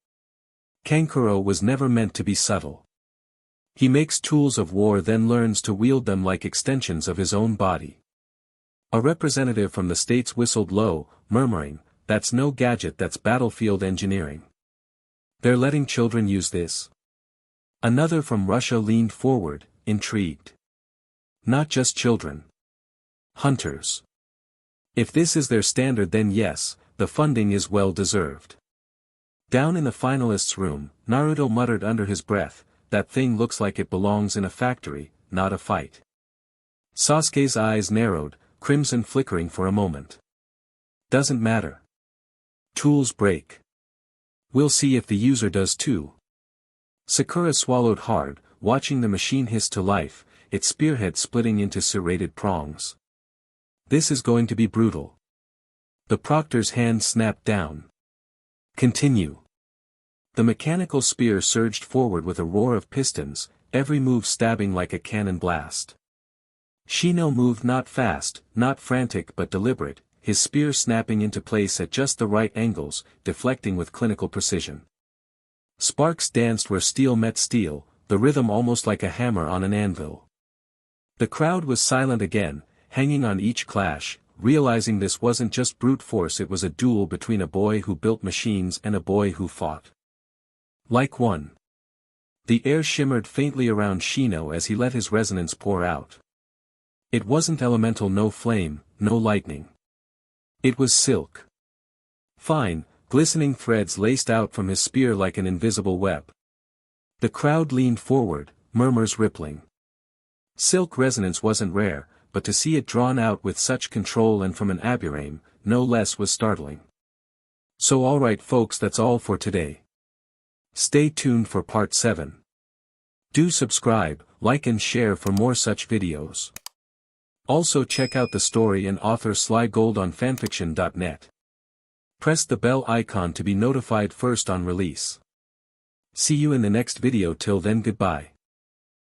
Kankuro was never meant to be subtle. He makes tools of war, then learns to wield them like extensions of his own body. A representative from the States whistled low, murmuring, "That's no gadget, that's battlefield engineering. They're letting children use this." Another from Russia leaned forward, intrigued. Not just children. Hunters. If this is their standard, then yes, the funding is well deserved. Down in the finalists' room, Naruto muttered under his breath, "That thing looks like it belongs in a factory, not a fight." Sasuke's eyes narrowed, crimson flickering for a moment. Doesn't matter. Tools break. We'll see if the user does too. Sakura swallowed hard, watching the machine hiss to life, its spearhead splitting into serrated prongs. This is going to be brutal. The proctor's hand snapped down. Continue. The mechanical spear surged forward with a roar of pistons, every move stabbing like a cannon blast. Shino moved not fast, not frantic but deliberate, his spear snapping into place at just the right angles, deflecting with clinical precision. Sparks danced where steel met steel, the rhythm almost like a hammer on an anvil. The crowd was silent again, hanging on each clash, realizing this wasn't just brute force, it was a duel between a boy who built machines and a boy who fought like one. The air shimmered faintly around Shino as he let his resonance pour out. It wasn't elemental, no flame, no lightning. It was silk. Fine, glistening threads laced out from his spear like an invisible web. The crowd leaned forward, murmurs rippling. Silk resonance wasn't rare, but to see it drawn out with such control and from an aburame, no less, was startling. So alright folks, that's all for today. Stay tuned for part 7. Do subscribe, like and share for more such videos. Also check out the story and author Slygold on FANFICTIONnet. Press the bell icon to be notified first on release. See you in the next video, till then goodbye.